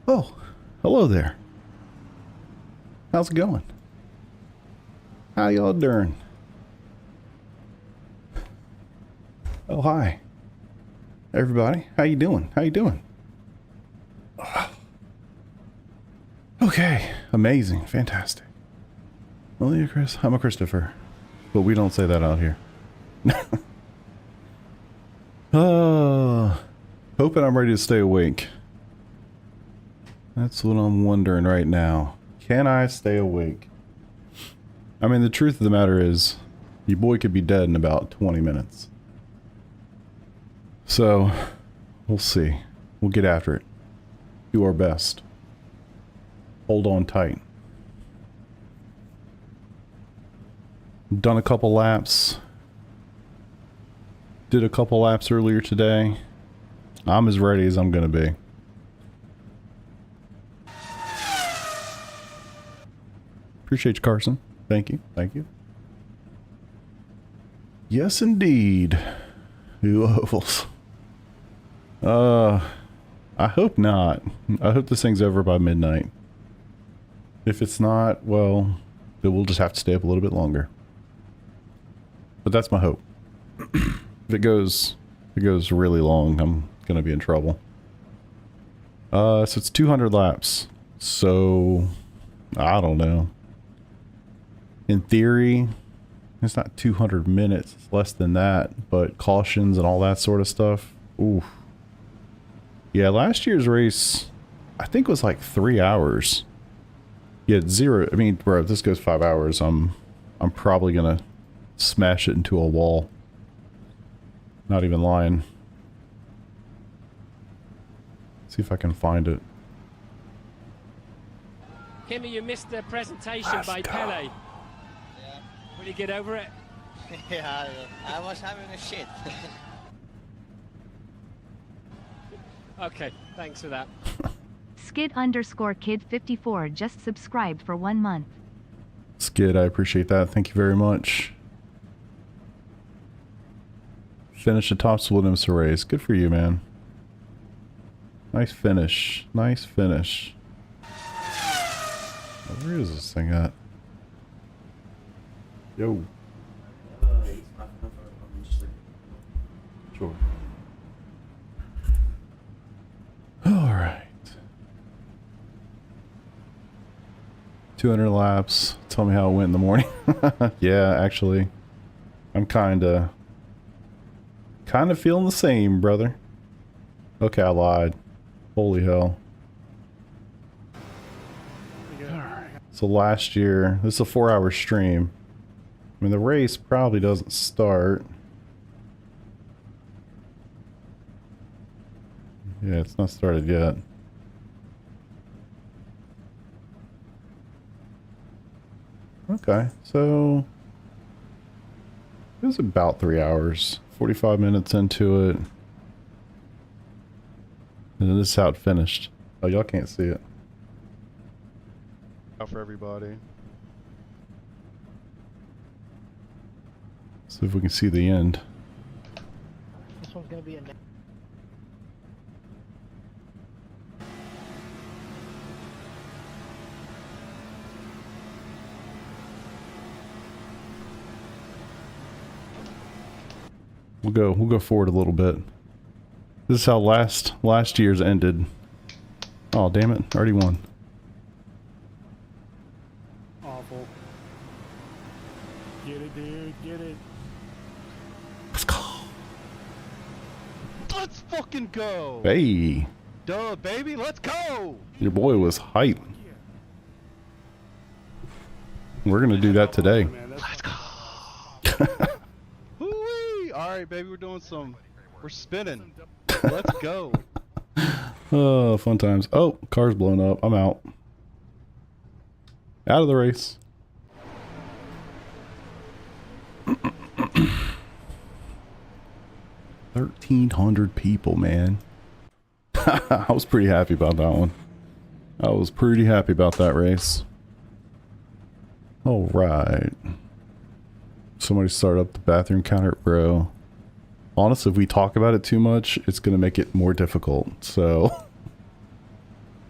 Oh, hello there. How's it going? How y'all doing? Oh, hi. Everybody, how you doing? How you doing? Okay, amazing, fantastic. Well, you're Chris. I'm a Christopher. But we don't say that out here. Hoping I'm ready to stay awake. That's what I'm wondering right now. Can I stay awake? I mean, the truth of the matter is, your boy could be dead in about 20 minutes. So, we'll see. We'll get after it. Do our best. Hold on tight. Done a couple laps. Did a couple laps earlier today. I'm as ready as I'm gonna be. Appreciate you, Carson. Thank you. Thank you. Yes, indeed. New ovals. I hope not. I hope this thing's over by midnight. If it's not, well, then we'll just have to stay up a little bit longer. But that's my hope. If it goes really long, I'm gonna be in trouble. So it's 200 laps. So I don't know. In theory, it's not 200 minutes. It's less than that. But cautions and all that sort of stuff. Ooh. Yeah, last year's race, I think was like 3 hours. Yeah, zero. I mean, bro, if this goes 5 hours, I'm probably gonna smash it into a wall. Not even lying. See if I can find it. Kimmy, you missed the presentation by Pele. Yeah. Will you get over it? Yeah, I was having a shit. Okay, thanks for that. Skid_kid54 just subscribed for 1 month. Skid, I appreciate that. Thank you very much. Finish the top split IMSA race. Good for you, man. Nice finish. Nice finish. Where is this thing at? Yo. Sure. Alright. 200 laps. Tell me how it went in the morning. Yeah, actually. I'm kinda feeling the same, brother. Okay, I lied. Holy hell. Alright. So last year, this is a 4-hour stream. I mean, the race probably doesn't start. Yeah, it's not started yet. Okay, so it was about 3 hours, 45 minutes into it. And then this is how it finished. Oh, y'all can't see it. Out for everybody. See if we can see the end. This one's gonna be a We'll go forward a little bit. This is how last year's ended. Oh, damn it. Already won. Awful. Get it, dude. Get it. Let's go. Let's fucking go! Hey. Duh, baby, let's go! Your boy was hype. We're gonna do that today. Let's go! Hoo-wee! Alright, baby, we're spinning. Let's go. Oh, fun times. Oh, car's blown up. I'm out. Out of the race. 1,300 people, man. I was pretty happy about that one. I was pretty happy about that race. Alright. Somebody start up the bathroom counter, bro. Honestly, if we talk about it too much, it's going to make it more difficult. So,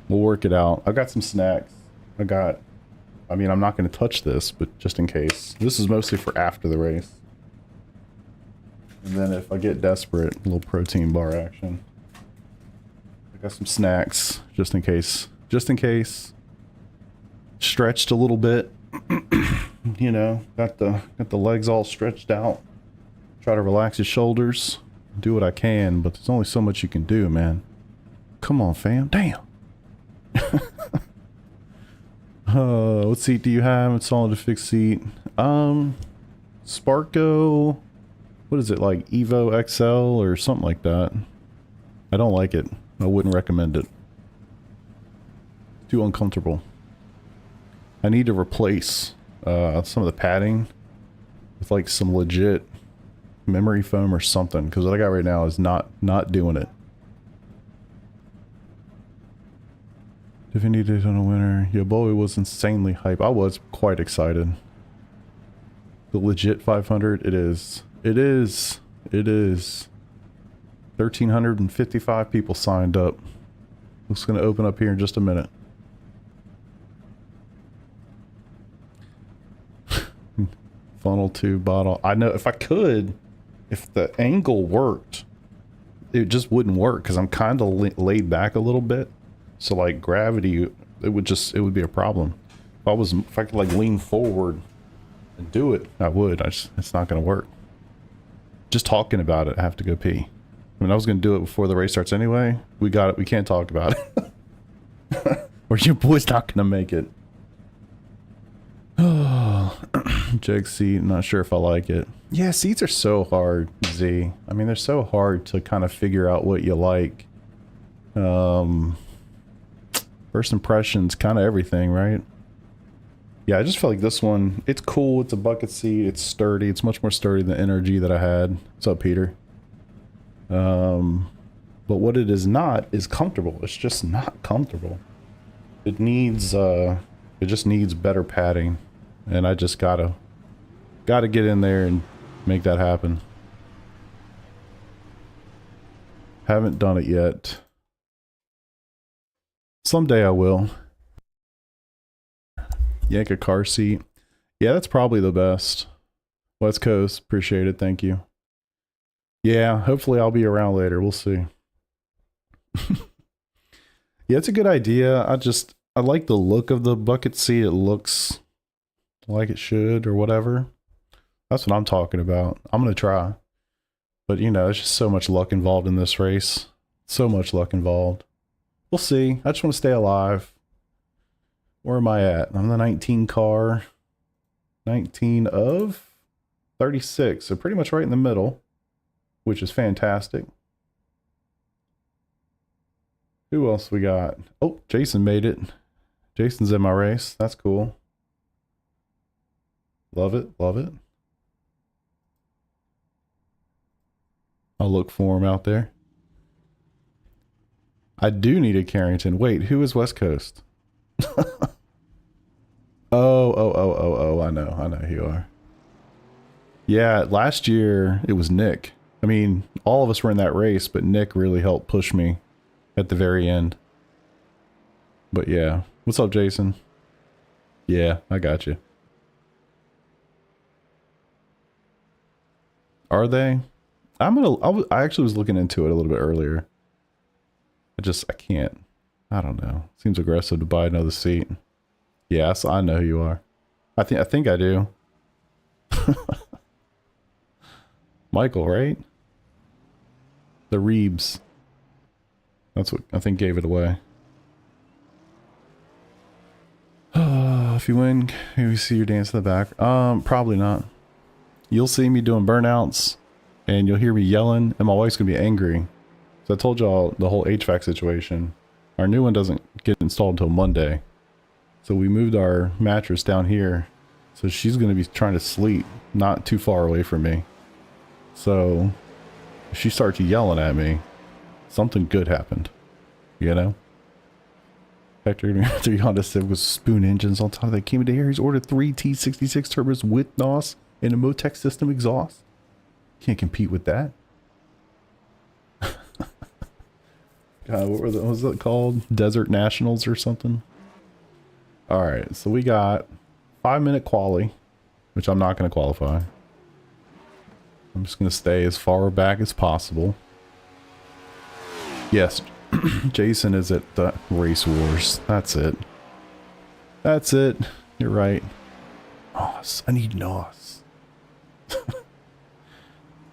We'll work it out. I got some snacks. I mean, I'm not going to touch this, but just in case. This is mostly for after the race. And then if I get desperate, a little protein bar action. I got some snacks, just in case. Just in case. Stretched a little bit. You know, got the legs all stretched out. Try to relax your shoulders. Do what I can, but there's only so much you can do, man. Come on, fam. Damn. What seat do you have? It's all a fixed seat. Sparko. What is it, like Evo XL or something like that? I don't like it. I wouldn't recommend it. Too uncomfortable. I need to replace some of the padding with like some legit memory foam or something, because what I got right now is not doing it. If you need it on a winner, your boy was insanely hype. I was quite excited. The legit 500, it is. It is. It is. 1,355 people signed up. Looks going to open up here in just a minute. Funnel tube bottle. I know if I could, if the angle worked, it just wouldn't work because I'm kind of laid back a little bit. So like gravity, it would be a problem. If I could like lean forward and do it, I would. It's not going to work. Just talking about it, I have to go pee. I mean, I was going to do it before the race starts anyway. We got it. We can't talk about it. Or your boy's not going to make it. Oh, jag seat. Not sure if I like it. Yeah, seats are so hard, Z. I mean, they're so hard to kind of figure out what you like. First impressions, kind of everything, right? Yeah, I just feel like this one, it's cool. It's a bucket seat. It's sturdy. It's much more sturdy than the Energy that I had. What's up, Peter? But what it is not is comfortable. It's just not comfortable. It needs, it just needs better padding. And I just gotta get in there and make that happen. Haven't done it yet. Someday I will. Yank a car seat. Yeah, that's probably the best. West Coast, appreciate it, thank you. Yeah, hopefully I'll be around later, we'll see. Yeah, it's a good idea. I like the look of the bucket seat. It looks like it should or whatever. That's what I'm talking about. I'm gonna try. But you know, there's just so much luck involved in this race. So much luck involved. We'll see. I just want to stay alive. Where am I at? I'm the 19 car. 19 of 36. So pretty much right in the middle, which is fantastic. Who else we got? Oh, Jason made it. Jason's in my race. That's cool. Love it. Love it. I'll look for him out there. I do need a Carrington. Wait, who is West Coast? Oh, I know who you are. Yeah, last year it was Nick. I mean, all of us were in that race, but Nick really helped push me at the very end. But yeah, what's up, Jason? Yeah, I got you. Are they? I actually was looking into it a little bit earlier. I can't. I don't know. Seems aggressive to buy another seat. Yes, I know who you are. I think I do. Michael, right? The Reebs. That's what I think gave it away. If you win, can we see your dance in the back? Probably not. You'll see me doing burnouts, and you'll hear me yelling, and my wife's gonna be angry. So I told y'all the whole HVAC situation. Our new one doesn't get installed until Monday. So we moved our mattress down here. So she's going to be trying to sleep not too far away from me. So if she starts yelling at me, something good happened. You know? Hector 3 Honda Civic with spoon engines on top of that came into here. He's ordered 3 T66 turbos with NOS and a Motec system exhaust. Can't compete with that. What was it called? Desert Nationals or something? Alright, so we got 5-minute quali, which I'm not going to qualify. I'm just going to stay as far back as possible. Yes, Jason is at the Race Wars. That's it. That's it. You're right. NOS. I need NOS. I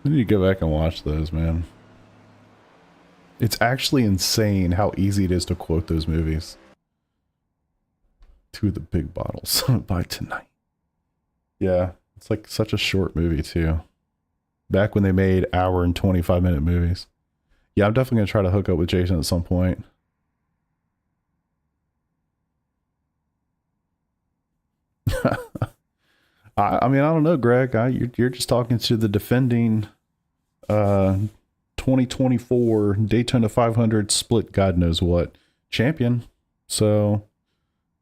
need to go back and watch those, man. It's actually insane how easy it is to quote those movies. Two of the big bottles by tonight. Yeah, it's like such a short movie too. Back when they made hour and 25-minute movies. Yeah, I'm definitely going to try to hook up with Jason at some point. I mean, I don't know, Greg. You're just talking to the defending 2024 Daytona 500 split God knows what champion. So,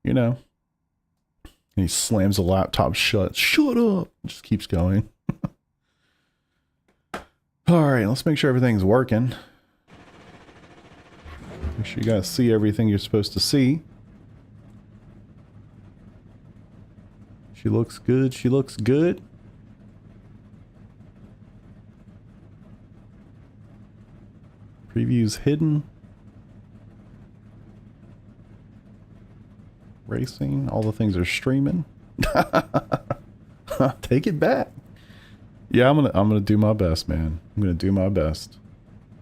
you know. And he slams the laptop shut. Shut up! Just keeps going. Alright, let's make sure everything's working. Make sure you guys see everything you're supposed to see. She looks good. She looks good. Previews hidden. Racing. All the things are streaming. Take it back. Yeah, I'm gonna do my best, man. I'm gonna do my best.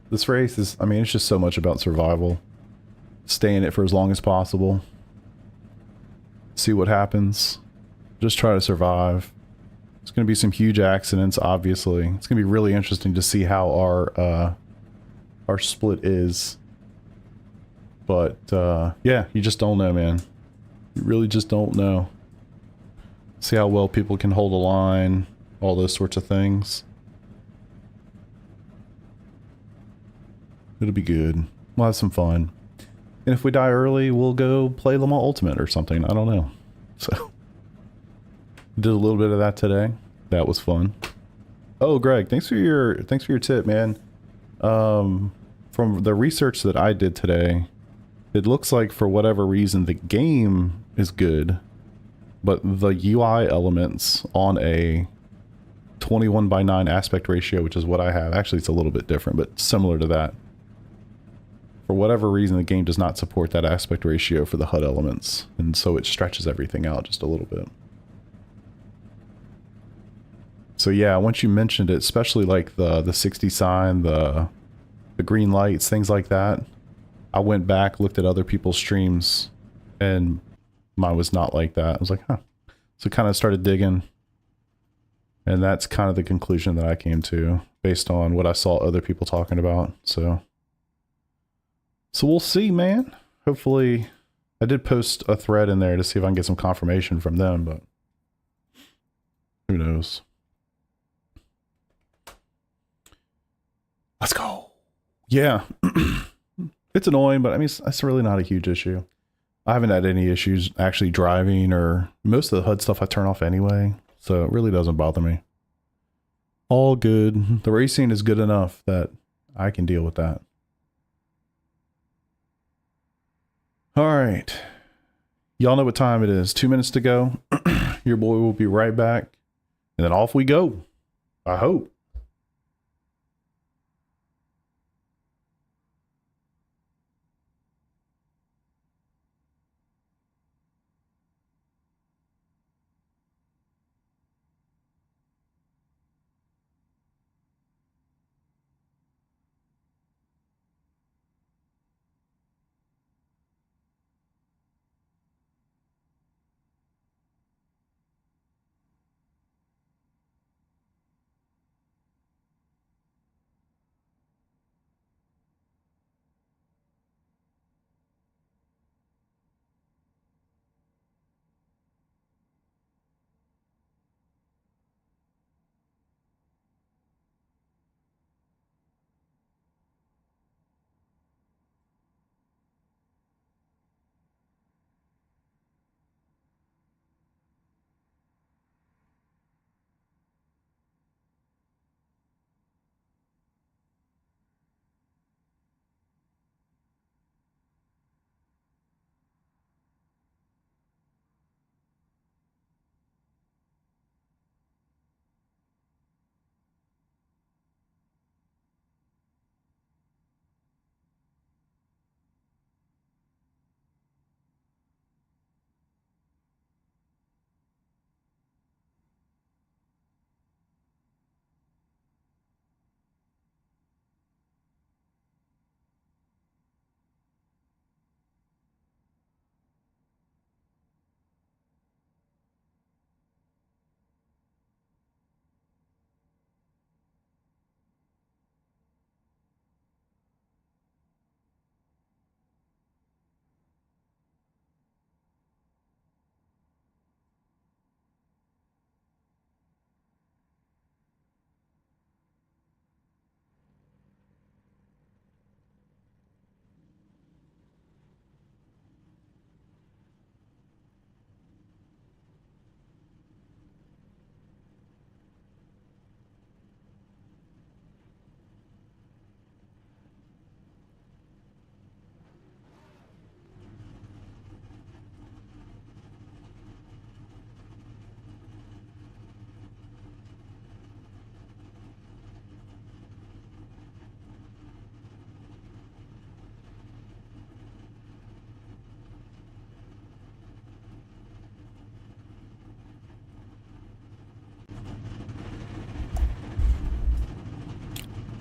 This race is, I mean, it's just so much about survival. Stay in it for as long as possible. See what happens. Just try to survive. There's gonna be some huge accidents, obviously. It's gonna be really interesting to see how our split is. But yeah, you just don't know, man. You really just don't know. See how well people can hold a line, all those sorts of things. It'll be good. We'll have some fun. And if we die early, we'll go play Le Mans Ultimate or something. I don't know. So, did a little bit of that today. That was fun. Oh, Greg, thanks for your tip, man. From the research that I did today, it looks like for whatever reason the game is good, but the UI elements on a 21:9 aspect ratio, which is what I have. Actually, it's a little bit different, but similar to that. For whatever reason, the game does not support that aspect ratio for the HUD elements, and so it stretches everything out just a little bit. So yeah, once you mentioned it, especially like the 60 sign, the green lights, things like that, I went back, looked at other people's streams, and mine was not like that. I was like, huh. So kind of started digging, and that's kind of the conclusion that I came to based on what I saw other people talking about. So we'll see, man. Hopefully, I did post a thread in there to see if I can get some confirmation from them, but who knows? Let's go. Yeah. It's annoying, but I mean, it's really not a huge issue. I haven't had any issues actually driving, or most of the HUD stuff I turn off anyway, so it really doesn't bother me. All good. The racing is good enough that I can deal with that. All right. Y'all know what time it is. 2 minutes to go. Your boy will be right back. And then off we go. I hope.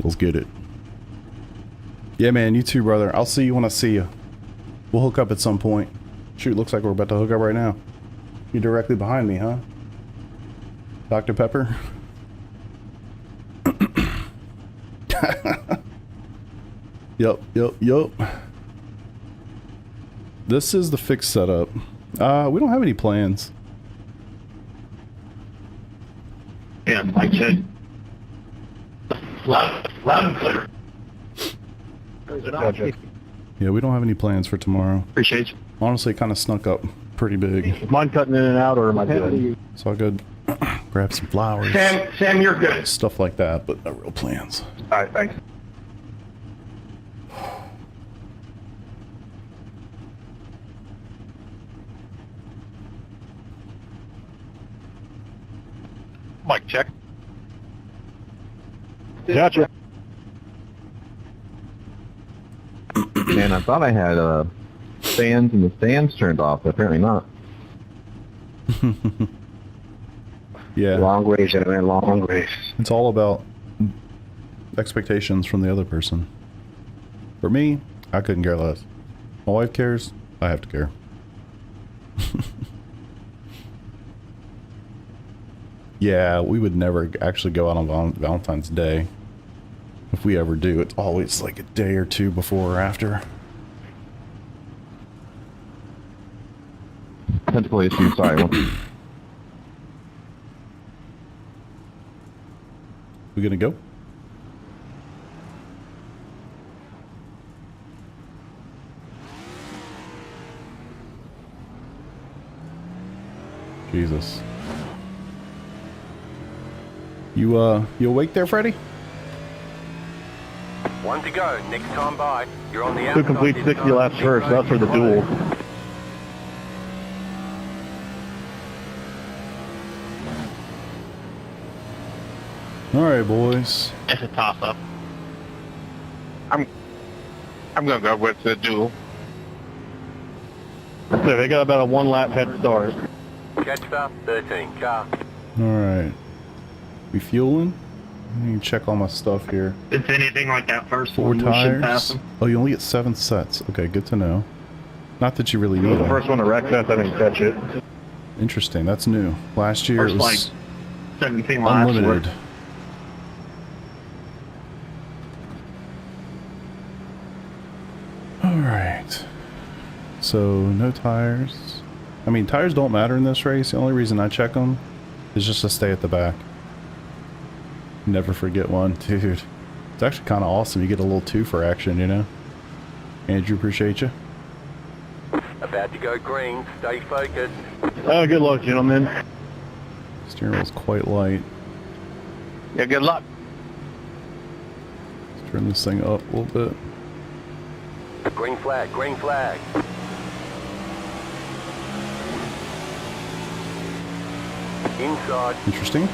Let's get it. Yeah, man, you too, brother. I'll see you when I see you. We'll hook up at some point. Shoot, looks like we're about to hook up right now. You're directly behind me, huh? Dr. Pepper? Yup. This is the fixed setup. We don't have any plans. Yeah, I check. Loud and clear. Gotcha. Yeah, we don't have any plans for tomorrow. Appreciate you. Honestly, it kind of snuck up pretty big. Mind cutting in and out, or am I good? So I could grab some flowers. Sam, you're good. Stuff like that, but no real plans. All right, thanks. Mic check. Gotcha. Man, I thought I had fans in the stands turned off, but apparently not. Yeah. Long ways, man, long ways. It's all about expectations from the other person. For me, I couldn't care less. My wife cares, I have to care. Yeah, we would never actually go out on Valentine's Day. If we ever do, it's always like a day or two before or after. Technically, I'm sorry. We gonna go? Jesus. You awake there, Freddy? One to go. Next time by. You're on the To outside. complete 60 laps first, that's for the duel. Alright, boys. It's a toss-up. I'm gonna go with the duel. So they got about a 1 lap head start. Catch up. 13 car. Alright. We fueling? Let me check all my stuff here. If anything like that first 4 one, we should pass tires. them. Oh, you only get 7 sets. Okay, good to know. Not that you really need The them. first one to wreck that, I didn't catch it. Interesting, that's new. Last year First, it was like, 17 laps. unlimited. Alright. So, no tires. I mean, tires don't matter in this race. The only reason I check them is just to stay at the back. Never forget one. Dude, it's actually kind of awesome. You get a little 2 for action, you know? Andrew, appreciate you. About to go green. Stay focused. Good luck, gentlemen. Steering wheel's quite light. Yeah, good luck. Let's turn this thing up a little bit. Green flag. Green flag. Inside. Interesting.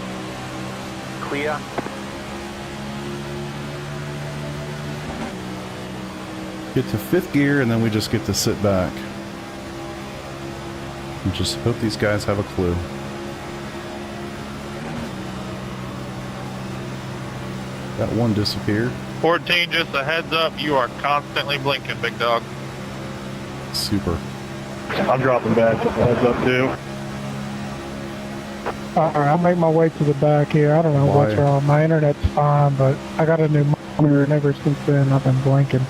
Clear. Get to 5th gear and then we just get to sit back. And just hope these guys have a clue. That one disappeared. 14, just a heads up, you are constantly blinking, big dog. Super. I'm dropping back, just a heads up too. Alright, I'll make my way to the back here. I don't know what's Why? wrong. My internet's fine, but I got a new monitor and ever since then I've been blinking.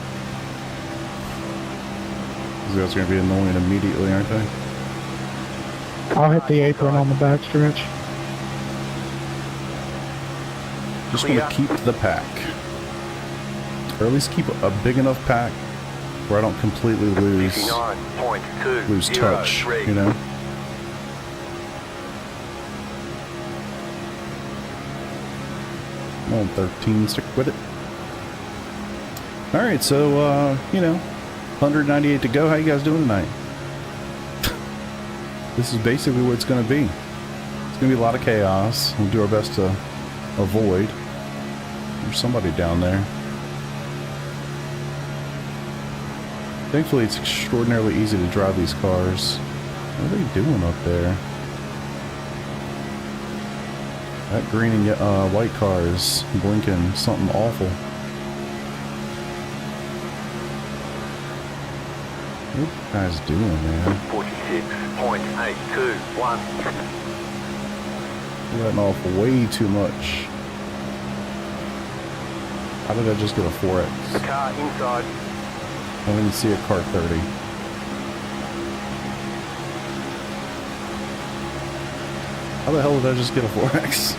These guys are going to be annoying immediately, aren't they? I'll hit the apron on the back stretch. Just want to keep the pack. Or at least keep a big enough pack where I don't completely lose 59.203. touch, you know? Come on, 13, stick with it. Alright, so, you know, 198 to go. How you guys doing tonight? This is basically what it's going to be. It's going to be a lot of chaos. We'll do our best to avoid. There's somebody down there. Thankfully, it's extraordinarily easy to drive these cars. What are they doing up there? That green and white car is blinking something awful. What are you guys doing, man? 46.821. You're letting off way too much. How did I just get a 4X? Car inside. I didn't see a car 30. How the hell did I just get a 4X?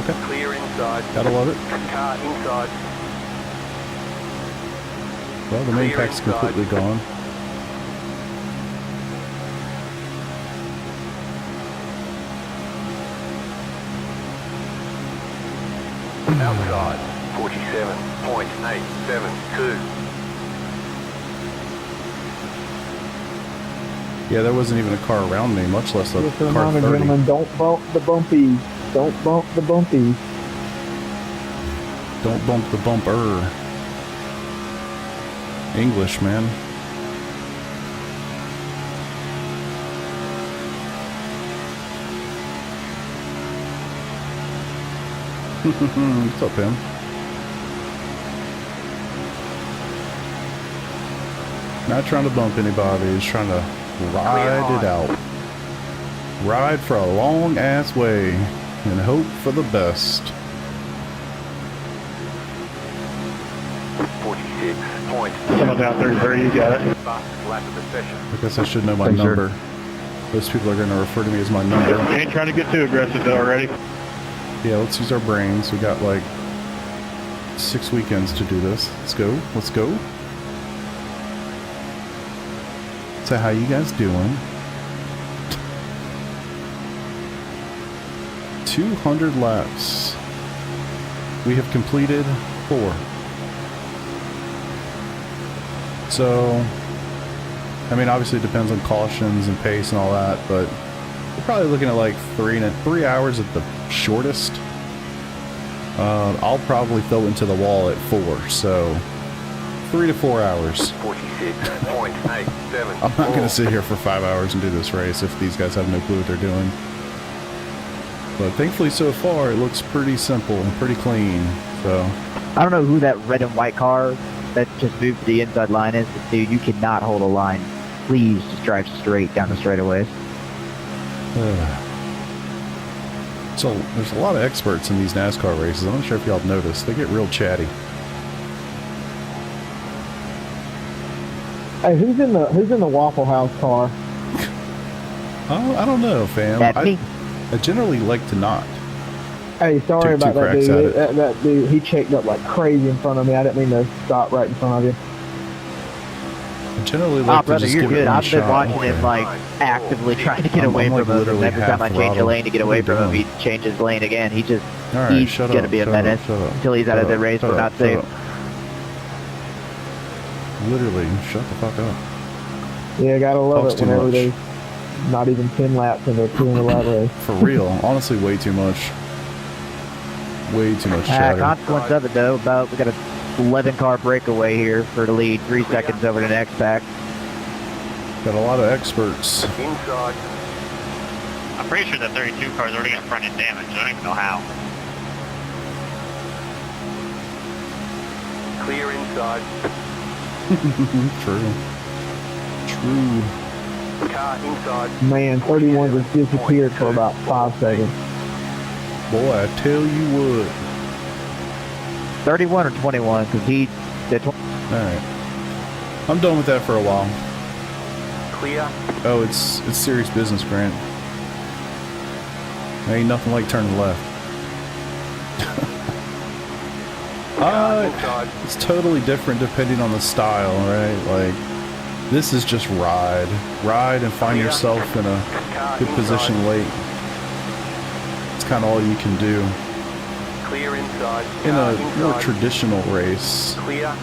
Okay. Clear inside. Gotta love it. Car inside. Well, the main Clear pack's inside. completely gone. Outside. 47.872. Yeah, there wasn't even a car around me, much less a Just a car reminder, 30. gentlemen, don't bump the bumpies. Don't bump the bumpies. Don't bump the bumper. English, man. What's up, Pam? Not trying to bump anybody, just trying to ride it out. Ride for a long ass way and hope for the best. 46.8. Someone's out there, Barry, you got it. Lap of the session. I guess I should know my Thanks, sir. number. Most people are going to refer to me as my number. Ain't trying to get too aggressive though already. Yeah, let's use our brains. We got like 6 weekends to do this. Let's go. Let's go. So how you guys doing? 200 laps. We have completed 4. So, I mean, obviously it depends on cautions and pace and all that, but we're probably looking at like 3 hours at the shortest. I'll probably throw into the wall at 4, so 3 to 4 hours. 46.874. I'm not going to sit here for 5 hours and do this race if these guys have no clue what they're doing. But thankfully so far it looks pretty simple and pretty clean, so. I don't know who that red and white car that just moved to the inside line is, but dude, you cannot hold a line. Please just drive straight down the straightaways. So there's a lot of experts in these NASCAR races. I'm not sure if y'all have noticed. They get real chatty. Hey, who's in the Waffle House car? Oh, I don't know, fam. That's me. I generally like to not. Hey, sorry Took 2 about that cracks at dude. it. That dude, he checked up like crazy in front of me. I didn't mean to stop right in front of you. I generally Oh, like to brother, just you're give it good. one I've been shot. watching him, like, actively trying to get I'm away like from him. literally Every time I half change a throttle. lane to get away What are from you him, he changes lane again. He just, All right, he's shut going to up, be a shut up, menace shut up, until he's out shut of the up, race, shut but up, not shut safe. up. Literally, shut the fuck up. Yeah, gotta love Talks it too whenever much. there's not even 10 laps in a 200 lap race. For real, honestly, way too much. Way too much chatter. Consequence of it, though, we got a 11-car breakaway here for the lead, 3 seconds over the next pack. Got a lot of experts. Inside. I'm pretty sure that 32 car's already got front end damage. I don't even know how. Clear inside. True. True. Car inside. Man, 31 just disappeared for about 5 seconds. Boy, I tell you what. 31 or 21, because he did. Alright. I'm done with that for a while. Clear. Oh, it's serious business, Grant. Ain't nothing like turning left. Inside. It's totally different depending on the style, right? Like, this is just ride. Ride and find yourself in a good position late. It's kind of all you can do. Clear inside. In Car a more inside. traditional race. Clear.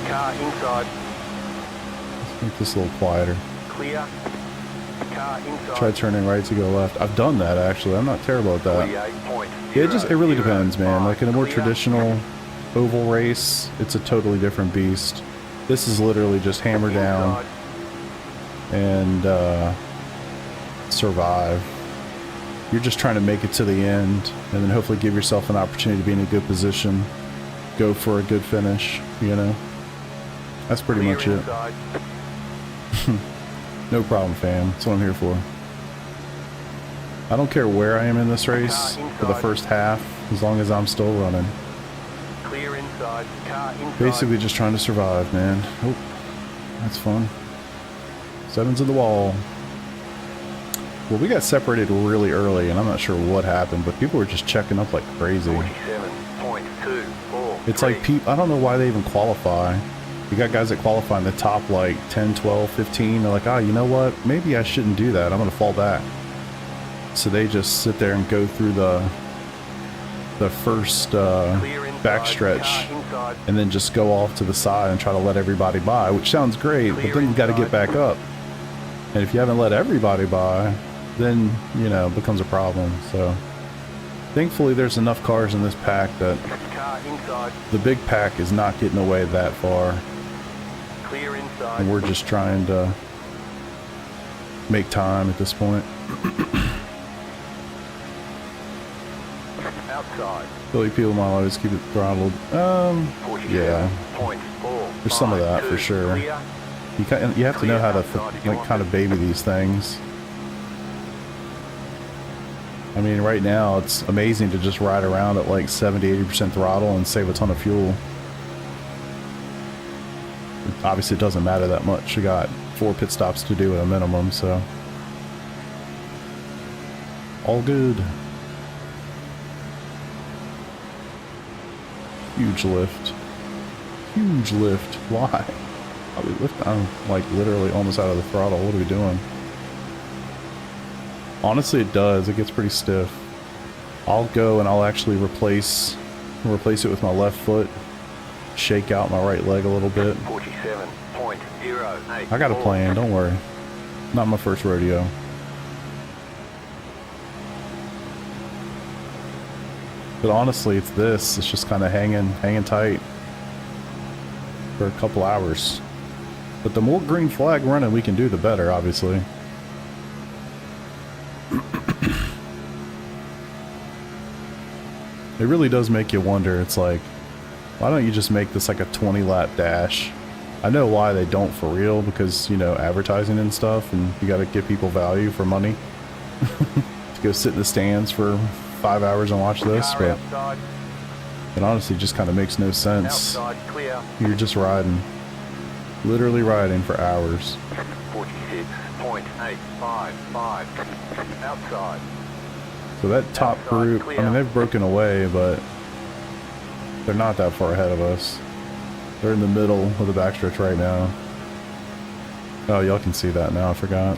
Car inside. Let's make this a little quieter. Clear. Car inside. Try turning right to go left. I've done that, actually. I'm not terrible at that. 48.0. Yeah, it really depends, man. Like in a more Clear. traditional oval race, it's a totally different beast. This is literally just hammer down Inside. and survive. You're just trying to make it to the end and then hopefully give yourself an opportunity to be in a good position, go for a good finish, you know? That's pretty much it. No problem, fam. That's what I'm here for. I don't care where I am in this race for the first half, as long as I'm still running. Clear inside. Car inside. Basically just trying to survive, man. Oh, that's fun. 7's in the wall. Well, we got separated really early, and I'm not sure what happened, but people were just checking up like crazy. 47.24. It's like, I don't know why they even qualify. You got guys that qualify in the top like 10, 12, 15. They're like, ah, you know what? Maybe I shouldn't do that. I'm going to fall back. So they just sit there and go through the first backstretch and then just go off to the side and try to let everybody by, which sounds great, but then you got to get back up. And if you haven't let everybody by, then, you know, it becomes a problem. So thankfully there's enough cars in this pack that the big pack is not getting away that far. Clear inside. And we're just trying to make time at this point. Outside. Billy Peel might always keep it throttled. Yeah. There's some of that for sure. You have to know how to like kind of baby these things. I mean, right now it's amazing to just ride around at like 70-80% throttle and save a ton of fuel. Obviously, it doesn't matter that much. You got 4 pit stops to do at a minimum, so all good. Huge lift. Huge lift. Why? Are we lifting? I'm like literally almost out of the throttle. What are we doing? Honestly, it does. It gets pretty stiff. I'll go and I'll actually replace it with my left foot. Shake out my right leg a little bit. 47.08. I got a plan. Don't worry. Not my first rodeo. But honestly, it's this. It's just kind of hanging tight for a couple hours. But the more green flag running we can do, the better, obviously. It really does make you wonder. It's like, why don't you just make this like a 20-lap dash? I know why they don't for real, because, you know, advertising and stuff, and you got to give people value for money. To go sit in the stands for 5 hours and watch this, but it honestly just kind of makes no sense. You're just riding. Literally riding for hours. 46.855. Outside. So that top group, I mean, they've broken away, but they're not that far ahead of us. They're in the middle of the backstretch right now. Oh, y'all can see that now. I forgot.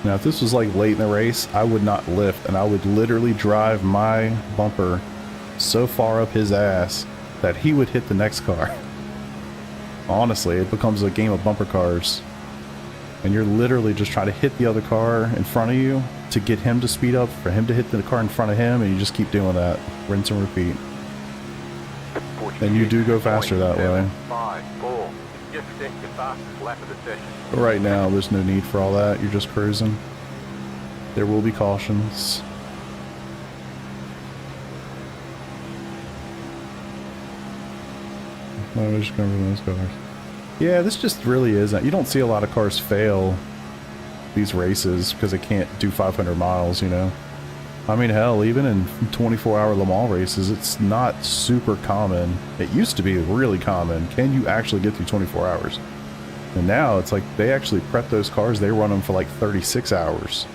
Now, if this was like late in the race, I would not lift, and I would literally drive my bumper so far up his ass that he would hit the next car. Honestly, it becomes a game of bumper cars. And you're literally just trying to hit the other car in front of you to get him to speed up, for him to hit the car in front of him, and you just keep doing that. Rinse and repeat. And you do go faster that way. But right now, there's no need for all that. You're just cruising. There will be cautions. Oh, we're just going to those cars. Yeah, this just really isn't. You don't see a lot of cars fail these races because they can't do 500 miles, you know. I mean, hell, even in 24-hour Le Mans races, it's not super common. It used to be really common. Can you actually get through 24 hours? And now it's like they actually prep those cars. They run them for like 36 hours,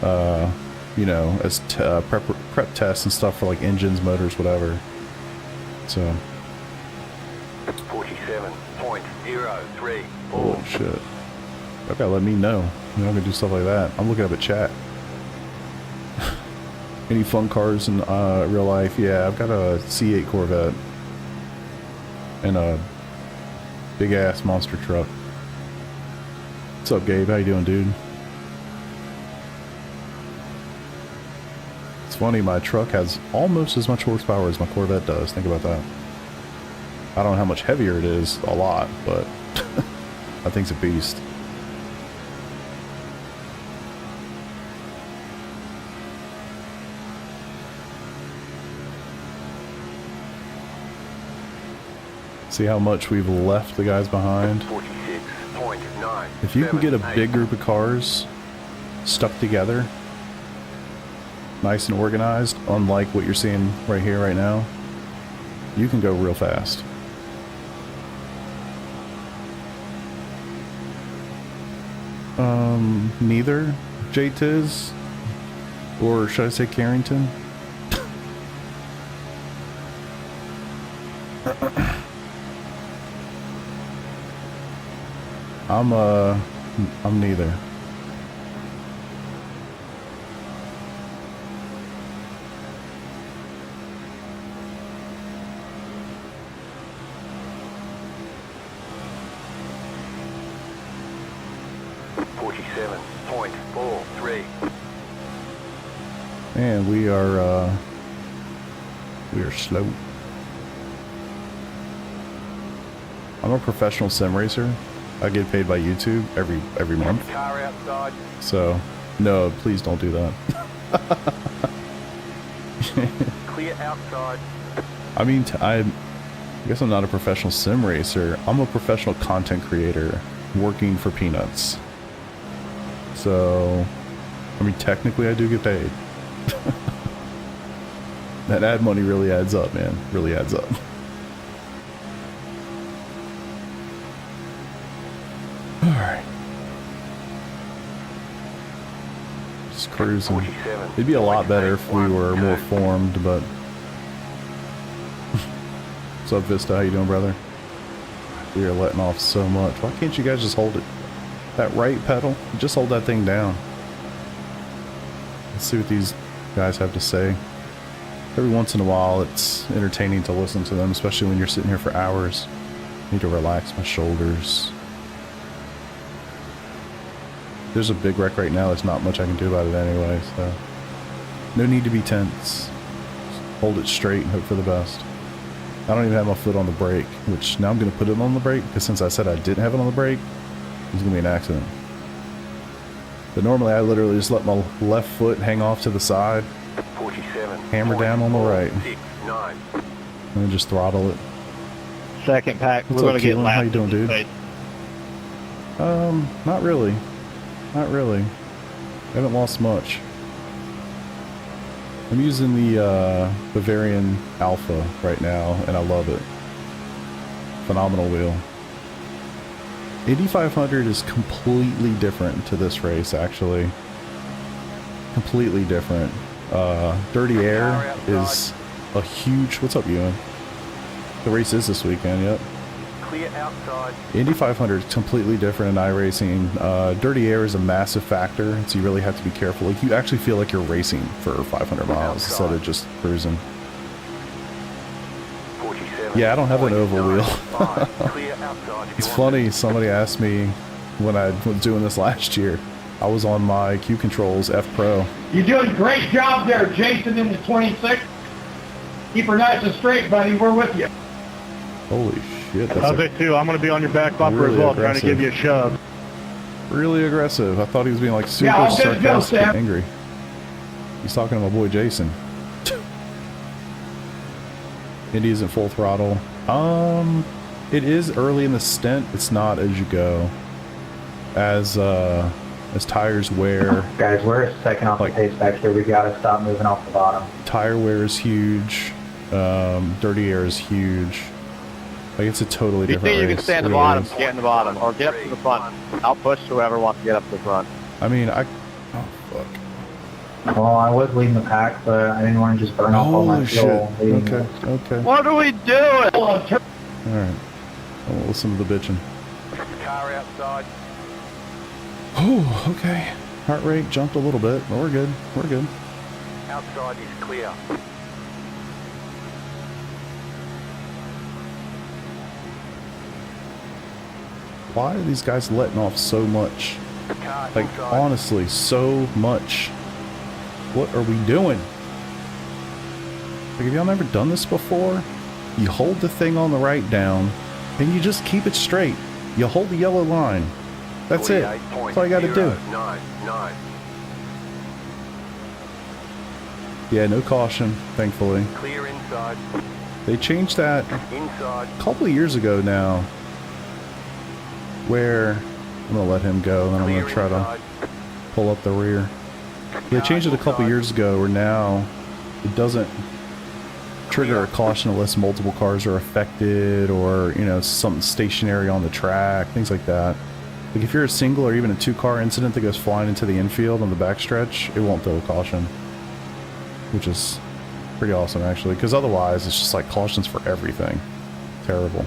you know, as prep tests and stuff for like engines, motors, whatever. So. 47.034. Holy shit. You gotta let me know. You know, I'm gonna do stuff like that. I'm looking up at chat. Any fun cars in real life? Yeah, I've got a C8 Corvette and a big ass monster truck. What's up, Gabe? How you doing, dude? It's funny, my truck has almost as much horsepower as my Corvette does. Think about that. I don't know how much heavier it is, a lot, but that thing's a beast. See how much we've left the guys behind? 46.9. If you can get a big group of cars stuck together, nice and organized, unlike what you're seeing right here, right now, you can go real fast. Neither J-Tiz, or should I say Carrington? I'm neither. Man, we are slow. I'm a professional sim racer. I get paid by YouTube every month. Car outside. So, no, please don't do that. Clear outside. I mean, I guess I'm not a professional sim racer. I'm a professional content creator working for peanuts. So, I mean, technically I do get paid. That ad money really adds up, man. Really adds up. Alright. Just cruising. It'd be a lot better if we were more formed, but... What's up, Vista? How you doing, brother? We are letting off so much. Why can't you guys just hold it? That right pedal? Just hold that thing down. Let's see what these guys have to say. Every once in a while, it's entertaining to listen to them, especially when you're sitting here for hours. I need to relax my shoulders. There's a big wreck right now. There's not much I can do about it anyway, so no need to be tense. Just hold it straight and hope for the best. I don't even have my foot on the brake, which now I'm going to put it on the brake, because since I said I didn't have it on the brake, it's going to be an accident. But normally I literally just let my left foot hang off to the side, hammer down on the right, and then just throttle it. Second pack. What's We're up, gonna get Keelan? lapped. How you doing, dude? Not really. Not really. I haven't lost much. I'm using the Bavarian Alpha right now, and I love it. Phenomenal wheel. Indy 500 is completely different to this race, actually. Completely different. Dirty Air is a huge... What's up, Ewan? The race is this weekend, yep. Clear outside. Indy 500 is completely different in iRacing. Dirty Air is a massive factor, so you really have to be careful. Like, you actually feel like you're racing for 500 miles instead of just cruising. Yeah, I don't have an oval wheel. It's funny, somebody asked me when I was doing this last year. I was on my Q Controls F Pro. You're doing a great job there, Jason, in the 26. Keep her nice and straight, buddy. We're with you. Holy shit. That's How's it too? I'm going to be on your back bumper really as well, aggressive. trying to give you a shove. Really aggressive. I thought he was being like super Yeah, I'll just go, sarcastic and Sam. angry. He's talking to my boy Jason. Indy isn't full throttle. It is early in the stint. It's not as you go. As tires wear. Guys, we're a second off Like- the pace back here. We gotta stop moving off the bottom. Tire wear is huge. Dirty Air is huge. Like, it's a totally If you different think you race. can stay in the It really bottom, is. get in the bottom, or get up to the front. I'll push whoever wants to get up to the front. I mean, oh fuck. Well, I was leading the pack, but I didn't want to just burn off all my Holy shit. fuel. leading Okay, it. okay. What are we doing? Alright. I'll listen to the bitching. Car outside. Oh, okay. Heart rate jumped a little bit, but we're good. We're good. Outside is clear. Why are these guys letting off so much? Car Like, inside. honestly, so much. What are we doing? Like, have y'all never done this before? You hold the thing on the right down, and you just keep it straight. You hold the yellow line. That's it. That's all you got to do. 49.99. Yeah, no caution, thankfully. Clear inside. They changed that Inside. a couple of years ago now, where I'm gonna let him go, and then I'm Clear gonna try to inside. pull up the rear. They changed it a couple of years ago, where now it doesn't trigger a caution unless multiple cars are affected, or you know, something stationary on the track, things like that. Like if you're a single or even a two-car incident that goes flying into the infield on the backstretch, it won't throw a caution, which is pretty awesome actually, because otherwise it's just like cautions for everything. Terrible.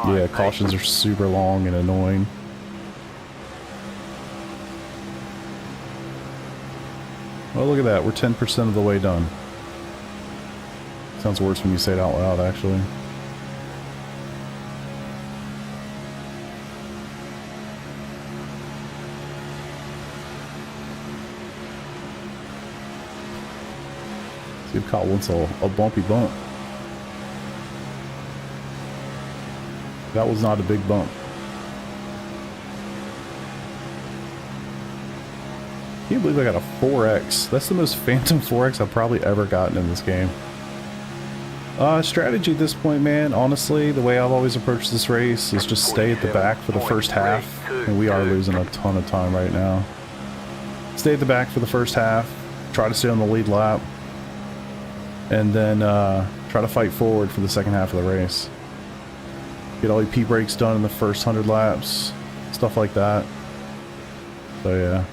Yeah, cautions are super long and annoying. Well, look at that. We're 10% of the way done. Sounds worse when you say it out loud, actually. See if Kyle wants a bumpy bump. That was not a big bump. Can't believe I got a 4X. That's the most phantom 4X I've probably ever gotten in this game. Strategy at this point, man, honestly, the way I've always approached this race is just stay at the back for the first half. And we are losing a ton of time right now. Stay at the back for the first half. Try to stay on the lead lap. And then try to fight forward for the second half of the race. Get all your P-brakes done in the first 100 laps. Stuff like that. So yeah.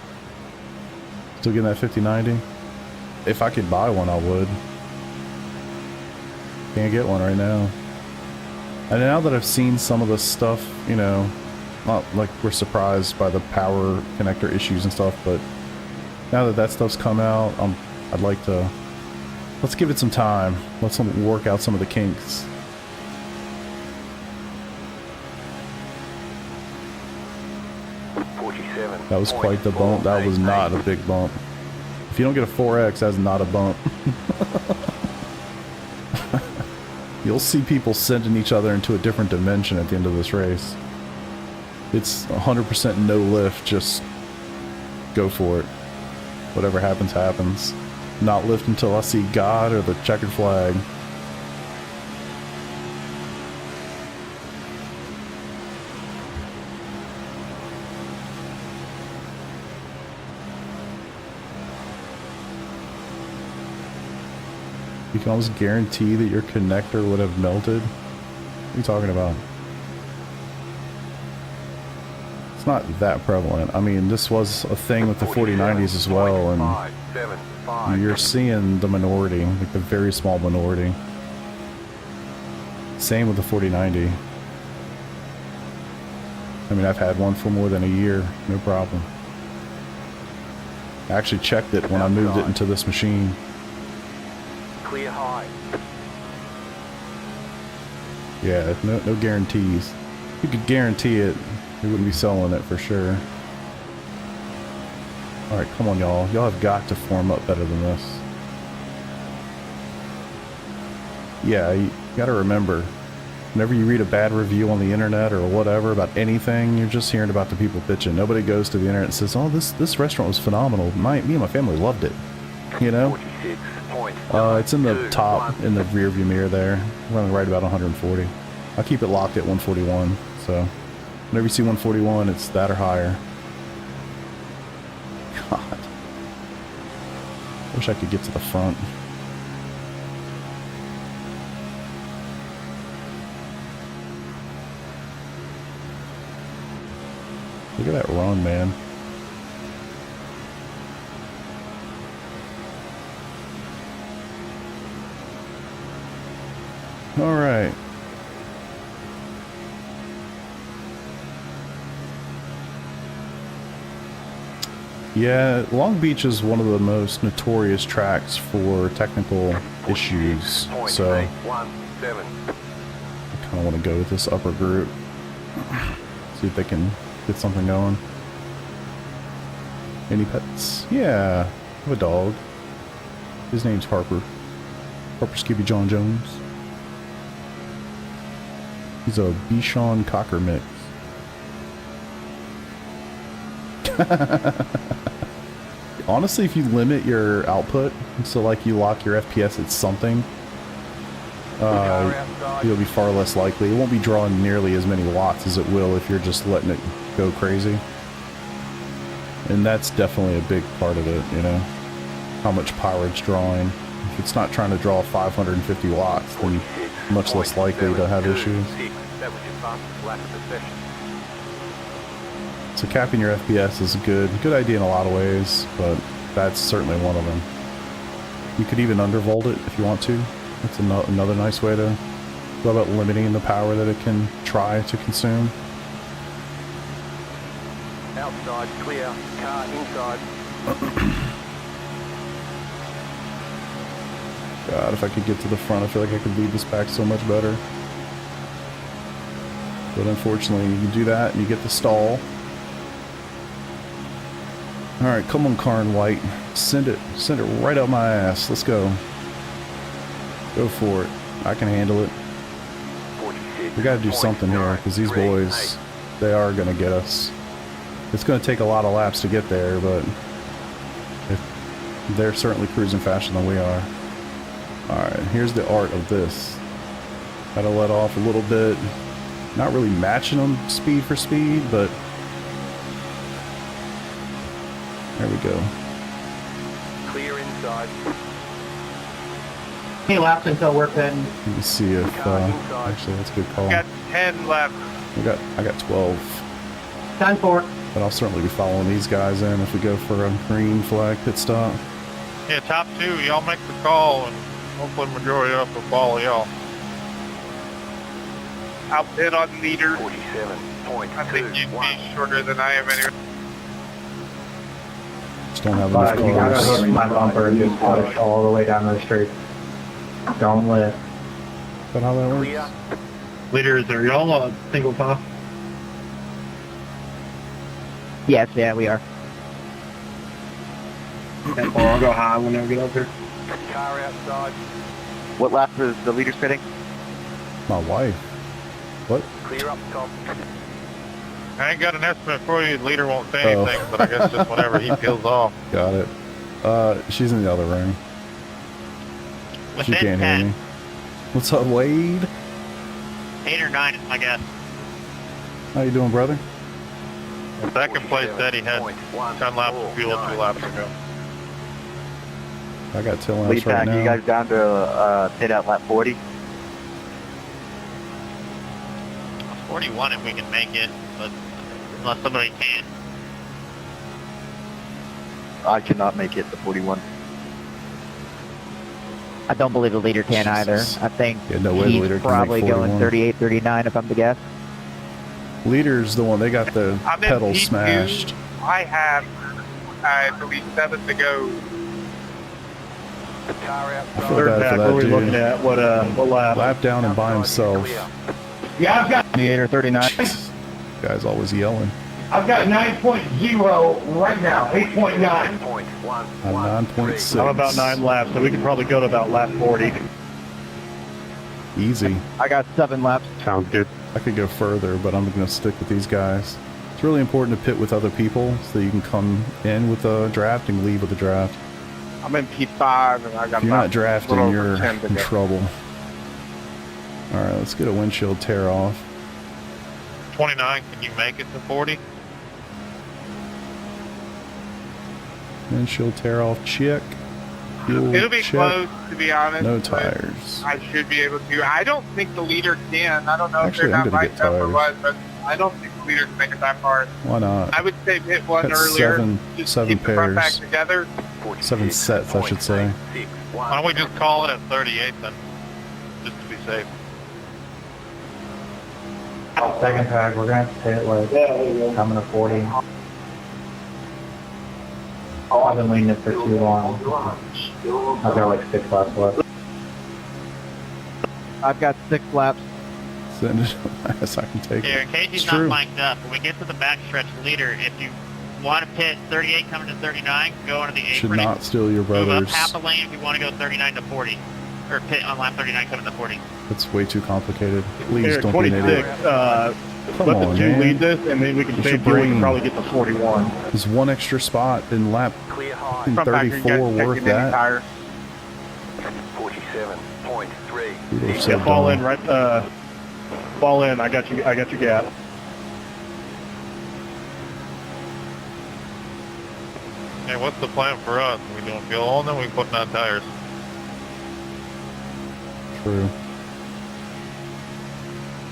Still getting that 50-90. If I could buy one, I would. Can't get one right now. And now that I've seen some of the stuff, you know, not like we're surprised by the power connector issues and stuff, but now that that stuff's come out, I'd like to, let's give it some time. Let's work out some of the kinks. That was quite the bump. That was not a big bump. If you don't get a 4X, that's not a bump. You'll see people sending each other into a different dimension at the end of this race. It's 100% no lift, just go for it. Whatever happens, happens. Not lift until I see God or the checkered flag. You can almost guarantee that your connector would have melted. What are you talking about? It's not that prevalent. I mean, this was a thing with the 4090s as well, and you're seeing the minority, like the very small minority. Same with the 4090. I mean, I've had one for more than a year, no problem. I actually checked it when I moved it into this machine. Clear high. Yeah, no guarantees. If you could guarantee it, we wouldn't be selling it for sure. Alright, come on y'all. Y'all have got to form up better than this. Yeah, you gotta remember, whenever you read a bad review on the internet or whatever about anything, you're just hearing about the people bitching. Nobody goes to the internet and says, oh, this restaurant was phenomenal. Me and my family loved it. You know? It's in the top, in the rear view mirror there. Running right about 140. I keep it locked at 141, so whenever you see 141, it's that or higher. God. Wish I could get to the front. Look at that run, man. All right. Yeah, Long Beach is one of the most notorious tracks for technical issues, so I kind of want to go with this upper group. See if they can get something going. Any pets? Yeah, I have a dog. His name's Harper. Harper Skippy John Jones. He's a Bichon Cocker mix. Honestly, if you limit your output, so like you lock your FPS at something, you'll be far less likely. It won't be drawing nearly as many watts as it will if you're just letting it go crazy. And that's definitely a big part of it, you know, how much power it's drawing. If it's not trying to draw 550 watts, then much less likely to have issues. So capping your FPS is a good idea in a lot of ways, but that's certainly one of them. You could even undervolt it if you want to. That's another nice way to go about limiting the power that it can try to consume. Outside, clear. Car inside. God, if I could get to the front, I feel like I could lead this back so much better. But unfortunately, you do that and you get the stall. Alright, come on, Karn White. Send it right up my ass. Let's go. Go for it. I can handle it. We gotta do something here, because these boys, they are gonna get us. It's gonna take a lot of laps to get there, but they're certainly cruising faster than we are. Alright, here's the art of this. Gotta let off a little bit. Not really matching them speed for speed, but there we go. Clear inside. Any laps until we're pitting? Let me see if actually that's a good call. Got 10 left. I got 12. 10-4. But I'll certainly be following these guys in if we go for a green flag pit stop. Yeah, top two, y'all make the call, and hopefully majority up will follow y'all. I'll pit on leader. 47.2. I think you'd be shorter than I am anyway. Just don't have enough You gotta cars. hit my bumper and just push all the way down the street. Don't lift. Is that how that works? Clear. Leaders, are y'all a single top? Yes, yeah, we are. I'll go high when I get up here. Car outside. What lap is the leader spitting? My wife. What? Clear up top. I ain't got an estimate for you. The leader won't say Oh. anything, but I guess just whenever he peels off. Got it. She's in the other room. She can't hear me. What's up, Wade? 8 or 9 is my guess. How you doing, brother? Second place Eddie had 10 laps of fuel 2 laps ago. I got tail Lead lamps right pack, now. you guys down to pit at lap 40? 41 if we can make it, but unless somebody can. I cannot make it to 41. I don't believe the leader can either. Jesus. I think Yeah, no way the he's leader can probably make going 41. 38, 39 if I'm to guess. Leader's the one, they got the I'm in pedal P2. smashed. I have, I believe, 7 to go. Car I outside. feel bad for that dude. at? What lap? Lap down and by himself. Yeah, I've got 28 or 39. Guy's always yelling. 9.0 right now, 8.9. 9.1. I'm 9.6. I'm about 9 laps, so we can probably go to about lap 40. Easy. I got 7 laps. Sounds good. I could go further, but I'm going to stick with these guys. It's really important to pit with other people so that you can come in with a draft and leave with a draft. I'm in P5 and I got If you're about not drafting, a little you're over 10 to in go. trouble. Alright, let's get a windshield tear off. 29, can you make it to 40? Windshield tear off, check. Fuel, It'll be check. close, to be honest. No but tires. I should be able to. I don't think the leader can. I don't know Actually, if I'm they're gonna not get lined up or tires. what, but I don't think the leader can make it that far. Why not? I would say hit one Got earlier. Just seven keep the front back pairs. together. 7 sets, I should say. Why don't we just call it at 38 then? Just to be safe. Second tag, we're gonna have to pit like coming to 40. I've been waiting for too long. I've got like 6 laps left. I've got 6 laps. Send it. Yes, I can take Here, it. in case he's It's not true. mic'd up, when we get to the backstretch leader, if you Want to pit 38 coming to 39, go into the apron. Should not steal your Move up brothers. half a lane if you want to go 39 to 40. Or pit on lap 39 coming to 40. That's way too complicated. Please Here, don't be an 26. idiot. Let Come the on, two man. lead this, and then we can You save should fuel. We can bring- probably get to 41. Is one extra spot in lap Clear high. Front back, you guys 34 check worth your mini that? tires. 47.3. People are so Yeah, fall dumb. in right. Fall in. I got you. I got your gap. Hey, what's the plan for us? We doing fuel on them? We putting on tires. True.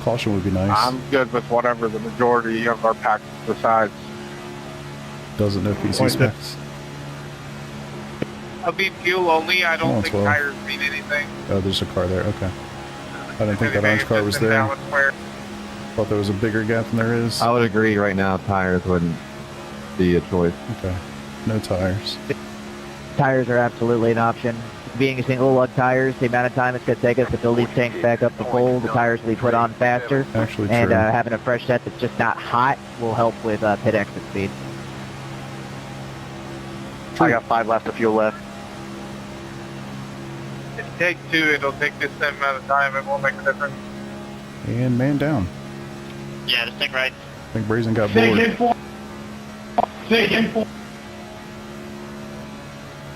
Caution would be nice. I'm good with whatever the majority of our pack decides. Doesn't know PC 26. specs. I'll be fuel only. I Come on, don't think 12. tires mean anything. Oh, there's a car there. Okay. I didn't think that orange car was there. Thought there was a bigger gap than there is. I would agree right now tires wouldn't be a choice. Okay. No tires. Tires are absolutely an option. Being a single lug tires, the amount of time it's going to take us to fill these tanks back up to full, the tires will be put on faster. Actually, And true. having a fresh set that's just not hot will help with pit exit speed. I got 5 laps of fuel left. If you take 2, it'll take the same amount of time. It won't make a difference. And man down. Yeah, just take right. I think Brazen got Stay bored. in for. Stay in for.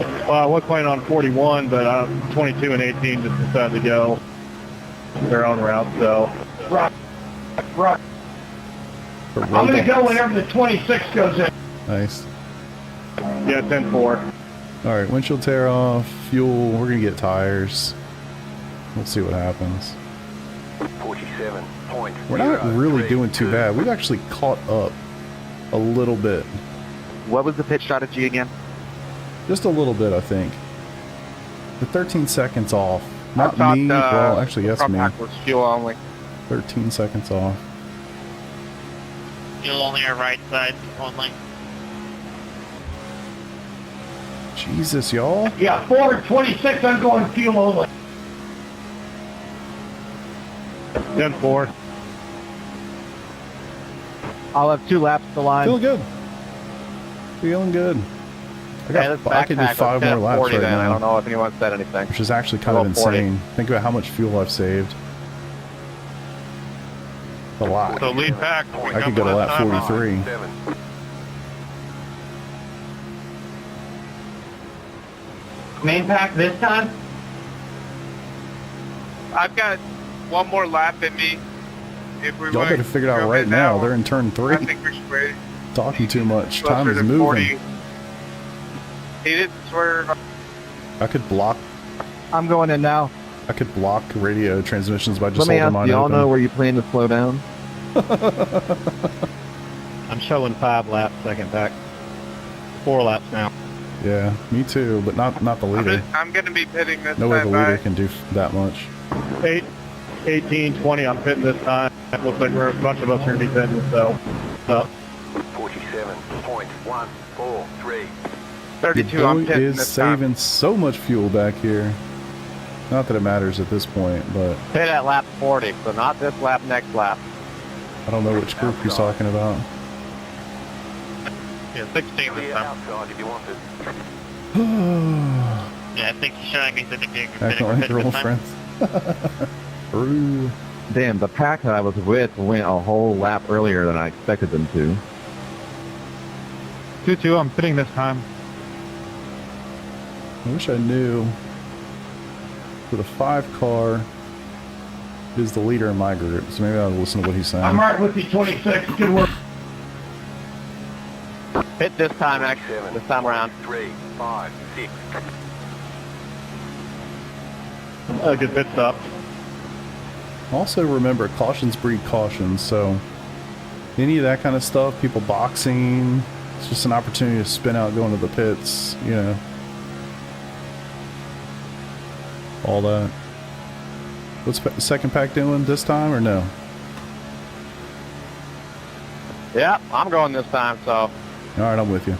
Well, I was playing on 41, but 22 and 18 just decided to go their own route. So Right. Right. But I'm going to robots- go whenever the 26 goes in. Nice. yeah, 10-4. All right, windshield tear off, fuel. We're gonna get tires. We'll see what happens. 47.0. We're not really doing too bad. We've actually caught up a little bit, What was the pit strategy again? just a little bit, I think. The 13 seconds off. Not I thought, me. Well, actually, yes, front me. pack was fuel only. 13 seconds off. Fuel only or right side only. Jesus, y'all. Yeah, forward 26, I'm going fuel only. 10-4. I'll have 2 laps to the line. Feeling good. Feeling good. I could do 5 more laps 40 right then. I now, don't know if anyone said anything. which is actually kind of Well, 40. insane. Think about how much fuel I've saved. A lot. So lead pack. I could go to lap 43. 7. Main pack this time? I've got one more lap in me. If we Y'all want better figure it out go right in now. They're in turn I 3. think we should wait. Talking too much. Closer Time is to moving. 40. He didn't swerve. I could block. I'm going in now. I could block radio transmissions by Let just me holding ask, mine do y'all open. know where you plan to slow down? I'm showing 5 laps, second pack. 4 laps now. Yeah, me too, but not the leader. I'm going to be pitting this No way the time, leader bye. can do that much. 8, 18, 20. I'm pitting this time. It looks like a bunch of us are going to be pitting. So, 47.143. 32. Your I'm boy pitting is this time. saving so much fuel back here. Not that it matters at this point, but Pit at lap 40. So not this lap, next lap. I don't know which group he's talking about. Yeah, 16 this Clear time. outside if you want it. Yeah, I think he's showing me that the big Acting like your old friends. True. Damn, the pack that I was with went a whole lap earlier than I expected them to. 2-2. I'm pitting this time. I wish I knew that a 5 car is the leader in my group, so maybe I'll listen to what he's saying. I'm right with you, 26. Good work. Pit this time, actually. This time around. 3, 5, 6. Good pit stop. Also remember, cautions breed cautions, so any of that kind of stuff, people boxing, it's just an opportunity to spin out going to the pits, you know. All that. What's the second pack doing this time or no? Yeah, I'm going this time, so. Alright, I'm with you.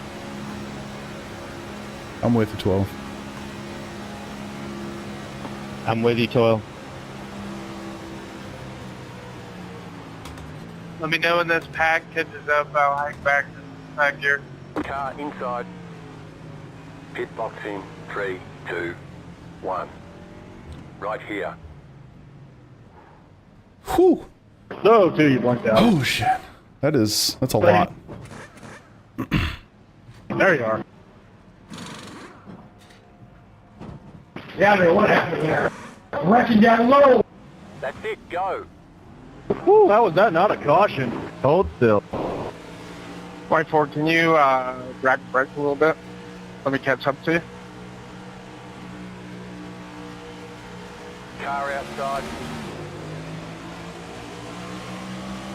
I'm with you, 12. I'm with you, Toil. Let me know when this pack catches up. I'll hang back here. Car inside. Pit box in 3, 2, 1. Right here. Whew. No, too, you blanked out. Oh shit. That's a lot. There you are. Yeah, man, what happened there? Wrecking down low. That's it, go. Woo, how was that not a caution? Hold still. White Ford, can you drag the brakes a little bit? Let me catch up to you. Car outside.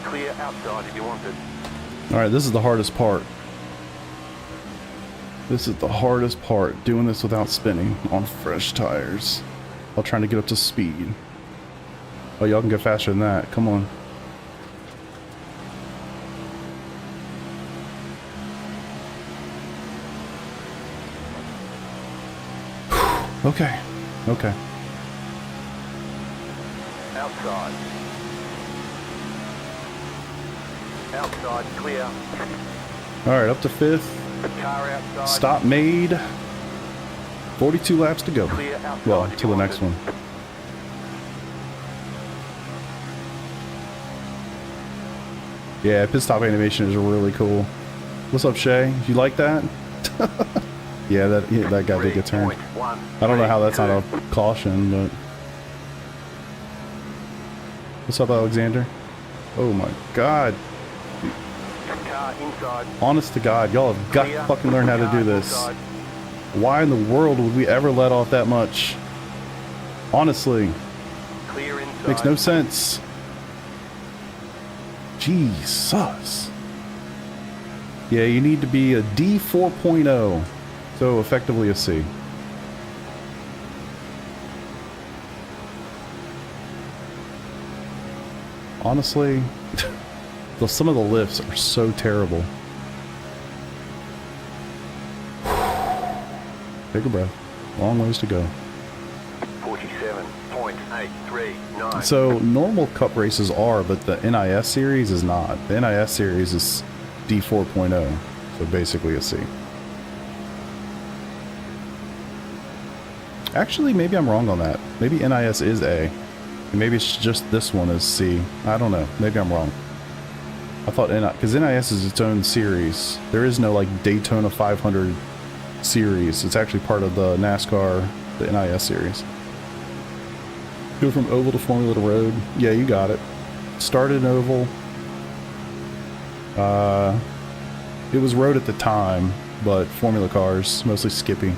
Clear outside if you want it. Alright, this is the hardest part. This is the hardest part, doing this without spinning on fresh tires while trying to get up to speed. Oh, y'all can go faster than that. Come on. Okay. Okay. Outside. Outside, clear. Alright, up to fifth. Car outside. Stop made. 42 laps to go. Clear outside Well, if to you the want next it. one. Yeah, pit stop animation is really cool. What's up, Shay? You like that? Yeah, that guy did get turned. 3.1. I don't know how that's not a caution, but... What's up, Alexander? Oh my god. Car inside. Honest to God, y'all have got to fucking learn how to do this. Inside. Why in the world would we ever let off that much? Honestly, Clear inside. makes no sense. Jesus. Yeah, you need to be a D 4.0. So effectively a C. Honestly, some of the lifts are so terrible. Take a breath. Long ways to go. 47.839. So normal cup races are, but the NIS series is not. The NIS series is D 4.0, so basically a C. Actually, maybe I'm wrong on that. Maybe NIS is A. And maybe it's just this one is C. I don't know. Maybe I'm wrong. I thought because NIS is its own series. There is no like Daytona 500 series. It's actually part of the NASCAR, the NIS series. Go from oval to Formula to road. Yeah, you got it. Started in oval. It was road at the time, but Formula cars, mostly Skippy.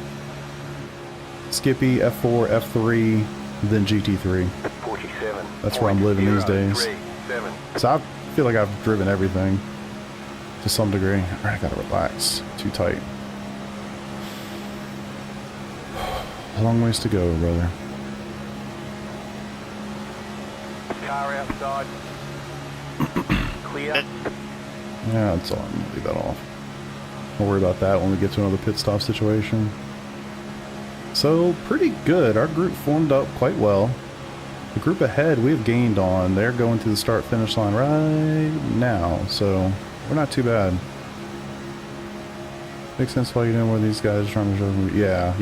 Skippy, F4, F3, then GT3. 47. That's where I'm living these days. 037. So I feel like I've driven everything to some degree. All right, I gotta relax. Too tight. Long ways to go, brother. Car outside. Clear. Yeah, that's all. I'm gonna leave that off. We'll worry about that when we get to another pit stop situation. So, pretty good. Our group formed up quite well. The group ahead we've gained on. They're going to the start-finish line right now, so we're not too bad. Makes sense why you're doing where these guys are trying to show me. Yeah.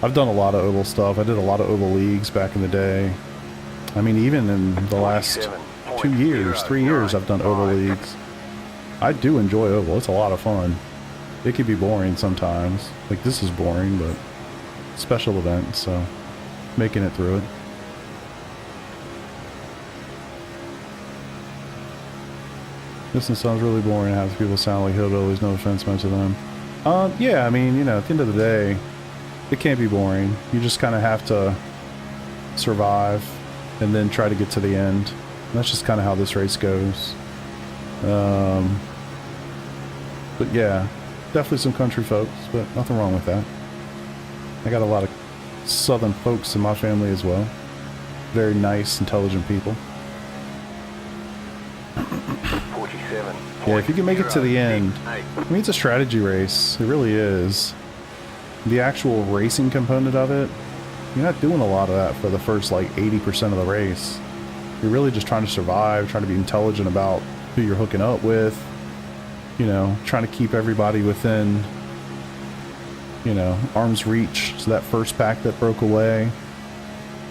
I've done a lot of oval stuff. I did a lot of oval leagues back in the day. I mean, even in the last 2 years, 3 years, I've done oval leagues. I do enjoy oval. It's a lot of fun. It can be boring sometimes. Like, this is boring, but special event, so making it through it. This one sounds really boring. Half the people sound like hillbillies. No offense meant to them. Yeah, I mean, you know, at the end of the day, it can't be boring. You just kind of have to survive and then try to get to the end. And that's just kind of how this race goes. But yeah, definitely some country folks, but nothing wrong with that. I got a lot of southern folks in my family as well. Very nice, intelligent people. 47. Yeah, if you can make it to the end, I mean, it's a strategy race. It really is. The actual racing component of it, you're not doing a lot of that for the first like 80% of the race. You're really just trying to survive, trying to be intelligent about who you're hooking up with. you know, trying to keep everybody within, you know, arm's reach. So that first pack that broke away,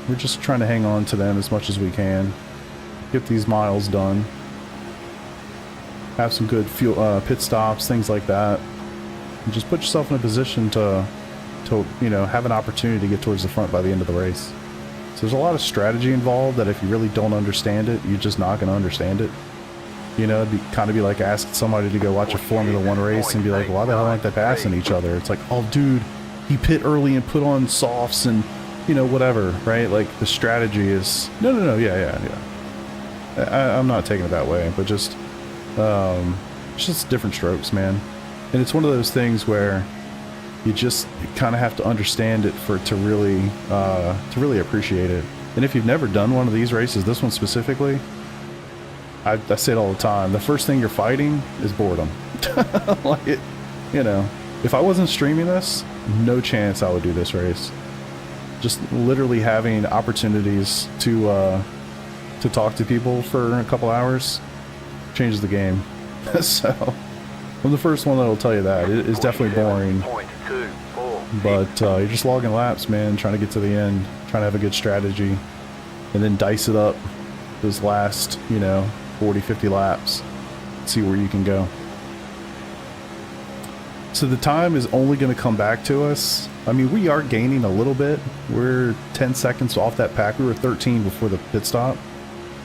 we're just trying to hang on to them as much as we can. Get these miles done. Have some good fuel, pit stops, things like that. And just put yourself in a position to, you know, have an opportunity to get towards the front by the end of the race. So there's a lot of strategy involved that if you really don't understand it, you're just not going to understand it. You know, it'd be like asking somebody to go watch a Formula 1 race and be like, why the hell aren't they passing each other? It's like, oh, dude, he pit early and put on softs and, you know, whatever, right? Like, the strategy is, no, yeah. I'm not taking it that way, but just different strokes, man. And it's one of those things where you just kind of have to understand it to really appreciate it. And if you've never done one of these races, this one specifically, I say it all the time, the first thing you're fighting is boredom. Like, it, you know, if I wasn't streaming this, no chance I would do this race. Just literally having opportunities to talk to people for a couple hours changes the game. So I'm the first one that'll tell you that. It is definitely boring. But you're just logging laps, man, trying to get to the end, trying to have a good strategy, and then dice it up those last, you know, 40, 50 laps, see where you can go. So the time is only going to come back to us. I mean, we are gaining a little bit. We're 10 seconds off that pack. We were 13 before the pit stop.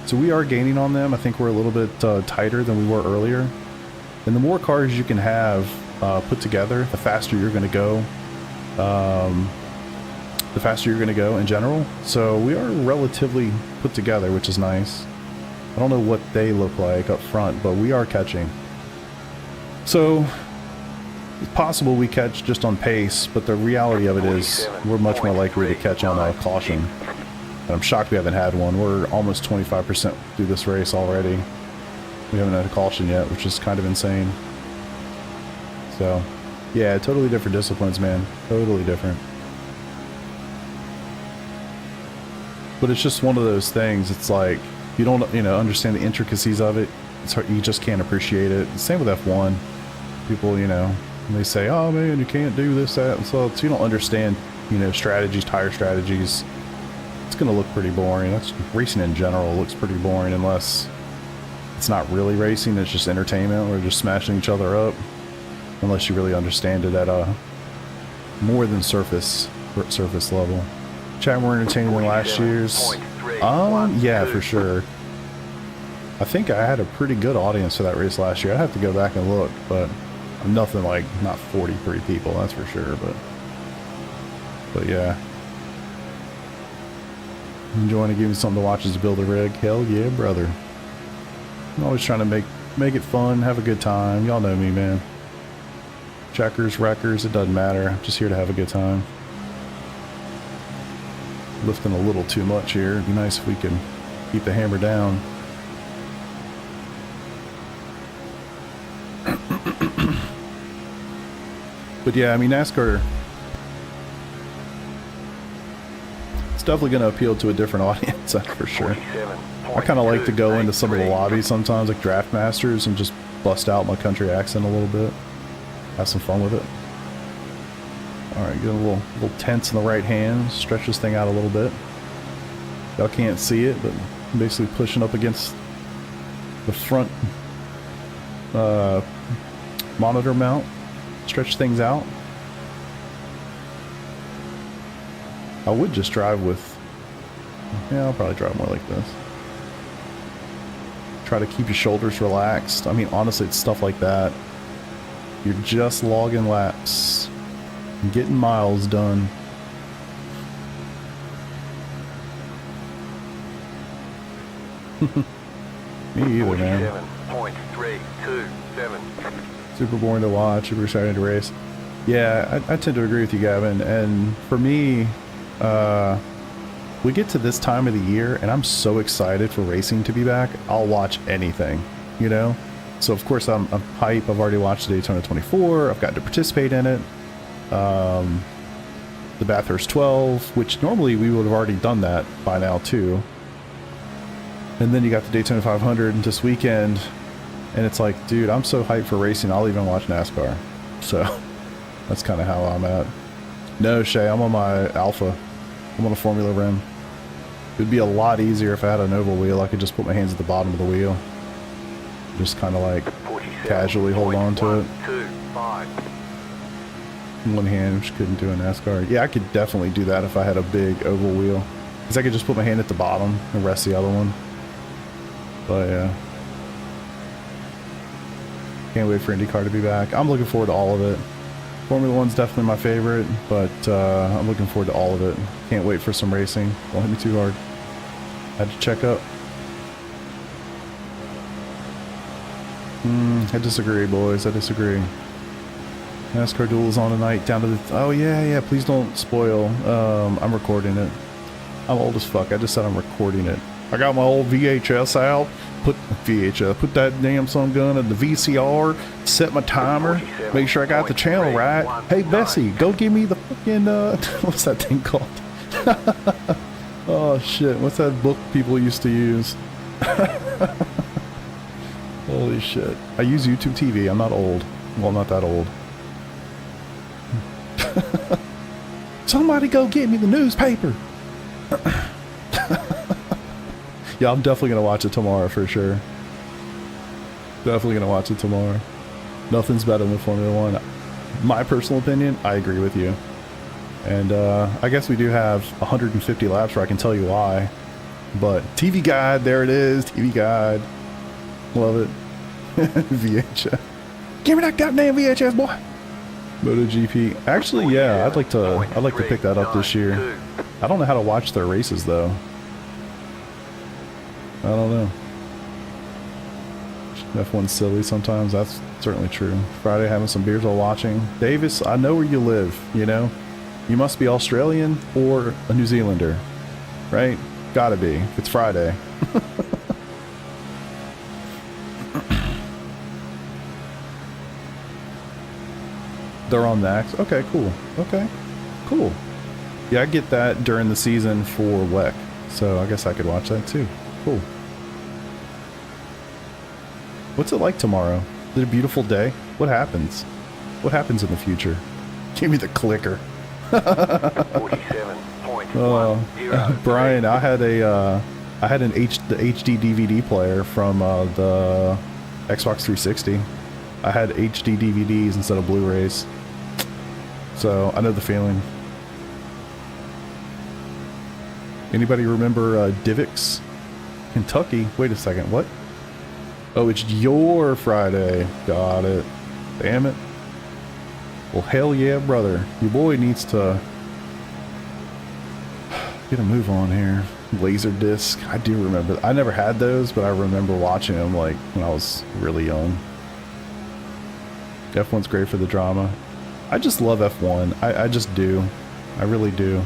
So we are gaining on them. I think we're a little bit tighter than we were earlier. And the more cars you can have put together, the faster you're going to go. The faster you're going to go in general. So we are relatively put together, which is nice. I don't know what they look like up front, but we are catching. So it's possible we catch just on pace, but the reality of it is we're much more likely to catch on a caution. And I'm shocked we haven't had one. We're almost 25% through this race already. We haven't had a caution yet, which is kind of insane. So, yeah, totally different disciplines, man. Totally different. But it's just one of those things. It's like, you don't, you know, understand the intricacies of it. It's hard, you just can't appreciate it. Same with F1. People, you know, they say, oh man, you can't do this, that, and so you don't understand, you know, strategies, tire strategies. It's going to look pretty boring. That's racing in general looks pretty boring unless it's not really racing. It's just entertainment. We're just smashing each other up. Unless you really understand it at a more than surface level. Chat more entertaining than last year's. Yeah, for sure. I think I had a pretty good audience for that race last year. I'd have to go back and look, but nothing like, not 43 people, that's for sure, but yeah. Enjoying to give me something to watch as you build a rig. Hell yeah, brother. I'm always trying to make it fun, have a good time. Y'all know me, man. Checkers, wreckers, it doesn't matter. I'm just here to have a good time. Lifting a little too much here. It'd be nice if we can keep the hammer down. But yeah, I mean, NASCAR, it's definitely going to appeal to a different audience, that's for sure. I kind of like to go into some of the lobbies sometimes, like Draft Masters, and just bust out my country accent a little bit. Have some fun with it. Alright, get a little tense in the right hand. Stretch this thing out a little bit. Y'all can't see it, but I'm basically pushing up against the front monitor mount. Stretch things out. I would just drive with... Yeah, I'll probably drive more like this. Try to keep your shoulders relaxed. I mean, honestly, it's stuff like that. You're just logging laps. Getting miles done. Me either, man. Super boring to watch, super exciting to race. Yeah, I tend to agree with you, Gavin. And for me, we get to this time of the year, and I'm so excited for racing to be back. I'll watch anything, you know? So, of course, I'm hype. I've already watched the Daytona 24. I've gotten to participate in it. The Bathurst 12, which normally we would have already done that by now, too. And then you got the Daytona 500 this weekend. And it's like, dude, I'm so hyped for racing, I'll even watch NASCAR. So that's kind of how I'm at. No, Shay, I'm on my Alpha. I'm on a Formula rim. It'd be a lot easier if I had an oval wheel. I could just put my hands at the bottom of the wheel. Just kind of like casually hold on to it. One hand, which couldn't do in NASCAR. Yeah, I could definitely do that if I had a big oval wheel. Because I could just put my hand at the bottom and rest the other one. But yeah. Can't wait for IndyCar to be back. I'm looking forward to all of it. Formula 1's definitely my favorite, but I'm looking forward to all of it. Can't wait for some racing. Don't hit me too hard. Had to check up. I disagree, boys. I disagree. NASCAR duel is on tonight. Down to the... Oh, yeah. Please don't spoil. I'm recording it. I'm old as fuck. I just said I'm recording it. I got my old VHS out. Put that damn son gun in the VCR. Set my timer. Make sure I got the channel right. Hey, Bessie, go give me the fucking... what's that thing called? Oh, shit. What's that book people used to use? Holy shit. I use YouTube TV. I'm not old. Well, I'm not that old. Somebody go get me the newspaper. Yeah, I'm definitely going to watch it tomorrow for sure. Definitely going to watch it tomorrow. Nothing's better than Formula 1. My personal opinion, I agree with you. And I guess we do have 150 laps where I can tell you why. But TV Guide, there it is. TV Guide. Love it. VHS. Give me that goddamn VHS, boy. MotoGP. Actually, yeah, I'd like to pick that up this year. I don't know how to watch their races though. I don't know. F1's silly sometimes. That's certainly true. Friday having some beers while watching. Davis, I know where you live, you know? You must be Australian or a New Zealander, right? Gotta be. It's Friday. They're on Max. Okay, cool. Okay, cool. Yeah, I get that during the season for WEC, so I guess I could watch that too. Cool. What's it like tomorrow? Is it a beautiful day? What happens? What happens in the future? Give me the clicker. Brian, I had an HD DVD player from the Xbox 360. I had HD DVDs instead of Blu-rays, so I know the feeling. Anybody remember Divx, Kentucky? Wait a second, what? Oh, it's your Friday. Got it. Damn it. Well, hell yeah, brother. Your boy needs to get a move on here. Laserdisc. I do remember. I never had those, but I remember watching them like when I was really young. F1's great for the drama. I just love F1. I just do. I really do.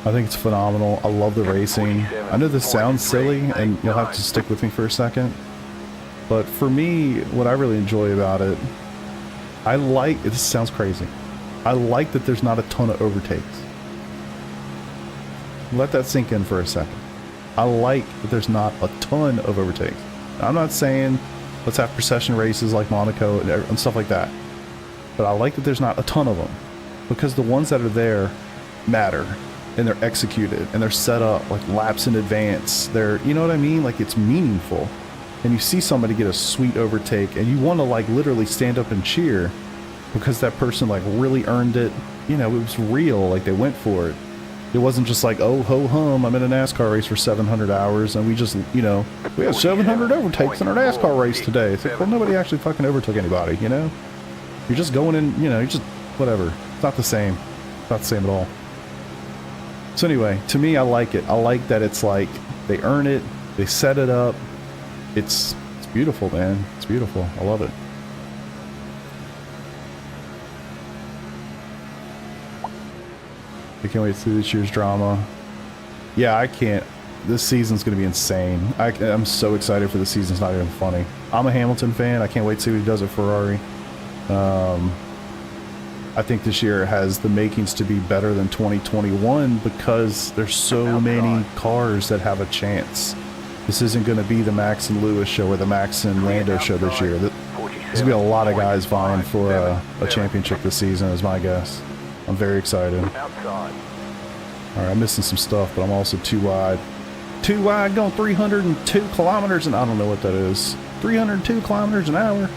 I think it's phenomenal. I love the racing. I know this sounds silly, and you'll have to stick with me for a second. But for me, what I really enjoy about it, I like, this sounds crazy, I like that there's not a ton of overtakes. Let that sink in for a second. I like that there's not a ton of overtakes. I'm not saying let's have procession races like Monaco and stuff like that. But I like that there's not a ton of them. Because the ones that are there matter. And they're executed. And they're set up like laps in advance. They're, you know what I mean? Like it's meaningful. And you see somebody get a sweet overtake. And you want to like literally stand up and cheer. Because that person like really earned it. You know, it was real. Like they went for it. It wasn't just like, oh, ho hum, I'm in a NASCAR race for 700 hours, and we just, you know, we have 700 overtakes in our NASCAR race today. It's like, well, nobody actually fucking overtook anybody, you know? You're just going in, you know, you're just, whatever. It's not the same. It's not the same at all. So anyway, to me, I like it. I like that it's like, they earn it, they set it up. It's beautiful, man. It's beautiful. I love it. I can't wait to see this year's drama. Yeah, I can't. This season's going to be insane. I'm so excited for the season. It's not even funny. I'm a Hamilton fan. I can't wait to see what he does at Ferrari. I think this year has the makings to be better than 2021 because there's so many cars that have a chance. This isn't going to be the Max and Lewis show or the Max and Lando show this year. There's going to be a lot of guys vying for a championship this season, is my guess. I'm very excited. Outside. Alright, I'm missing some stuff, but I'm also too wide. Too wide, going 302 kilometers, and I don't know what that is. 302 kilometers an hour?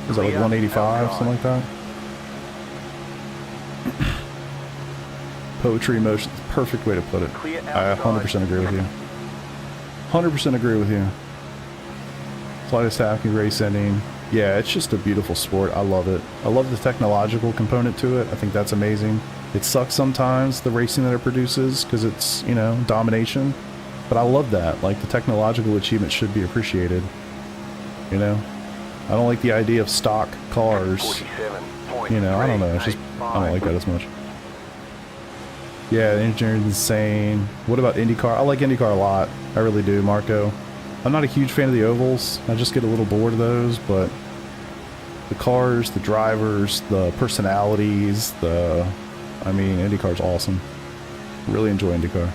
Is that like 185, something like that? Poetry in motion, perfect way to put it. I 100% agree with you. 100% agree with you. Slightest hacking, race ending. Yeah, it's just a beautiful sport. I love it. I love the technological component to it. I think that's amazing. It sucks sometimes, the racing that it produces, because it's, you know, domination. But I love that. Like, the technological achievement should be appreciated. You know? I don't like the idea of stock cars. You know, I don't know. It's just, I don't like that as much. Yeah, the engineering's insane. What about IndyCar? I like IndyCar a lot. I really do, Marco. I'm not a huge fan of the ovals. I just get a little bored of those, but the cars, the drivers, the personalities, I mean, IndyCar's awesome. Really enjoy IndyCar.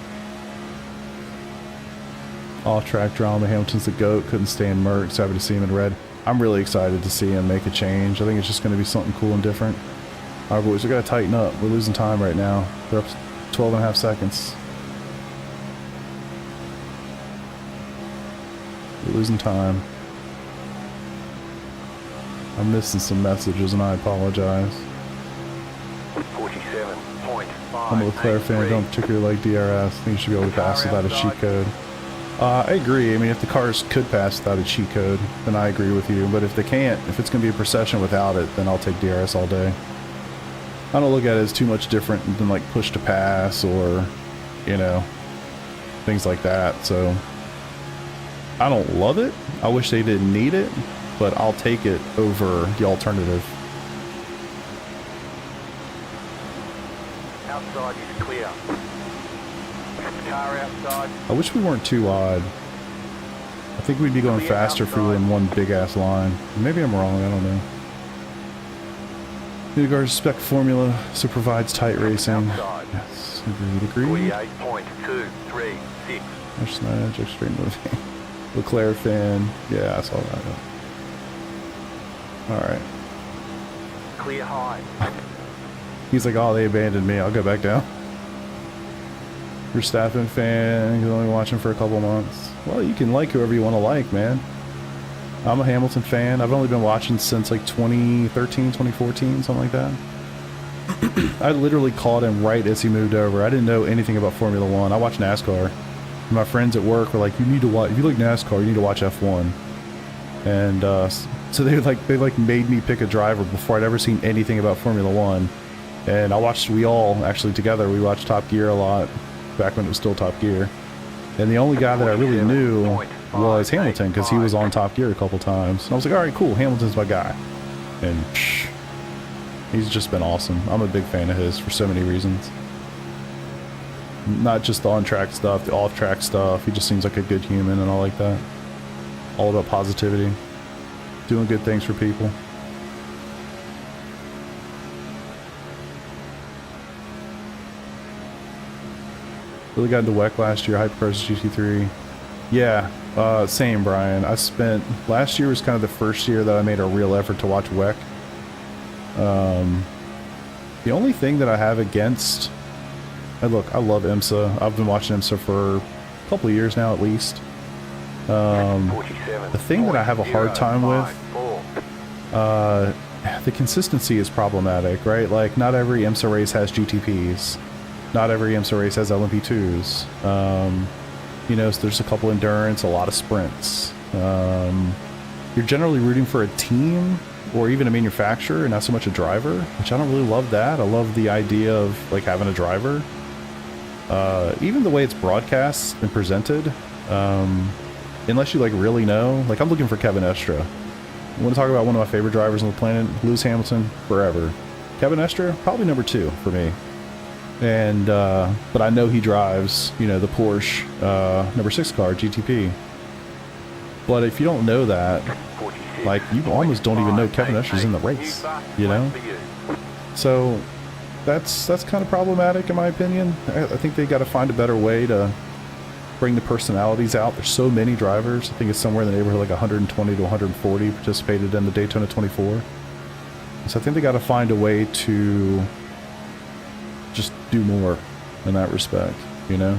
Off-track drama. Hamilton's the GOAT. Couldn't stand Merckx. Happy to see him in red. I'm really excited to see him make a change. I think it's just going to be something cool and different. All right, boys, we got to tighten up. We're losing time right now. They're up 12 and a half seconds. We're losing time. I'm missing some messages and I apologize. 47.5. I'm a Leclerc fan. I don't particularly like DRS. I think you should be able to pass without a cheat code. I agree. I mean, if the cars could pass without a cheat code, then I agree with you. But if they can't, if it's going to be a procession without it, then I'll take DRS all day. I don't look at it as too much different than like push to pass or, you know, things like that. So I don't love it. I wish they didn't need it, but I'll take it over the alternative. Outside is clear. Car outside. I wish we weren't too wide. I think we'd be going faster if we were in one big ass line. Maybe I'm wrong, I don't know. IndyCar spec formula, so provides tight racing. Yes, agreed. 48.236. That's not just straight moving. Leclerc fan. Yeah, I saw that. Alright. Clear high. He's like, oh, they abandoned me. I'll go back down. Verstappen fan. He's only watching for a couple months. Well, you can like whoever you want to like, man. I'm a Hamilton fan. I've only been watching since like 2013, 2014, something like that. I literally caught him right as he moved over. I didn't know anything about Formula One. I watched NASCAR. My friends at work were like, you need to watch, if you like NASCAR, you need to watch F1. And so they made me pick a driver before I'd ever seen anything about Formula One. And we all actually together, we watched Top Gear a lot back when it was still Top Gear. And the only guy that I really knew was Hamilton because he was on Top Gear a couple times. And I was like, all right, cool, Hamilton's my guy. And he's just been awesome. I'm a big fan of his for so many reasons. Not just the on-track stuff, the off-track stuff. He just seems like a good human and all like that. All about positivity. Doing good things for people. Really got into WEC last year, Hypercars GT3. Yeah, same, Brian. Last year was kind of the first year that I made a real effort to watch WEC. The only thing that I have against, look, I love IMSA. I've been watching IMSA for a couple of years now at least. The thing that I have a hard time with, the consistency is problematic, right? Like, not every IMSA race has GTPs. Not every IMSA race has LMP2s. You know, so there's a couple endurance, a lot of sprints. You're generally rooting for a team or even a manufacturer and not so much a driver, which I don't really love that. I love the idea of like having a driver. Even the way it's broadcast and presented, unless you like really know, like I'm looking for Kevin Estre. I want to talk about one of my favorite drivers on the planet, Lewis Hamilton, forever. Kevin Estre, probably number 2 for me. And but I know he drives, you know, the Porsche number 6 car GTP. But if you don't know that, like, you almost don't even know Kevin Estre's in the race, you know. So that's kind of problematic in my opinion. I think they got to find a better way to bring the personalities out. There's so many drivers. I think it's somewhere in the neighborhood like 120 to 140 participated in the Daytona 24. So I think they got to find a way to just do more in that respect, you know?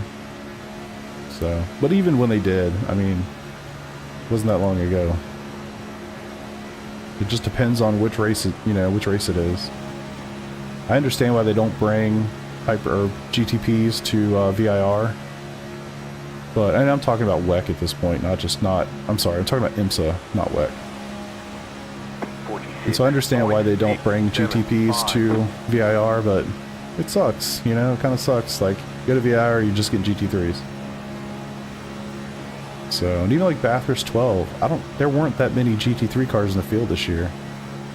So, but even when they did, I mean, it wasn't that long ago. It just depends on which race it, you know, which race it is. I understand why they don't bring Hyper or GTPs to VIR, but and I'm talking about WEC at this point, I'm sorry, I'm talking about IMSA, not WEC. And so I understand why they don't bring GTPs to VIR, but it sucks, you know, it kind of sucks. Like, you go to VIR, you just get GT3s. So, and even like Bathurst 12, there weren't that many GT3 cars in the field this year.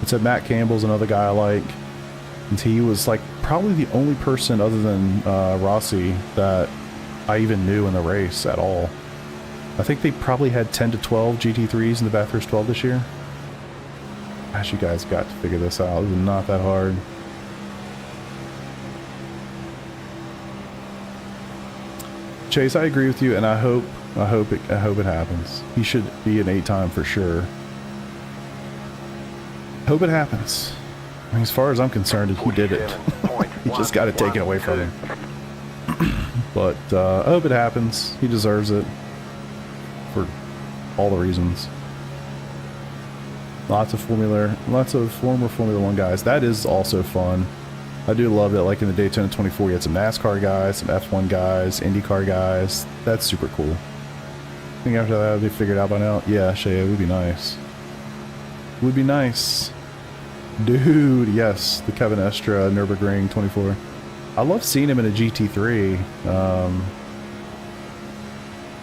It said Matt Campbell's another guy I like, and he was like probably the only person other than Rossi that I even knew in the race at all. I think they probably had 10 to 12 GT3s in the Bathurst 12 this year. Gosh, you guys got to figure this out. It's not that hard. Chase, I agree with you, and I hope it happens. He should be an 8-time for sure. Hope it happens. I mean, as far as I'm concerned, he did it. He just got it taken away from him. But I hope it happens. He deserves it for all the reasons. Lots of former Formula 1 guys. That is also fun. I do love that, like in the Daytona 24, you had some NASCAR guys, some F1 guys, IndyCar guys. That's super cool. I think after that, they figured out by now. Yeah, Shay, it would be nice. Would be nice. Dude, yes, the Kevin Estra Nürburgring 24. I love seeing him in a GT3.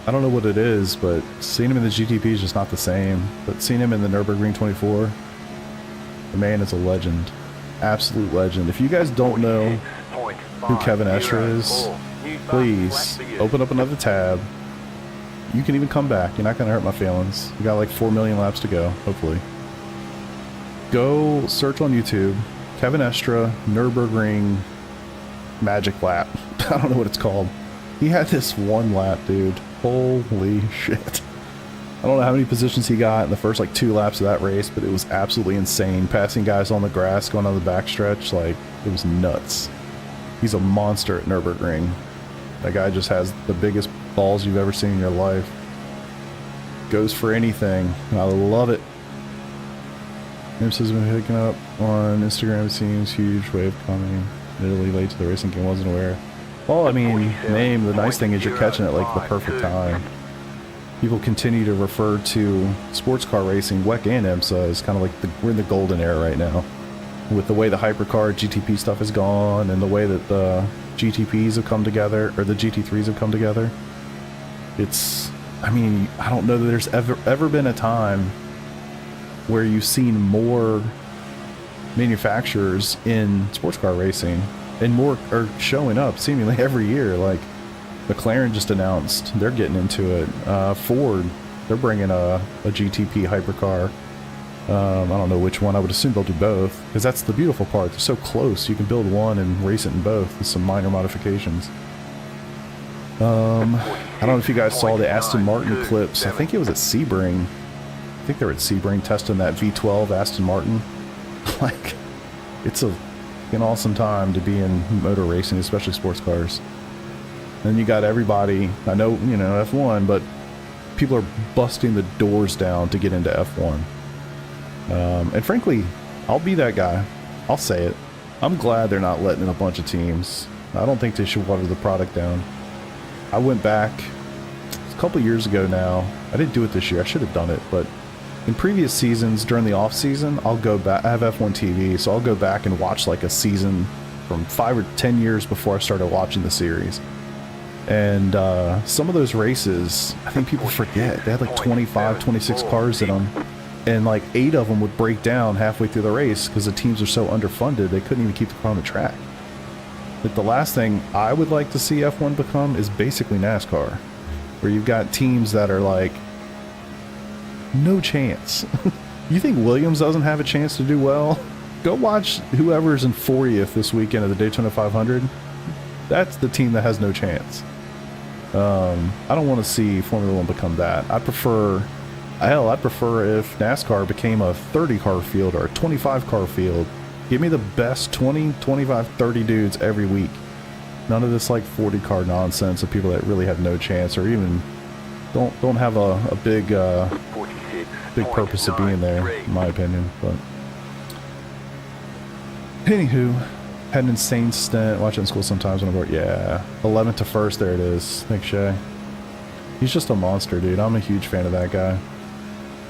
I don't know what it is, but seeing him in the GTP is just not the same. But seeing him in the Nürburgring 24, the man is a legend. Absolute legend. If you guys don't know who Kevin Estra is, please open up another tab. You can even come back. You're not going to hurt my feelings. You got like 4 million laps to go, hopefully. Go search on YouTube, Kevin Estra Nürburgring Magic Lap. I don't know what it's called. He had this one lap, dude. Holy shit. I don't know how many positions he got in the first like 2 laps of that race, but it was absolutely insane. Passing guys on the grass, going on the backstretch, like, it was nuts. He's a monster at Nürburgring. That guy just has the biggest balls you've ever seen in your life. Goes for anything. I love it. IMSA's been picking up on Instagram, it seems. Huge wave coming. Literally late to the racing game, wasn't aware. Well, I mean, the nice thing is you're catching it like the perfect time. People continue to refer to sports car racing, WEC and IMSA, as kind of like we're in the golden era right now. With the way the hypercar GTP stuff has gone, and the way that the GTPs have come together, or the GT3s have come together. It's, I mean, I don't know that there's ever been a time where you've seen more manufacturers in sports car racing, and more are showing up seemingly every year. Like McLaren just announced they're getting into it. Ford, they're bringing a GTP hypercar. I don't know which one. I would assume they'll do both, because that's the beautiful part. They're so close. You can build one and race it in both with some minor modifications. I don't know if you guys saw the Aston Martin clips. I think it was at Sebring. I think they were at Sebring testing that V12 Aston Martin. Like, it's an awesome time to be in motor racing, especially sports cars. And you got everybody, I know, you know, F1, but people are busting the doors down to get into F1. And frankly, I'll be that guy. I'll say it. I'm glad they're not letting in a bunch of teams. I don't think they should water the product down. I went back a couple years ago now. I didn't do it this year. I should have done it, but in previous seasons, during the off season, I'll go back. I have F1 TV, so I'll go back and watch like a season from 5 or 10 years before I started watching the series. And some of those races, I think people forget, they had like 25, 26 cars in them. And like 8 of them would break down halfway through the race because the teams are so underfunded, they couldn't even keep the car on the track. But the last thing I would like to see F1 become is basically NASCAR, where you've got teams that are like, no chance. You think Williams doesn't have a chance to do well? Go watch whoever's in 40th this weekend at the Daytona 500. That's the team that has no chance. I don't want to see Formula One become that. I'd prefer if NASCAR became a 30 car field or a 25 car field. Give me the best 20, 25, 30 dudes every week. None of this like 40 car nonsense of people that really have no chance or even don't have a big purpose of being there, in my opinion. But anywho, had an insane stint watching school sometimes when I work. Yeah, 11th to 1st. There it is. Thanks, Shay. He's just a monster, dude. I'm a huge fan of that guy.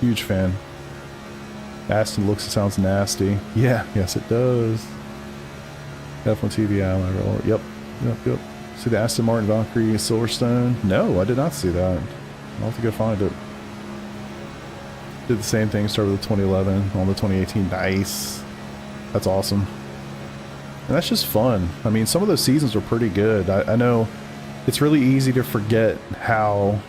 Huge fan. Aston looks and sounds nasty. Yeah, yes it does. F1 TV Island. Yep. See the Aston Martin Valkyrie Silverstone? No, I did not see that. I'll have to go find it. Did the same thing, started with the 2011 on the 2018. Nice. That's awesome. And that's just fun. I mean, some of those seasons were pretty good. I know it's really easy to forget how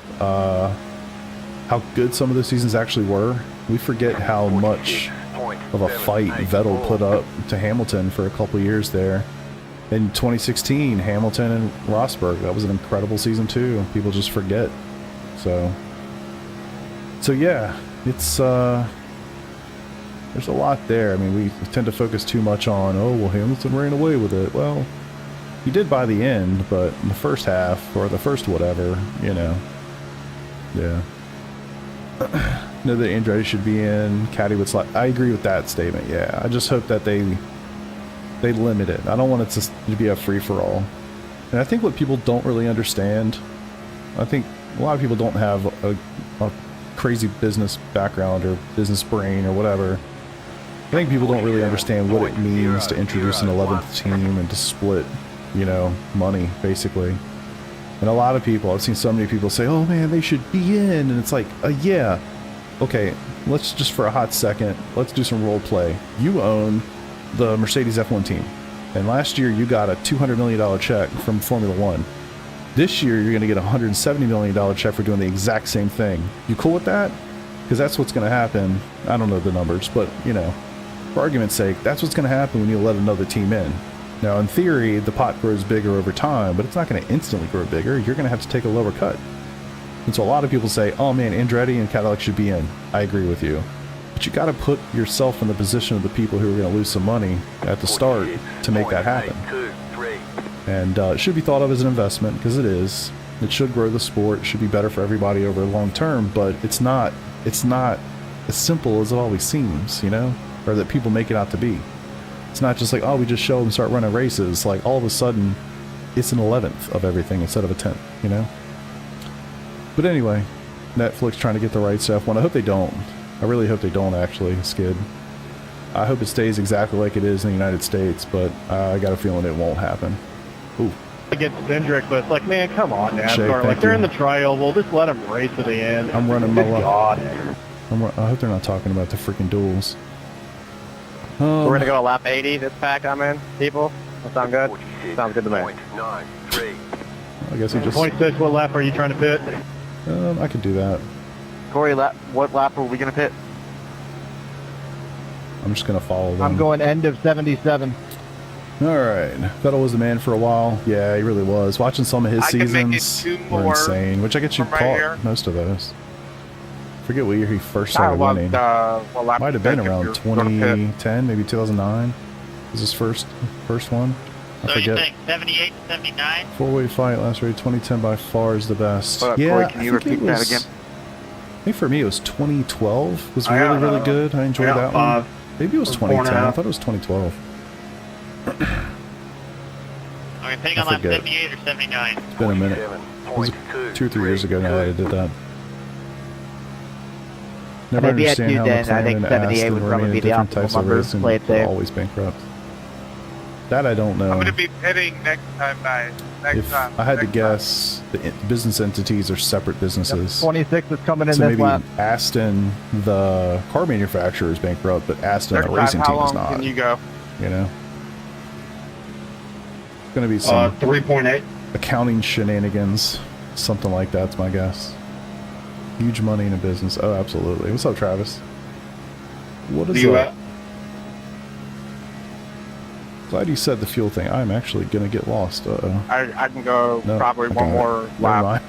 good some of those seasons actually were. We forget how much of a fight Vettel put up to Hamilton for a couple years there. In 2016, Hamilton and Rosberg, that was an incredible season too. People just forget. So yeah, it's there's a lot there. I mean, we tend to focus too much on, oh well, Hamilton ran away with it. Well, he did by the end, but in the first half or the first whatever, you know, yeah. Know that Andretti should be in. Caddy would slide. I agree with that statement. Yeah, I just hope that they limit it. I don't want it to be a free for all. And I think what people don't really understand, I think a lot of people don't have a crazy business background or business brain or whatever. I think people don't really understand what it means to introduce an 11th team and to split, you know, money basically. And a lot of people, I've seen so many people say, oh man, they should be in. And it's like, yeah. Okay, let's just for a hot second, let's do some role play. You own the Mercedes F1 team. And last year you got a $200 million check from Formula One. This year you're going to get a $170 million check for doing the exact same thing. You cool with that? Because that's what's going to happen. I don't know the numbers, but you know, for argument's sake, that's what's going to happen when you let another team in. Now, in theory, the pot grows bigger over time, but it's not going to instantly grow bigger. You're going to have to take a lower cut. And so a lot of people say, oh man, Andretti and Cadillac should be in. I agree with you. But you got to put yourself in the position of the people who are going to lose some money at the start to make that happen. And it should be thought of as an investment, because it is. It should grow the sport. It should be better for everybody over the long term, but it's not as simple as it always seems, you know? Or that people make it out to be. It's not just like, oh, we just show them and start running races. Like, all of a sudden, it's an 11th of everything instead of a 10th, you know? But anyway, Netflix trying to get the rights to F1. I hope they don't. I really hope they don't, actually, Skid. I hope it stays exactly like it is in the United States, but I got a feeling it won't happen. Ooh. Against Hendrick, but it's like, man, come on, NASCAR. Shay, like, they're you. in the trial. We'll just let them race to the end. I'm running my luck. God. I hope they're not talking about the freaking duels. We're going to go a lap 80 this pack I'm in, people. That sound good? Sounds good to me. I guess he just... 26, what lap are you trying to pit? I could do that. Corey, what lap are we going to pit? I'm just going to follow them. I'm going end of 77. Alright. Vettel was the man for a while. Yeah, he really was. Watching some of his seasons were insane, which I get you caught most of those. I forget what year he first started winning. Might have been around 2010, maybe 2009. Was his first one? I forget. You think 78, 79? Four-way fight last race, 2010 by far is the best. Yeah, Corey, can you repeat that again? I think for me it was 2012. Was really good. I enjoyed that one. Maybe it was 2010. I thought it was 2012. Okay, pitting on lap 78 or 79? It's been a minute. It was 2 or 3 years ago now that I did that. Never Maybe at understand how then, I think McLaren 78 Aston would were probably in be the different optimal types of number. racing, Play it there. always bankrupt. That I don't know. I'm going to be pitting next time, guys. If I had to guess, the business entities are separate businesses. 26 is coming in So this maybe lap. Aston, the car manufacturer, is bankrupt, but Aston, the racing team, is not. Can you go? You know, it's going to be some 3.8. accounting shenanigans, something like that's my guess. Huge money in a business. Oh, absolutely. What's up, Travis? What is up? Glad you said the fuel thing. I'm actually gonna get lost. Uh-oh. I can go No, probably I one got more it. Never lap. mind.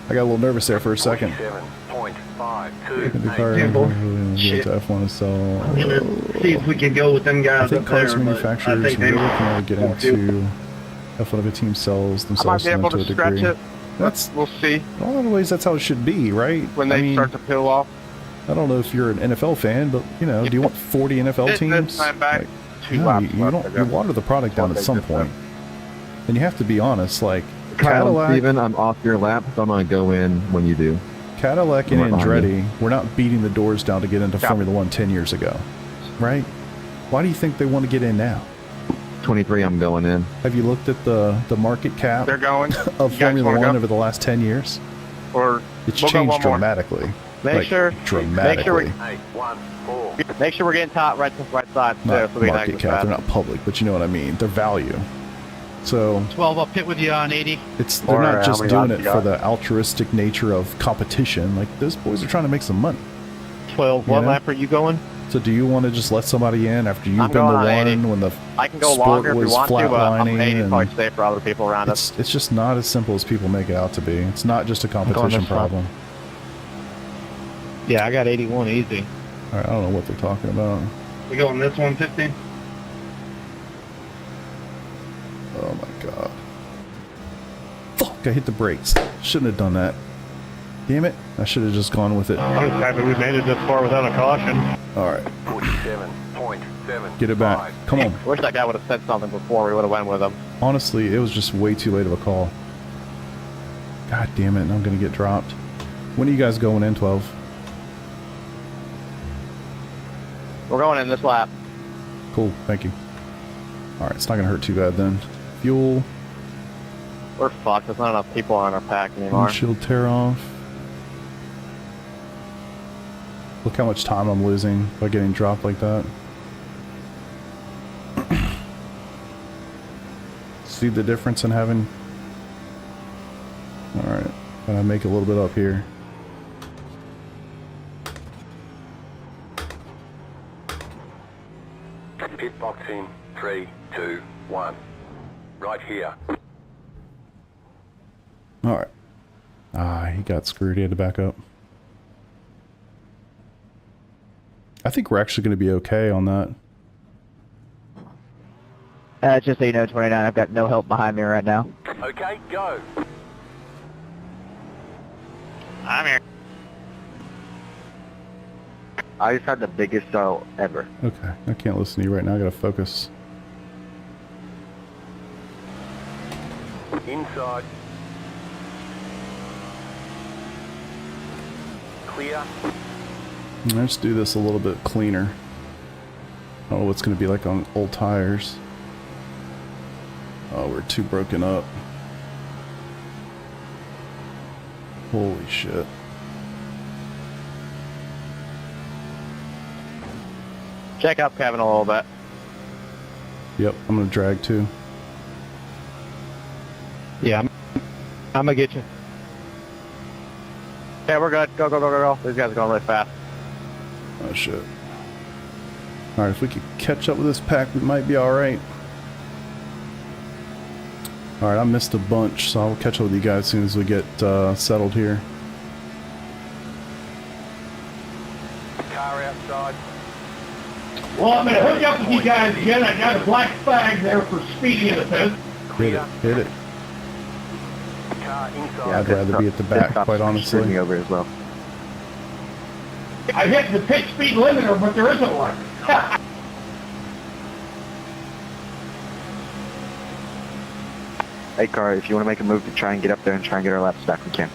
I got a little nervous there for a second. 47.52. The car Campbell. to Shit. F1 is so. I'm gonna see if we can go with them I guys think up there. cars but manufacturers I think they really can only get won't do it. into F1 if a team sells I might themselves be to them able to to a stretch degree. it. That's We'll see in a lot of ways that's how it should be, right? when I they mean, start to peel off. I don't know if you're an NFL fan, but you know, do you want 40 NFL This teams? time back, Like, 2 no, laps you left, don't. I You guess. water the product down What at they some just point, and you have to be honest. Like Kyle, Cadillac, Steven, I'm off your lap, so I'm going to go in when you do. Cadillac and Right behind Andretti were not beating the doors down to get into Yeah. Formula One 10 years ago, right? Why do you think they want to get in now? 23, I'm going in. Have you looked at the market cap They're going. of You guys Formula wanna One go? over the last 10 years? Or It's we'll go changed one more. dramatically. Make Like, sure dramatically. 814. Make sure we're getting top right side too. Not so we can market exit cap. fast. They're not public, but you know what I mean. Their value. So 12, I'll pit with you on 80. they're Or not how just many doing laps it you for got? the altruistic nature of competition. Like those boys are trying to make some money. 12. You What know? lap are you going? So do you want to just let somebody in after you've I'm been the going on 80. one when the I can go sport longer if we was want to, but I'm flatlining 80 and probably safe for other people around us. it's just not as simple as people make it out to be. It's not just a competition this way. problem. Yeah, I got 81 easy. All right, I don't know what they're talking about. We go on this 150. Oh my god. Fuck, I hit the brakes. Shouldn't have done that. Damn it. I should have just gone with it. I'm just happy we made it this far without a caution. Alright, 47.7. get it back. Come on. Wish that guy would have said something before we would have went with him. Honestly, it was just way too late of a call. God damn it, and I'm gonna get dropped. When are you guys going in, 12? We're going in this lap. Cool, thank you. Alright, it's not gonna hurt too bad then. Fuel, We're fucked. There's not enough people on our pack anymore. windshield tear off. Look how much time I'm losing by getting dropped like that. See the difference in having... Alright, gotta make a little bit up here. Pit box in 3, 2, 1. Right here. Alright. Ah, he got screwed. He had to back up. I think we're actually going to be okay on that. Just so you know, 29, I've got no help behind me right now. Okay, go. I'm here. I just had the biggest stall ever. Okay, I can't listen to you right now. I gotta focus. Inside. Clear. Let's do this a little bit cleaner. I don't know what's gonna be like on old tires. Oh, we're too broken up. Holy shit. Check up Kevin a little bit. Yep, I'm gonna drag too. Yeah, I'm gonna get you. Yeah, we're good. Go, go, go, go, go. These guys are going really fast. Oh shit. Alright, if we could catch up with this pack, we might be alright. Alright, I missed a bunch, so I'll catch up with you guys as soon as we get settled here. Car outside. Well, I'm gonna hook up with you guys again. I got a black flag there for speeding in the pit. Hit it, hit it. Car inside. I'd rather be at the back, quite honestly. Me over as well. I hit the pit speed limiter, but there isn't one. Hey, car, if you want to make a move to try and get up there and try and get our laps back, we can.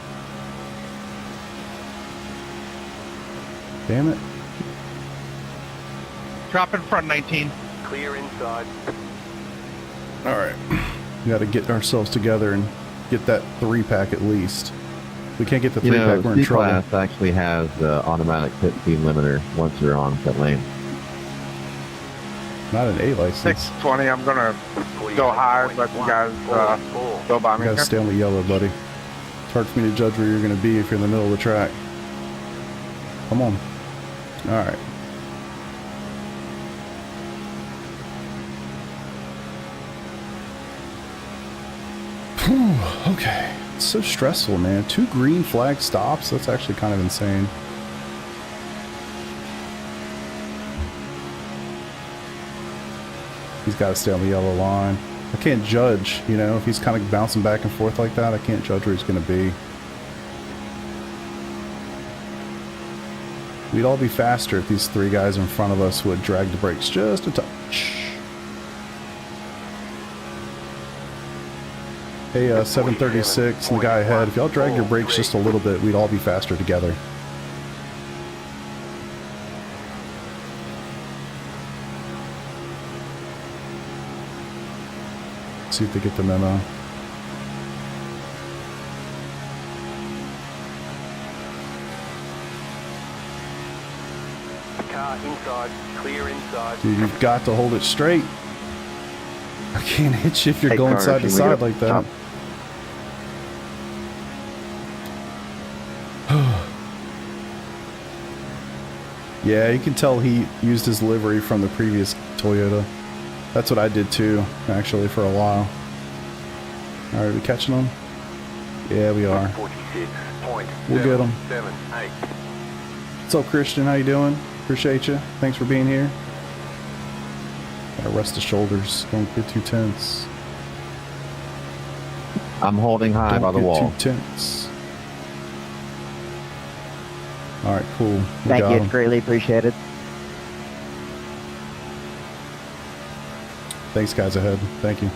Damn it. Drop in front 19. Clear inside. Alright. We gotta get ourselves together and get that 3-pack at least. If we can't get the 3-pack, we're in trouble. C-Class actually has the automatic pit speed limiter once you're on pit lane. Not an A license. 620, I'm gonna go higher, let you guys go by You me. gotta stay on the yellow, buddy. It's hard for me to judge where you're gonna be if you're in the middle of the track. Come on. Alright. Whew, okay. It's so stressful, man. 2 green flag stops? That's actually kind of insane. He's got to stay on the yellow line. I can't judge, you know, if he's kind of bouncing back and forth like that, I can't judge where he's going to be. We'd all be faster if these 3 guys in front of us would drag the brakes just a touch. Hey, 736 and the guy ahead, if y'all drag your brakes just a little bit, we'd all be faster together. See if they get the memo. Car inside, clear inside. Dude, you've got to hold it straight. I can't hit you if you're going side to side like that. Yeah, you can tell he used his livery from the previous Toyota. That's what I did too, actually, for a while. Alright, we catching them? Yeah, we are. We'll get them. What's up, Christian? How you doing? Appreciate you. Thanks for being here. Gotta rest the shoulders. Don't get too tense. I'm holding high by the wall. Don't get too tense. Alright, cool. Thank you. It's greatly appreciated. Thanks, guys ahead. Thank you.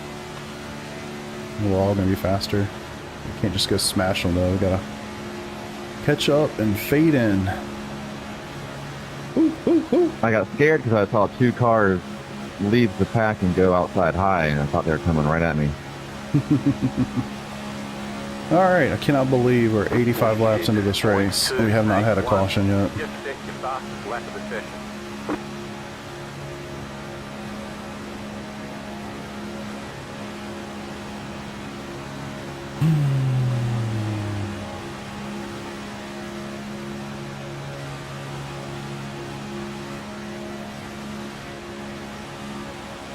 We're all gonna be faster. We can't just go smash them though. We gotta catch up and fade in. Ooh, ooh, ooh. I got scared because I saw 2 cars leave the pack and go outside high, and I thought they were coming right at me. Alright, I cannot believe we're 85 laps into this race. We have not had a caution yet.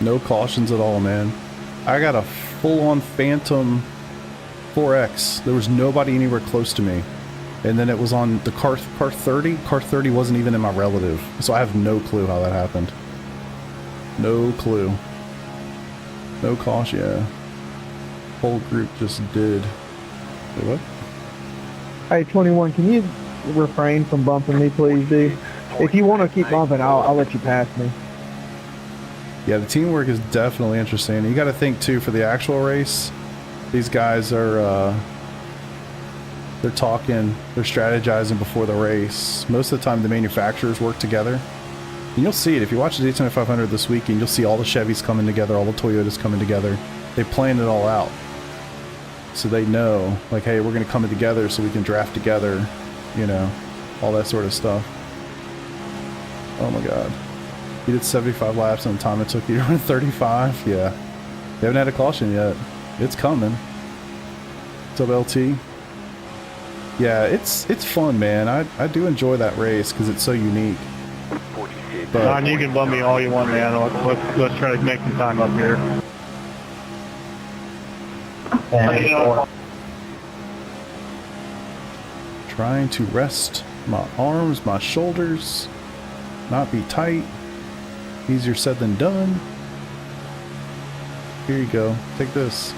No cautions at all, man. I got a full-on Phantom 4X. There was nobody anywhere close to me. And then it was on the car 30. Car 30 wasn't even in my relative. So I have no clue how that happened. No clue. No caution, yeah. Whole group just did. Wait, what? Hey, 21, can you refrain from bumping me, please, dude? If you want to keep bumping, I'll let you pass me. Yeah, the teamwork is definitely interesting. You got to think, too, for the actual race, these guys are, they're talking, they're strategizing before the race. Most of the time, the manufacturers work together. And you'll see it. If you watch the Daytona 500 this weekend, you'll see all the Chevys coming together, all the Toyotas coming together. They plan it all out. So they know, like, hey, we're going to come together so we can draft together, you know, all that sort of stuff. Oh, my God. You did 75 laps in the time it took you to run 35? Yeah. They haven't had a caution yet. It's coming. What's up, LT? Yeah, it's fun, man. I do enjoy that race because it's so unique. But Don, you can bum me all you want, man. Let's try to make some time up here. trying to rest my arms, my shoulders, not be tight. Easier said than done. Here you go. Take this.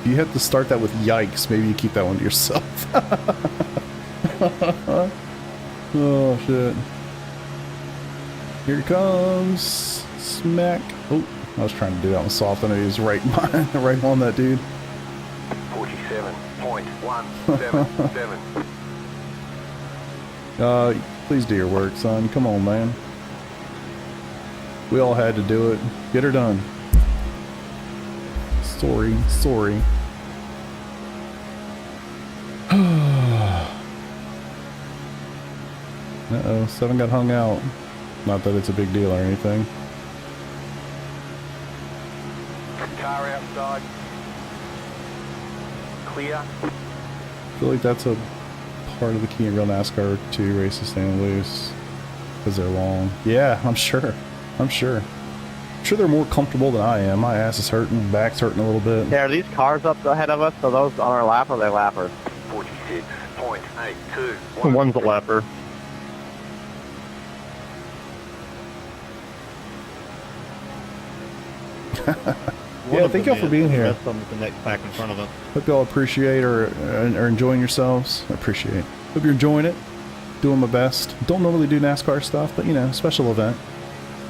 If you have to start that with yikes, maybe you keep that one to yourself. Oh, shit. Here it comes. Smack. Oh, I was trying to do that one soft. I know he was right on that dude. 47.177. Please do your work, son. Come on, man. We all had to do it. Get her done. Sorry. Uh-oh, 7 got hung out. Not that it's a big deal or anything. Car outside. Clear. I feel like that's a part of the key in real NASCAR 2 races staying loose because they're long. Yeah, I'm sure. I'm sure they're more comfortable than I am. My ass is hurting, back's hurting a little bit. Yeah, are these cars up ahead of us? So those on our lap or their lapper? 46.82. One's a lapper. Yeah, thank y'all for being here. That's with the next pack in front of us. Hope y'all appreciate or are enjoying yourselves. I appreciate. Hope you're enjoying it. Doing my best. Don't normally do NASCAR stuff, but you know, special event.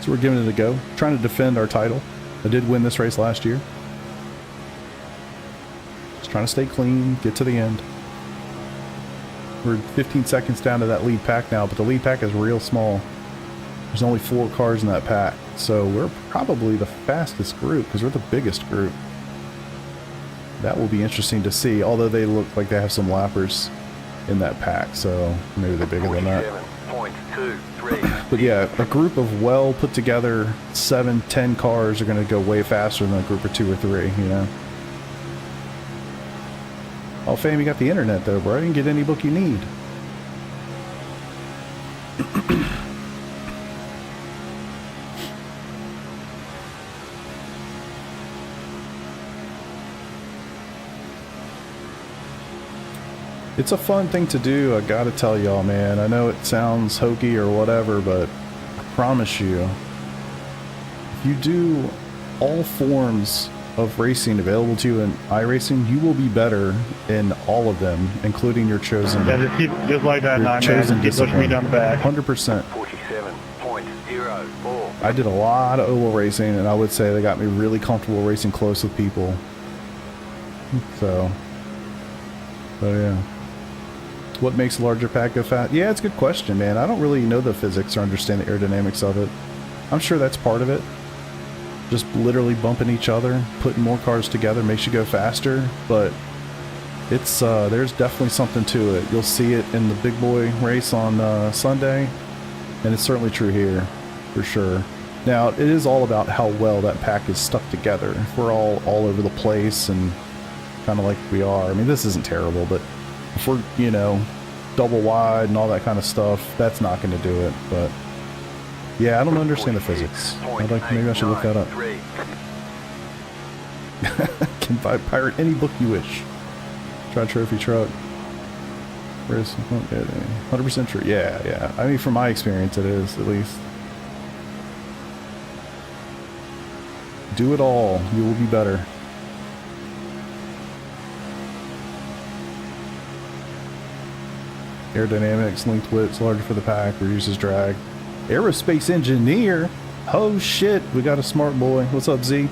So we're giving it a go. Trying to defend our title. I did win this race last year. Just trying to stay clean, get to the end. We're 15 seconds down to that lead pack now, but the lead pack is real small. There's only 4 cars in that pack. So we're probably the fastest group because we're the biggest group. That will be interesting to see, although they look like they have some lappers in that pack, so maybe they're bigger than that. 47.23. But yeah, a group of well put together 7-10 cars are going to go way faster than a group of 2 or 3, you know. Oh, fam, you got the internet though, bro. You can get any book you need. It's a fun thing to do, I gotta tell y'all, man. I know it sounds hokey or whatever, but I promise you, if you do all forms of racing available to you in iRacing, you will be better in all of them, including your chosen. Yeah, just like that, your chosen keep pushing me down the back. 100%. 47.04. I did a lot of oval racing, and I would say they got me really comfortable racing close with people. So yeah. What makes a larger pack go fast? Yeah, it's a good question, man. I don't really know the physics or understand the aerodynamics of it. I'm sure that's part of it. Just literally bumping each other, putting more cars together makes you go faster, but it's there's definitely something to it. You'll see it in the big boy race on Sunday, and it's certainly true here, for sure. Now, it is all about how well that pack is stuck together. If we're all over the place and kind of like we are. I mean, this isn't terrible, but if we're, you know, double wide and all that kind of stuff, that's not going to do it. But yeah, I don't understand the physics. Maybe I should look that up. Can pirate any book you wish. Try trophy truck. Where's 100% true? Yeah. I mean, from my experience, it is, at least. Do it all. You will be better. Aerodynamics, linked widths, larger for the pack, reduces drag. Aerospace engineer? Oh shit, we got a smart boy. What's up, Z?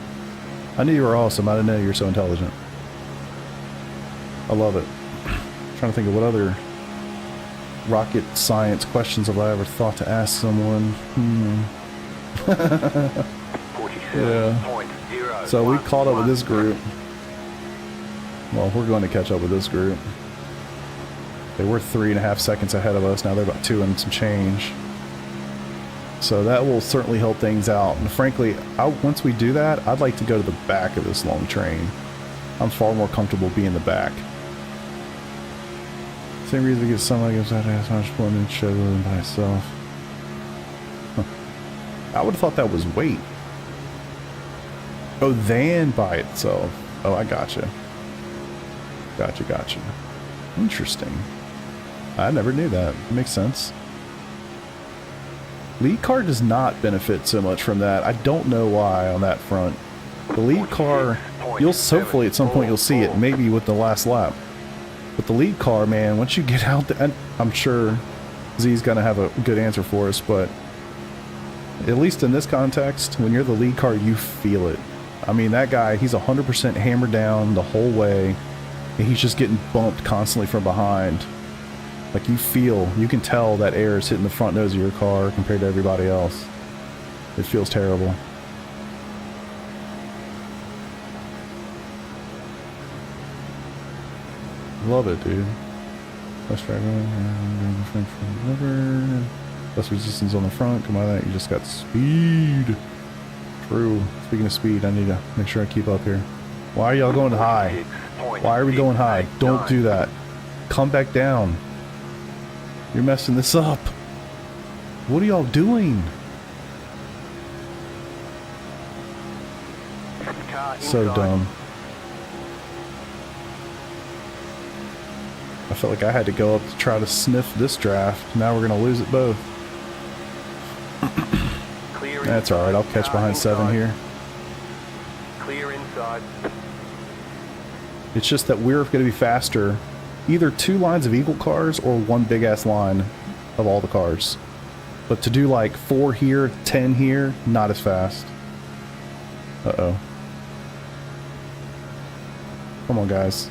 I knew you were awesome. I didn't know you were so intelligent. I love it. I'm trying to think of what other rocket science questions have I ever thought to ask someone. Yeah. So we caught up with this group. Well, we're going to catch up with this group. They were 3.5 seconds ahead of us. Now they're about 2 and some change. So that will certainly help things out. And frankly, once we do that, I'd like to go to the back of this long train. I'm far more comfortable being the back. Same reason because somebody gives that as much fun and show them by itself. Huh. I would have thought that was weight. Oh, than by itself. Oh, I gotcha. Gotcha. Interesting. I never knew that. Makes sense. Lead car does not benefit so much from that. I don't know why on that front. The lead car, you'll hopefully at some point you'll see it, maybe with the last lap. But the lead car, man, once you get out there, I'm sure Z's gonna have a good answer for us, but at least in this context, when you're the lead car, you feel it. I mean, that guy, he's 100% hammered down the whole way, and he's just getting bumped constantly from behind. Like, you can tell that air is hitting the front nose of your car compared to everybody else. It feels terrible. Love it, dude. Less drag less resistance on the front. Come on, that you just got speed. True. Speaking of speed, I need to make sure I keep up here. Why are y'all going high? Why are we going high? Don't do that. Come back down. You're messing this up. What are y'all doing? Car So inside. dumb. I felt like I had to go up to try to sniff this draft. Now we're going to lose it both. Clear That's inside. alright, I'll catch Car behind 7 inside. here. Clear inside. It's just that we're going to be faster. Either 2 lines of equal cars or 1 big ass line of all the cars. But to do like 4 here, 10 here, not as fast. Uh-oh. Come on, guys.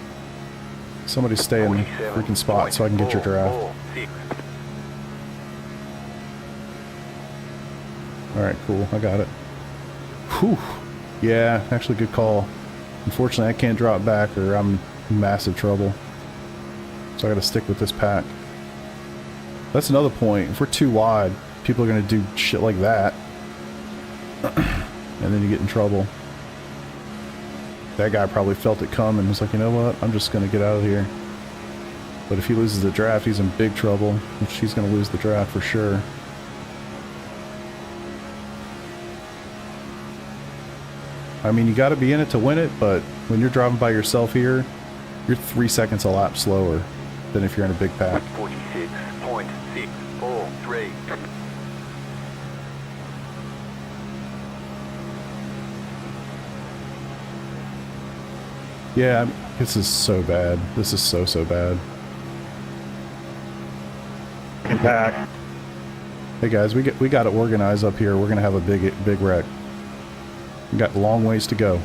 Somebody stay in the freaking spot so I can get your draft. 47.46. Alright, cool. I got it. Whew. Yeah, actually good call. Unfortunately, I can't drop back or I'm in massive trouble. So I gotta stick with this pack. That's another point. If we're too wide, people are gonna do shit like that. And then you get in trouble. That guy probably felt it coming and was like, you know what? I'm just gonna get out of here. But if he loses the draft, he's in big trouble. Which he's gonna lose the draft for sure. I mean, you gotta be in it to win it, but when you're driving by yourself here, you're 3 seconds a lap slower than if you're in a big pack. 46.643. Yeah, this is so bad. This is so bad. Pack. Hey guys, we got to organize up here. We're gonna have a big wreck. We got long ways to go.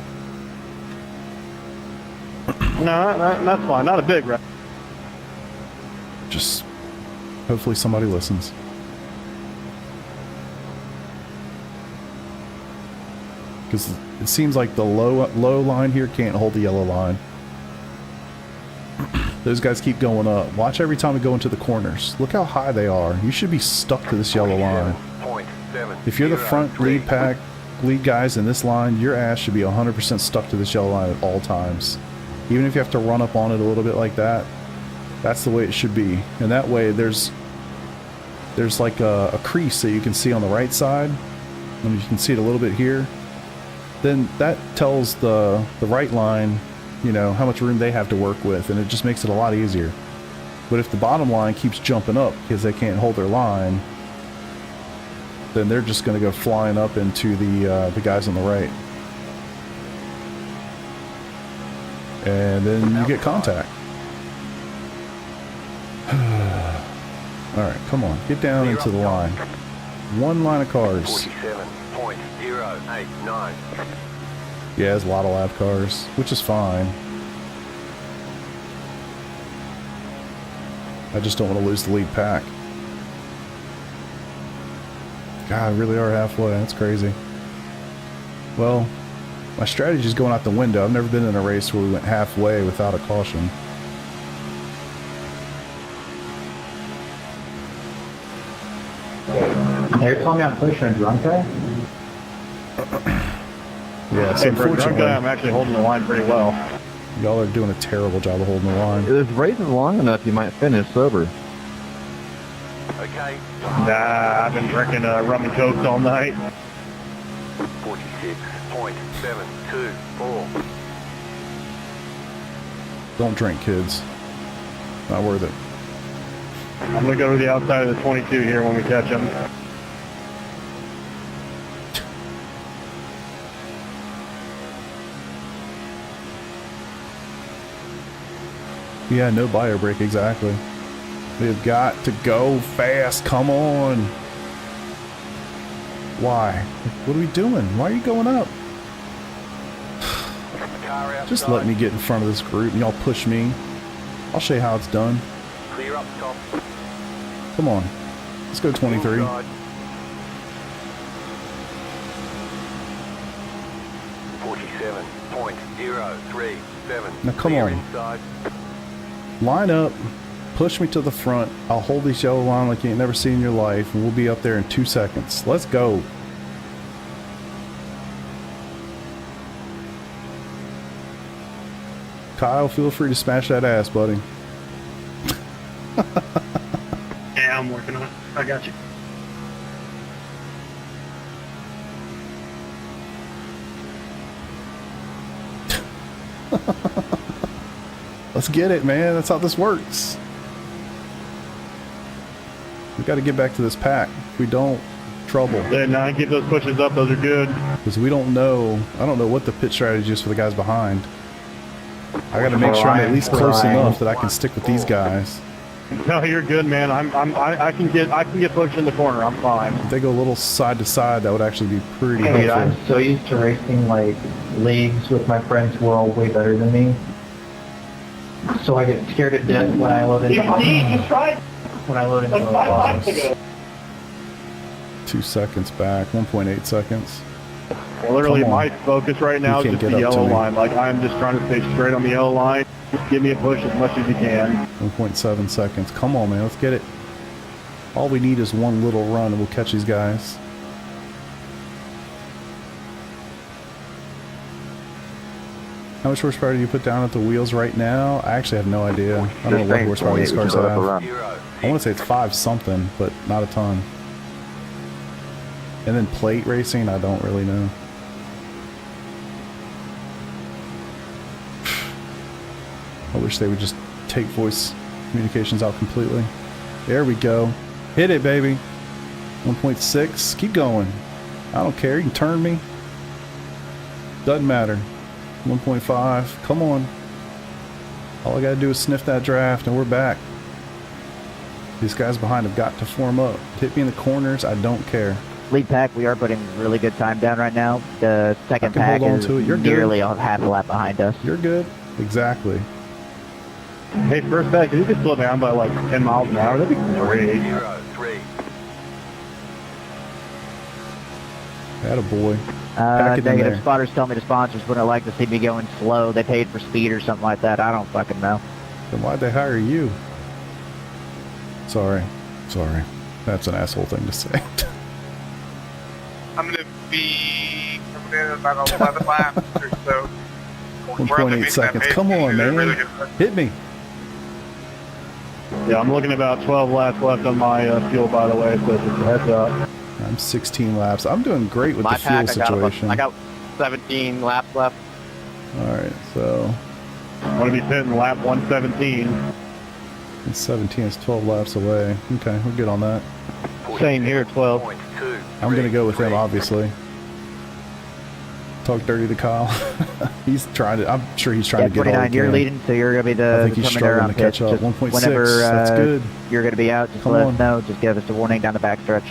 No, that's fine. Not a big wreck. Just hopefully somebody listens. Because it seems like the low line here can't hold the yellow line. Those guys keep going up. Watch every time we go into the corners. Look how high they are. You should be stuck to this yellow line. If you're the front lead pack, lead guys in this line, your ass should be 100% stuck to this yellow line at all times. Even if you have to run up on it a little bit like that, that's the way it should be. And that way there's like a crease that you can see on the right side. And you can see it a little bit here. Then that tells the right line, you know, how much room they have to work with, and it just makes it a lot easier. But if the bottom line keeps jumping up because they can't hold their line, then they're just going to go flying up into the guys on the right. And then you get contact. Alright, come on. Get down into the line. 1 line of cars. 47.089. Yeah, there's a lot of lap cars, which is fine. I just don't want to lose the lead pack. God, we really are halfway. That's crazy. Well, my strategy is going out the window. I've never been in a race where we went halfway without a caution. Hey, you're telling me I'm pushing a drunk guy? Yeah, so Hey, for a drunk unfortunately, guy, I'm actually holding the line pretty well. y'all are doing a terrible job of holding the line. If this race is long enough, you might finish sober. Okay. Nah, I've been drinking rum and cokes all night. 46.724. Don't drink, kids. Not worth it. I'm gonna go to the outside of the 22 here when we catch him. Yeah, no bio brake, exactly. We've got to go fast. Come on. Why? What are we doing? Why are you going up? Car outside. Just let me get in front of this group and y'all push me. I'll show you how it's done. Clear up top. Come on. Let's go 23. Inside. 47.037. Now come Clear on. Inside. Line up. Push me to the front. I'll hold this yellow line like you ain't never seen in your life, and we'll be up there in 2 seconds. Let's go. Kyle, feel free to smash that ass, buddy. Yeah, I'm working on it. I got you. Let's get it, man. That's how this works. We got to get back to this pack. If we don't, trouble. Yeah, 9, keep those pushes up. Those are good. Because we don't know. I don't know what the pit strategy is for the guys behind. I got to make sure I'm at least close enough that I can stick with these guys. No, you're good, man. I can get pushed in the corner. I'm fine. If they go a little side to side, that would actually be pretty Hey, dude, helpful. I'm so used to racing like leagues with my friends who are all way better than me. So I get scared to death when I load into the 2 seconds back, 1.8 seconds. Literally, Come on. my focus right now You is can't just get the up to yellow me. line. Like, I'm just trying to stay straight on the yellow line. Just give me a push as much as you can. 1.7 seconds. Come on, man. Let's get it. All we need is one little run and we'll catch these guys. How much horsepower do you put down at the wheels right now? I actually have no idea. I don't know what horsepower these cars have. I want to say it's 5 something, but not a ton. And then plate racing, I don't really know. I wish they would just take voice communications out completely. There we go. Hit it, baby. 1.6. Keep going. I don't care. You can turn me. Doesn't matter. 1.5. Come on. All I gotta do is sniff that draft and we're back. These guys behind have got to form up. Hit me in the corners. I don't care. Lead pack, we are putting really good time down right now. The second can pack hold on is to it. You're good. nearly a half a lap behind us. You're good. Exactly. Hey, first back, if you could slow down by like 10 miles an hour, that'd be great. 03. Attaboy. Pack it in Negative there. spotters tell me the sponsors wouldn't like to see me going slow. They paid for speed or something like that. I don't fucking know. Then why'd they hire you? Sorry. Sorry. That's an asshole thing to say. I'm going to be coming in about 11 laps or so. 1.8 seconds. Come on, man. Hit me. Yeah, I'm looking at about 12 laps left on my fuel, by the way, so just a heads up. I'm 16 laps. I'm doing great with My the fuel pack, situation. I got 17 laps left. Alright, so I'm going to be hitting lap 117. it's 17 is 12 laps away. Okay, we're good on that. Same here, 12. I'm gonna go with him, obviously. Talk dirty to Kyle. He's trying to. I'm sure he's trying Yeah, to get all 29, he you're can. leading, so you're going to be I the think he's coming there struggling on to catch pitch. up. Just 1.6. whenever That's good. you're going to be out, just Come let on. us know. Just give us a warning down the backstretch.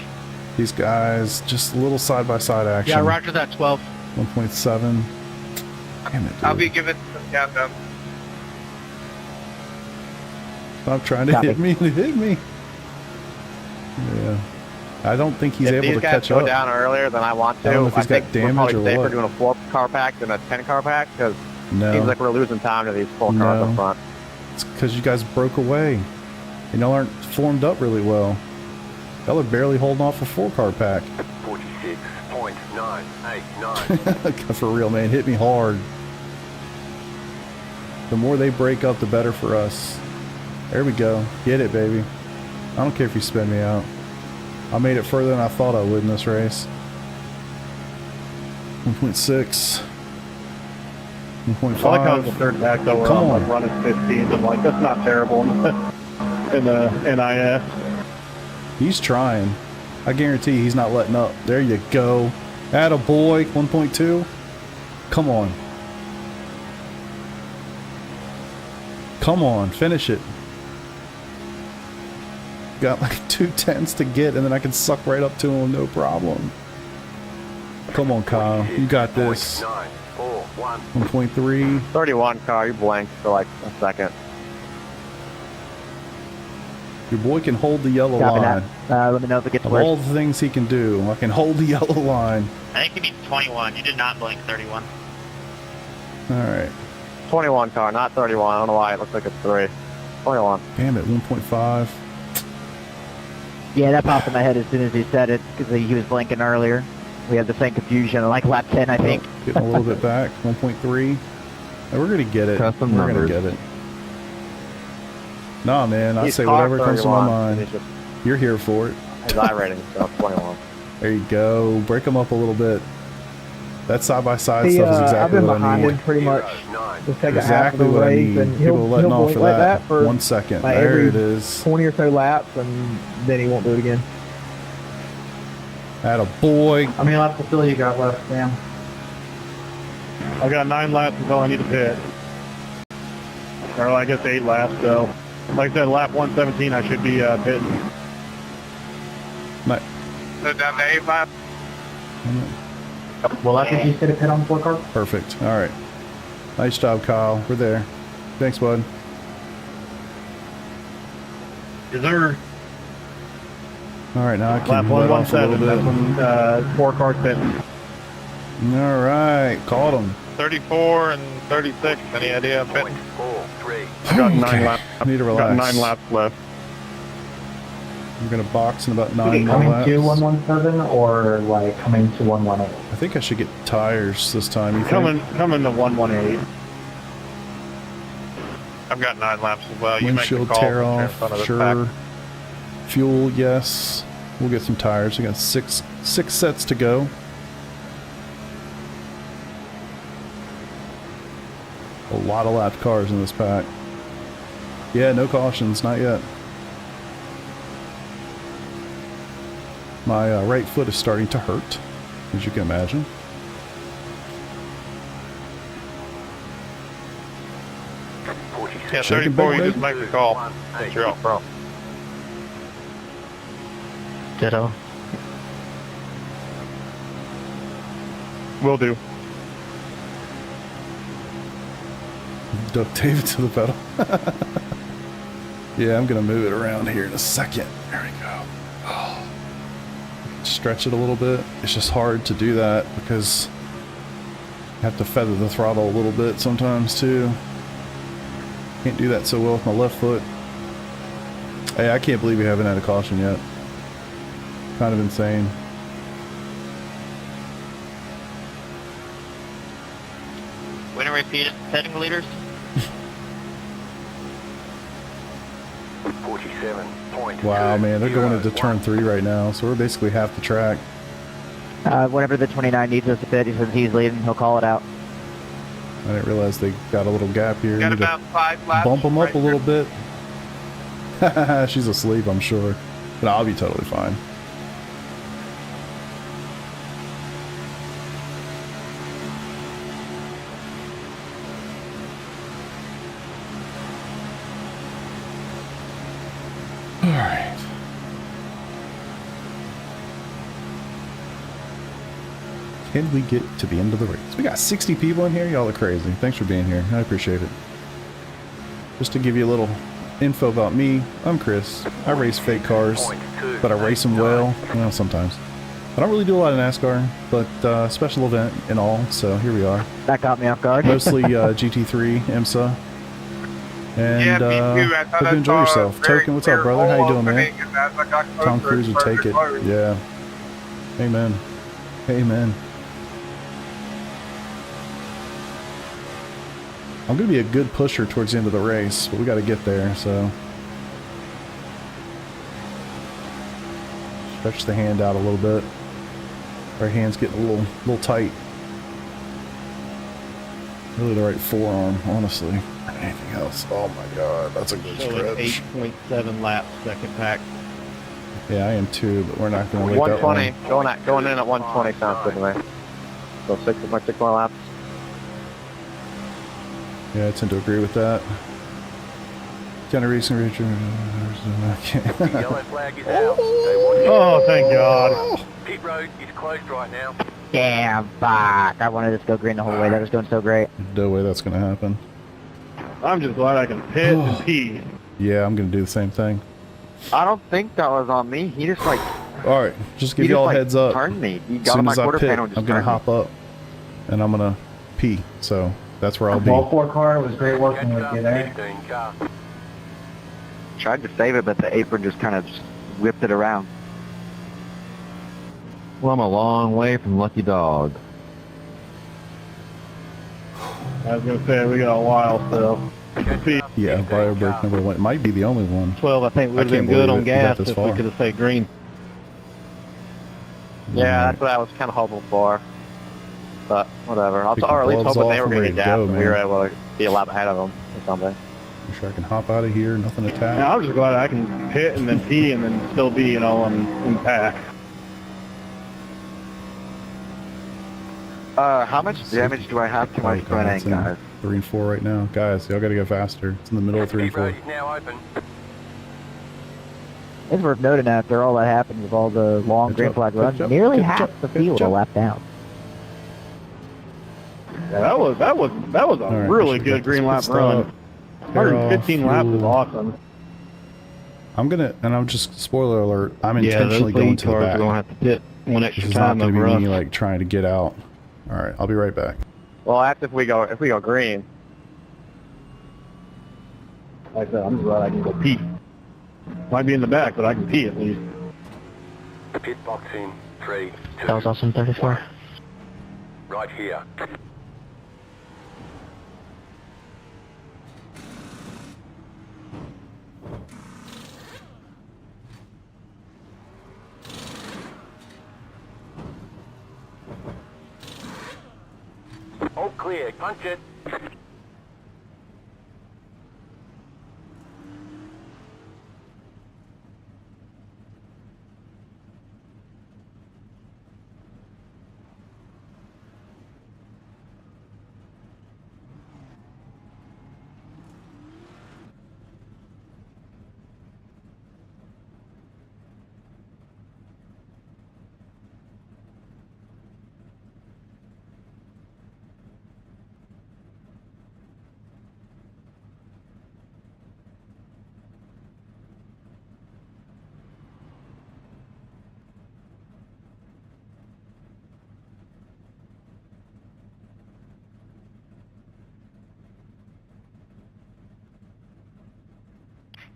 These guys, just a little side by side action. Yeah, roger that, 12. 1.7. Damn it, dude. I'll be giving some countdown. Stop trying to Copy. hit me. Hit me. Yeah. I don't think he's If able these to guys catch go up. down earlier than I want to, I don't know if he's got think damage we're probably or safer what. doing a 4-car pack than a 10-car pack, because it No. seems like we're losing time to these 4 cars No. up front. It's because you guys broke away. And y'all aren't formed up really well. Y'all are barely holding off a 4-car pack. 46.989. For real, man. Hit me hard. The more they break up, the better for us. There we go. Get it, baby. I don't care if you spin me out. I made it further than I thought I would in this race. 1.6. I like how 1.5. in the third pack, though, we're Come on, on. like running 15s. I'm like, that's not terrible in the NIS. He's trying. I guarantee he's not letting up. There you go. Attaboy. 1.2. Come on. Come on. Finish it. Got like 2 tenths to get, and then I can suck right up to him, no problem. Come on, Kyle. You got this. 1.3. 31 car, you blanked for like a second. Your boy can hold the yellow Copy line. that. Let me know if it gets Of worse. all the things he can do, I can hold the yellow line. I think you need 21. You did not blink 31. Alright. 21 car, not 31. I don't know why it looks like it's 3. 21. Damn it, 1.5. Yeah, that popped in my head as soon as he said it, because he was blinking earlier. We had the same confusion, like lap 10, I think. Getting a little bit back. 1.3. And we're going to get it. Custom We're going to numbers. get it. Nah, man. I He's say car whatever comes to my 31, and mind. he's just You're here for it. His iRacing stuff, 21. There you go. Break them up a little bit. That side-by-side He, stuff is I've exactly been what I behind need. him pretty much. Just take a half of Exactly the what I race, need. and People he'll letting off blink for like that. for 1 second. like There every it is. 20 or so laps, and then he won't do it again. Atta boy. How many laps of fuel you got left, Sam? I got 9 laps until I need to pit. Or I guess 8 laps, so. Like I said, lap 117 I should be pitting. So down to 8 laps. Will that get you to pit on the 4 car? Perfect. All right. Nice job, Kyle. We're there. Thanks, bud. Is there All right, now I lap can let off a little 117? bit. That's when 4 cars pitting. All right. Caught him. 34 and 36. Any idea? I'm pitting. 0.43. Got 9 Okay. laps. Need to Got relax. 9 laps left. I'm going to box in about 9 more Coming laps. to 117 or like coming to 118? I think I should get tires this time. You think? Coming to 118. I've got 9 laps as well. You make the Windshield call tear since you're in off. front of the Sure. pack. Fuel, yes. We'll get some tires. We got six sets to go. A lot of lapped cars in this pack. Yeah, no cautions, not yet. My right foot is starting to hurt, as you can imagine. Yeah, Shake and 34, bake, you just baby. make the call since you're out front. Ditto. Will do. Duct tape it to the pedal. Yeah, I'm gonna move it around here in a second. There we go. Oh. Stretch it a little bit. It's just hard to do that because you have to feather the throttle a little bit sometimes too. Can't do that so well with my left foot. Hey, I can't believe we haven't had a caution yet. Kind of insane. Winner repeated setting leaders. 47.2. Wow, man, they're going into turn 3 right now, so we're basically half the track. Whenever the 29 needs us to pit, he says he's leading, he'll call it out. I didn't realize they got a little gap here. Got Need to about 5 laps. bump them up right a little bit. She's asleep, I'm sure. But I'll be totally fine. Alright. Can we get to the end of the race? We got 60 people in here. Y'all are crazy. Thanks for being here. I appreciate it. Just to give you a little info about me, I'm Chris. I race fake cars, but I race them well, you know, sometimes. I don't really do a lot of NASCAR, but special event and all, so here we are. That caught me off guard. Mostly GT3, IMSA. And Yeah, me too. I thought hope I you enjoy saw a yourself. very Token, what's up, clear brother? How you hole doing, man? opening, and as I got Tom closer, Cruise would take it. started closing. Yeah. Amen. Amen. I'm going to be a good pusher towards the end of the race, but we got to get there, so. Stretch the hand out a little bit. Our hand's getting a little tight. Really the right forearm, honestly. Anything else? Oh my god, that's a good stretch. 8.7 laps, second pack. Yeah, I am too, but we're not going to wait that 120. long. Going in at 120 sounds good to me. So 6 more laps. Yeah, I tend to agree with that. Kind of racing, Richard. The yellow flag is out. They want you. Oh, thank God. Pit road is closed right now. Damn, fuck. I wanted this to go green the whole way. That was going so great. No way that's going to happen. I'm just glad I can pit and pee. Yeah, I'm going to do the same thing. I don't think that was on me. He just like All right, just give he y'all just, a heads up. turned me. He As got on soon my as I quarter pit, panel and just I'm going to turned hop up, and I'm going to pee. So that's where I'll be. Ball 4 car, it was great working Catch with up, you there. 15 car. me. Tried to save it, but the apron just kind of whipped it around. Well, I'm a long way from Lucky Dog. I was going to say, we got a while still. Speed. Yeah, bio break number 1. It might be the only one. 12, I think, would have I been can't good believe on it. We got gas this if far. we could have stayed green. Yeah, Alright. that's what I was kind of hoping for. But whatever. Take Or at the least gloves hoping they off were and going to ready to get go, gas and we were man. able to be a lap ahead of them or something. I'm sure I can hop out of here, nothing attacked. Yeah, I'm just glad I can pit and then pee and then still be, you know, in pack. How much damage do I have to my front It's end, in guys? 3 and 4 right now. Guys, y'all gotta go faster. It's in the middle of 3 and 4. Road is now open. It's worth noting after all that happened with all the long Good green job, flag good runs, job, nearly good half job, the good field job. are lap down. Yeah, that was a Alright, really we should good get this green lap pit run. stop. Hair off, 115 laps is fuel. awesome. I'm gonna, and I'm just, spoiler alert, I'm Yeah, intentionally those going lead to the cars are back. going to have to pit one This extra is not time gonna be over us. me, like, trying to get out. Alright, I'll be right back. Well, that's if we go green. Like I said, I'm just glad I can go pee. Might be in the back, but I can pee at least. Pit box in 3, 2. That was awesome, 34. Right here. All clear. Punch it.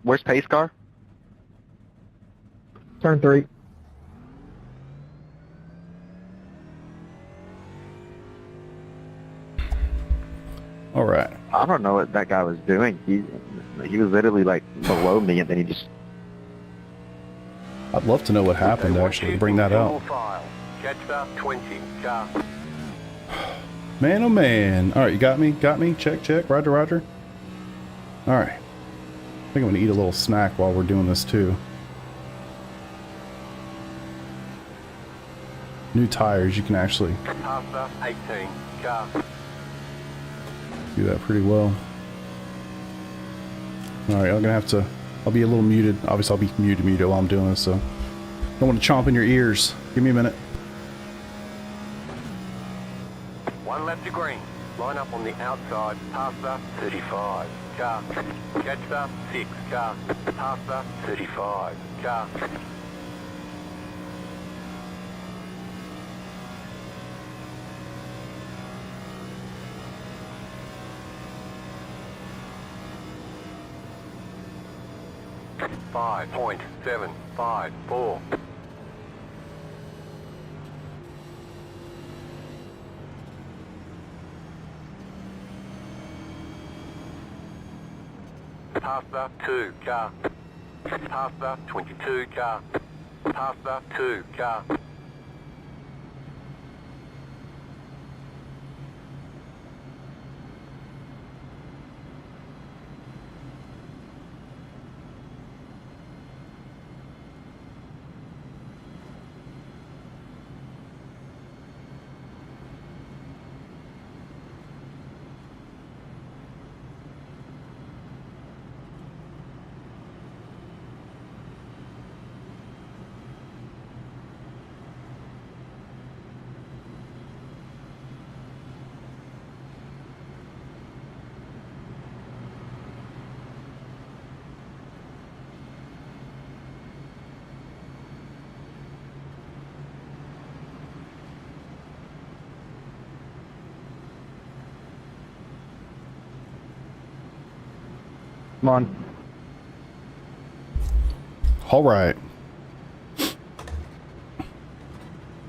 Where's pace car? Turn 3. Alright. I don't know what that guy was doing. He was literally like below me, and then he just. I'd love to know what happened, actually, to bring that out. Jetstar 20. Car. Man, oh man. Alright, you got me? Got me? Check, check. Roger, roger. Alright. I think I'm gonna eat a little snack while we're doing this, too. New tires, you can actually Pasta 18. Car. do that pretty well. Alright, I'm gonna have to... I'll be a little muted. Obviously, I'll be muted while I'm doing this, so... Don't want to chomp in your ears. Give me a minute. 1 left to green. Line up on the outside. Pasta 35. Car. Jetstar 6. Car. Pasta 35. Car. .754. Pasta 2. Car. Pasta 22. Car. Pasta 2. Car. Come on. Alright.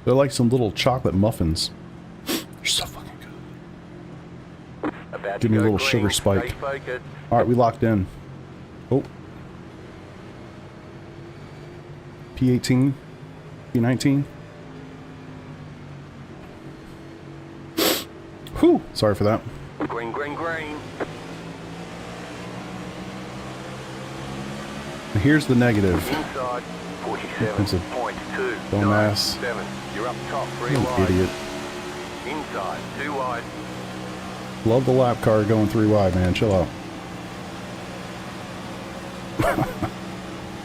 They're like some little chocolate muffins. They're so fucking good. About Give me a little sugar spike. Alright, we locked in. Oh. P18. P19. Whew. Sorry for that. Green, green, green. Here's the negative. Inside, 47.2. Dumbass. 7. You're up top, 3 You wide. idiot. Inside, 2 wide. Love the lap car going 3 wide, man. Chill out.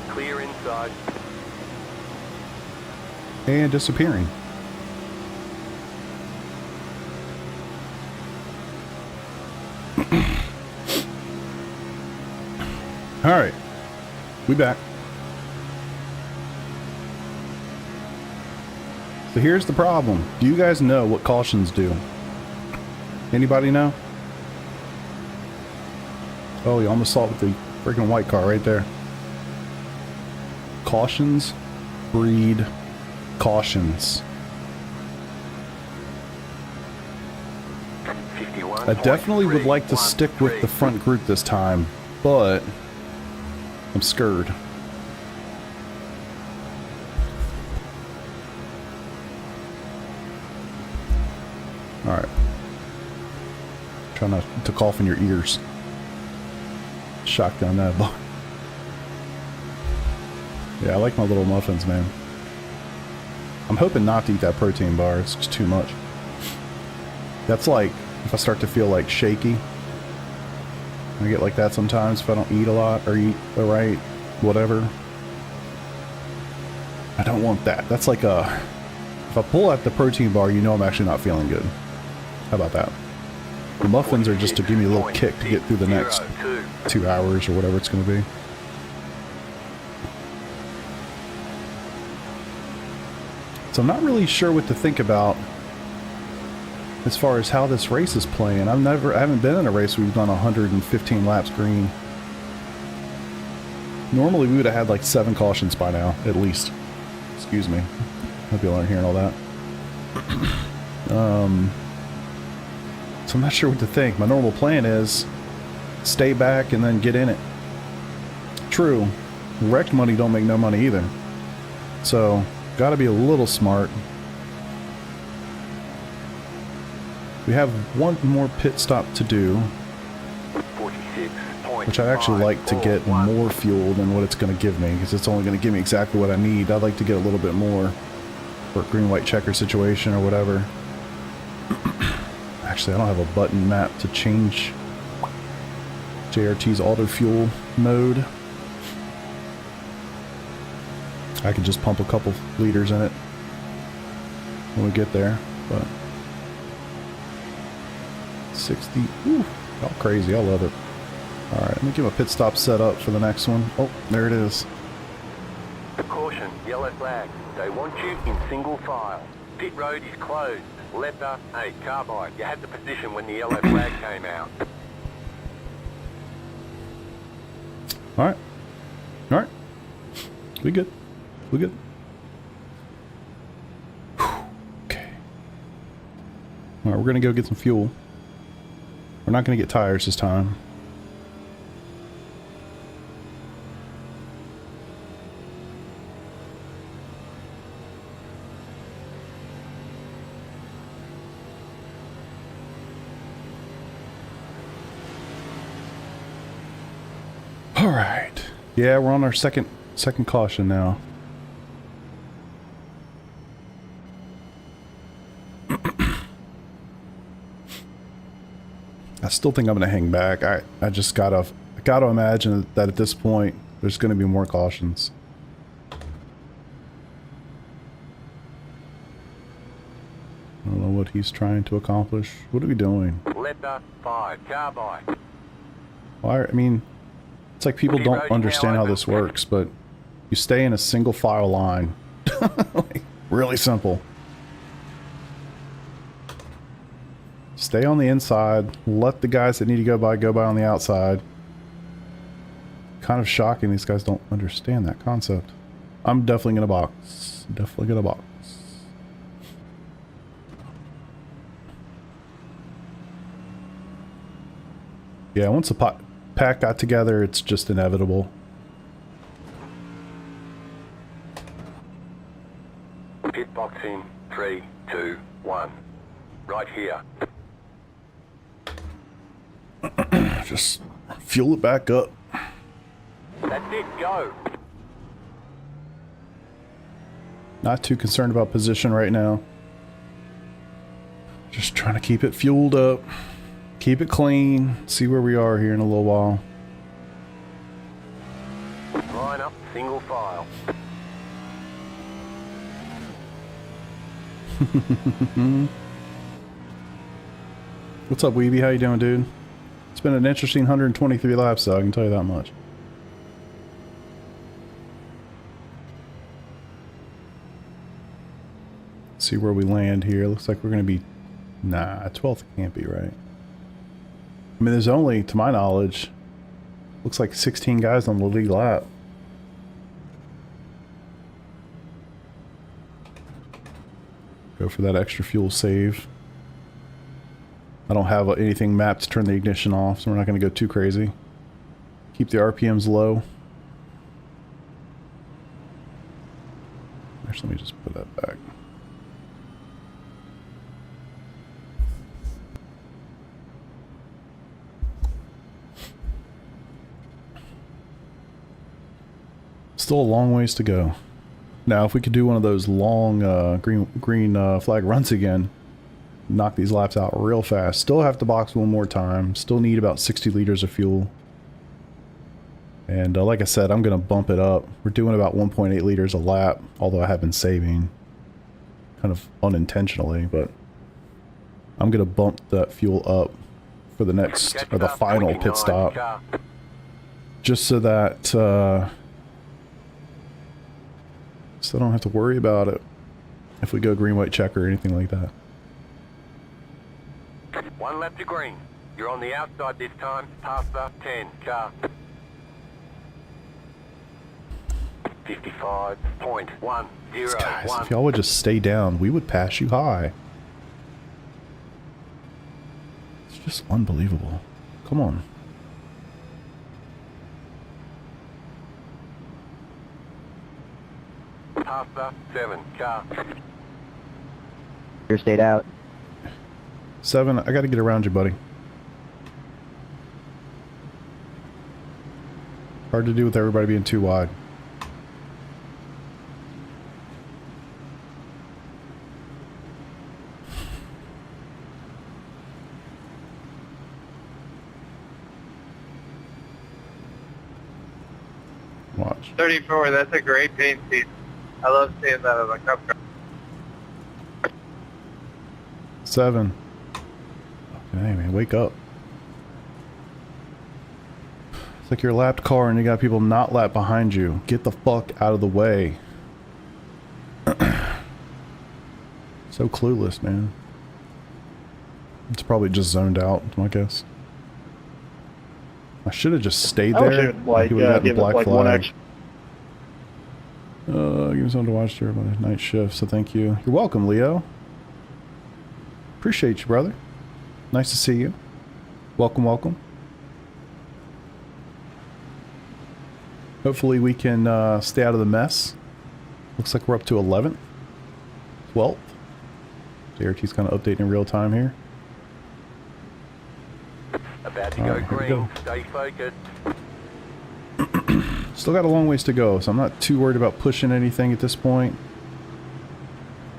Clear inside. And disappearing. Alright. We back. So here's the problem. Do you guys know what cautions do? Anybody know? Oh, you almost saw it with the freaking white car right there. Cautions breed cautions. I definitely would like to stick with the front group this time, but I'm scared. Alright. Try not to cough in your ears. Shotgun that boy. Yeah, I like my little muffins, man. I'm hoping not to eat that protein bar. It's just too much. That's like, if I start to feel like shaky. I get like that sometimes if I don't eat a lot or eat the right whatever. I don't want that. That's like a... If I pull out the protein bar, you know I'm actually not feeling good. How about that? The muffins are just to give me a little kick to get through the next 2 hours or whatever it's going to be. So I'm not really sure what to think about as far as how this race is playing. I haven't been in a race where we've done 115 laps green. Normally we would have had like 7 cautions by now, at least. Excuse me. Hope y'all aren't hearing all that. So I'm not sure what to think. My normal plan is stay back and then get in it. True, wrecked money don't make no money either. So, gotta be a little smart. We have one more pit stop to do, which I'd actually like to get more fuel than what it's going to give me, because it's only going to give me exactly what I need. I'd like to get a little bit more for a green-white checker situation or whatever. Actually, I don't have a button map to change JRT's auto fuel mode. I could just pump a couple liters in it when we get there, but 60, ooh, all crazy, I love it. Alright, let me get my pit stop set up for the next one. Oh, there it is. Caution, yellow flag. They want you in single file. Pit road is closed. Letter A, carbide. You had the position when the yellow flag came out. Alright. Alright. We good. We good. Okay. Alright, we're gonna go get some fuel. We're not gonna get tires this time. Alright. Yeah, we're on our second caution now. I still think I'm gonna hang back. I just gotta imagine that at this point there's gonna be more cautions. I don't know what he's trying to accomplish. What are we doing? Letter 5, carbide. Well, I mean, it's like people don't understand how this works, but you stay in a single file line. Like, really simple. Stay on the inside, let the guys that need to go by on the outside. Kind of shocking these guys don't understand that concept. I'm definitely gonna box. Definitely gonna box. Yeah, once the pack got together, it's just inevitable. Pit box in 3, 2, 1. Right here. Just fuel it back up. That's it, go. Not too concerned about position right now. Just trying to keep it fueled up. Keep it clean. See where we are here in a little while. Line up, single file. What's up, Weeby? How you doing, dude? It's been an interesting 123 laps, though, I can tell you that much. See where we land here. Looks like we're going to be... Nah, 12th can't be right. I mean, there's only, to my knowledge, looks like 16 guys on the lead lap. Go for that extra fuel save. I don't have anything mapped to turn the ignition off, so we're not going to go too crazy. Keep the RPMs low. Actually, let me just put that back. Still a long ways to go. Now, if we could do one of those long green flag runs again, knock these laps out real fast. Still have to box one more time. Still need about 60 liters of fuel. And like I said, I'm going to bump it up. We're doing about 1.8 liters a lap, although I have been saving kind of unintentionally, but I'm going to bump that fuel up for the next, or the final pit stop. Just so that, so I don't have to worry about it if we go green, white, check or anything like that. 1 lap to green. You're on the outside this time. Past the 10 car. 55.101. Guys, if y'all would just stay down, we would pass you high. It's just unbelievable. Come on. Past the 7 car. You're stayed out. 7, I gotta get around you, buddy. Hard to do with everybody being too wide. Watch. 34, that's a great paint piece. I love seeing that on the cup car. 7. Okay, man, wake up. It's like you're a lapped car and you got people not lapped behind you. Get the fuck out of the way. So clueless, man. It's probably just zoned out, I guess. I should have just stayed there. Like, He would've gotten give the us like one extra. Give me something to watch during my night shift, so thank you. You're welcome, Leo. Appreciate you, brother. Nice to see you. Welcome, welcome. Hopefully we can stay out of the mess. Looks like we're up to 11th. 12th. JRT's kind of updating in real time here. About to go green. Stay focused. Still got a long ways to go, so I'm not too worried about pushing anything at this point.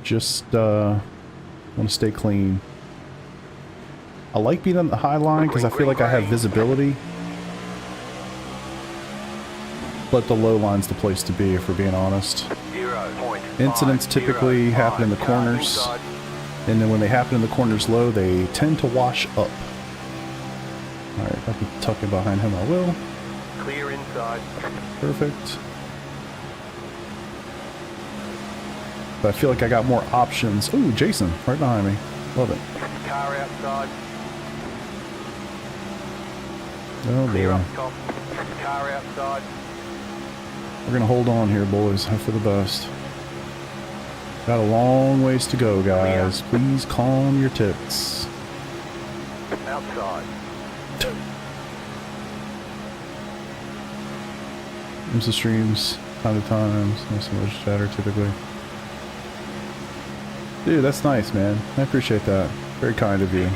Just want to stay clean. I like being on the high line because I feel like I have visibility. But the low line's the place to be, if we're being honest. Incidents typically happen in the corners. And then when they happen in the corners low, they tend to wash up. Alright, if I can tuck in behind him, I will. Clear inside. Perfect. But I feel like I got more options. Ooh, Jason, right behind me. Love it. Car outside. Oh Clear boy. up top. Car outside. We're gonna hold on here, boys. Hope for the best. Got a long ways to go, guys. Please calm your tits. Outside. IMSA streams time to time. No so much chatter typically. Dude, that's nice, man. I appreciate that. Very kind of you.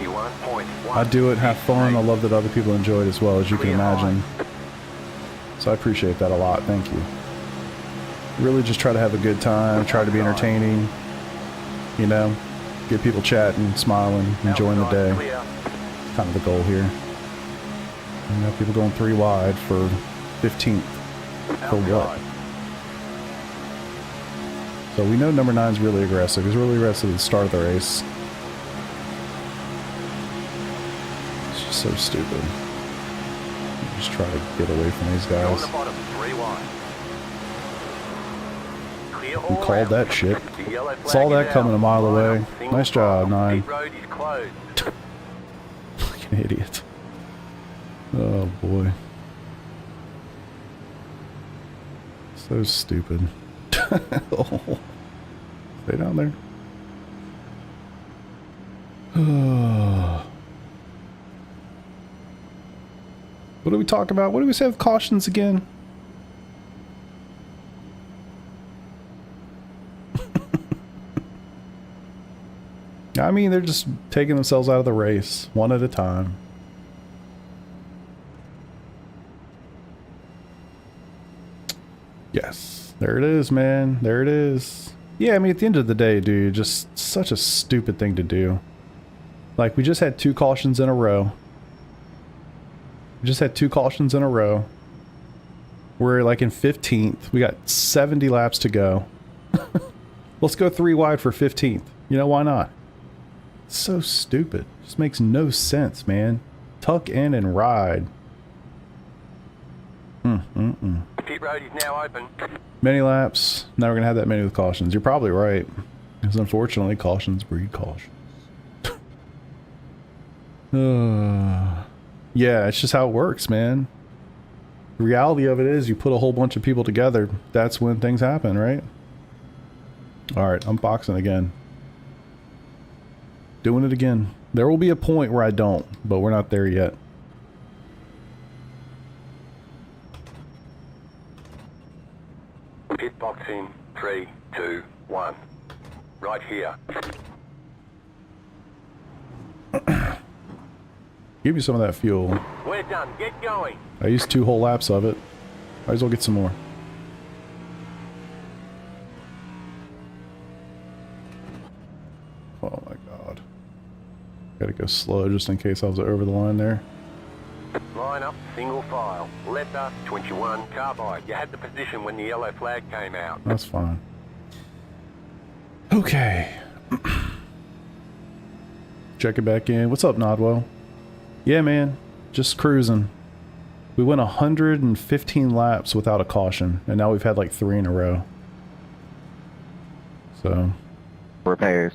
I do it, have fun. I love that other people enjoy it as well, as you can imagine. So I appreciate that a lot. Thank you. Really just try to have a good time, try to be entertaining, you know, get people chatting, smiling, enjoying the day. Kind of the goal here. You know, people going 3 wide for 15th. For what? So we know number 9's really aggressive. He's really aggressive at the start of the race. It's just so stupid. Just try to get away from these guys. You called that shit. Saw that coming a mile away. Nice job, 9. Fucking idiot. Oh boy. So stupid. Oh. Stay down there. What do we talk about? What do we say with cautions again? I mean, they're just taking themselves out of the race, one at a time. Yes, there it is, man. There it is. Yeah, I mean, at the end of the day, dude, just such a stupid thing to do. Like, we just had 2 cautions in a row. We just had 2 cautions in a row. We're like in 15th. We got 70 laps to go. Let's go 3 wide for 15th. You know, why not? So stupid. Just makes no sense, man. Tuck in and ride. Pit road is now open. Many laps. Now we're gonna have that many with cautions. You're probably right. Because unfortunately, cautions breed cautions. Yeah, it's just how it works, man. The reality of it is, you put a whole bunch of people together, that's when things happen, right? Alright, I'm boxing again. Doing it again. There will be a point where I don't, but we're not there yet. Pit box in 3, 2, 1. Right here. Give me some of that fuel. We're done. Get going. I used 2 whole laps of it. Might as well get some more. Oh my god. Gotta go slow just in case I was over the line there. Line up, single file. Letter 21, carbide. You had the position when the yellow flag came out. That's fine. Okay. Check it back in. What's up, Nodwell? Yeah, man. Just cruising. We went 115 laps without a caution, and now we've had like 3 in a row. So. Repairs.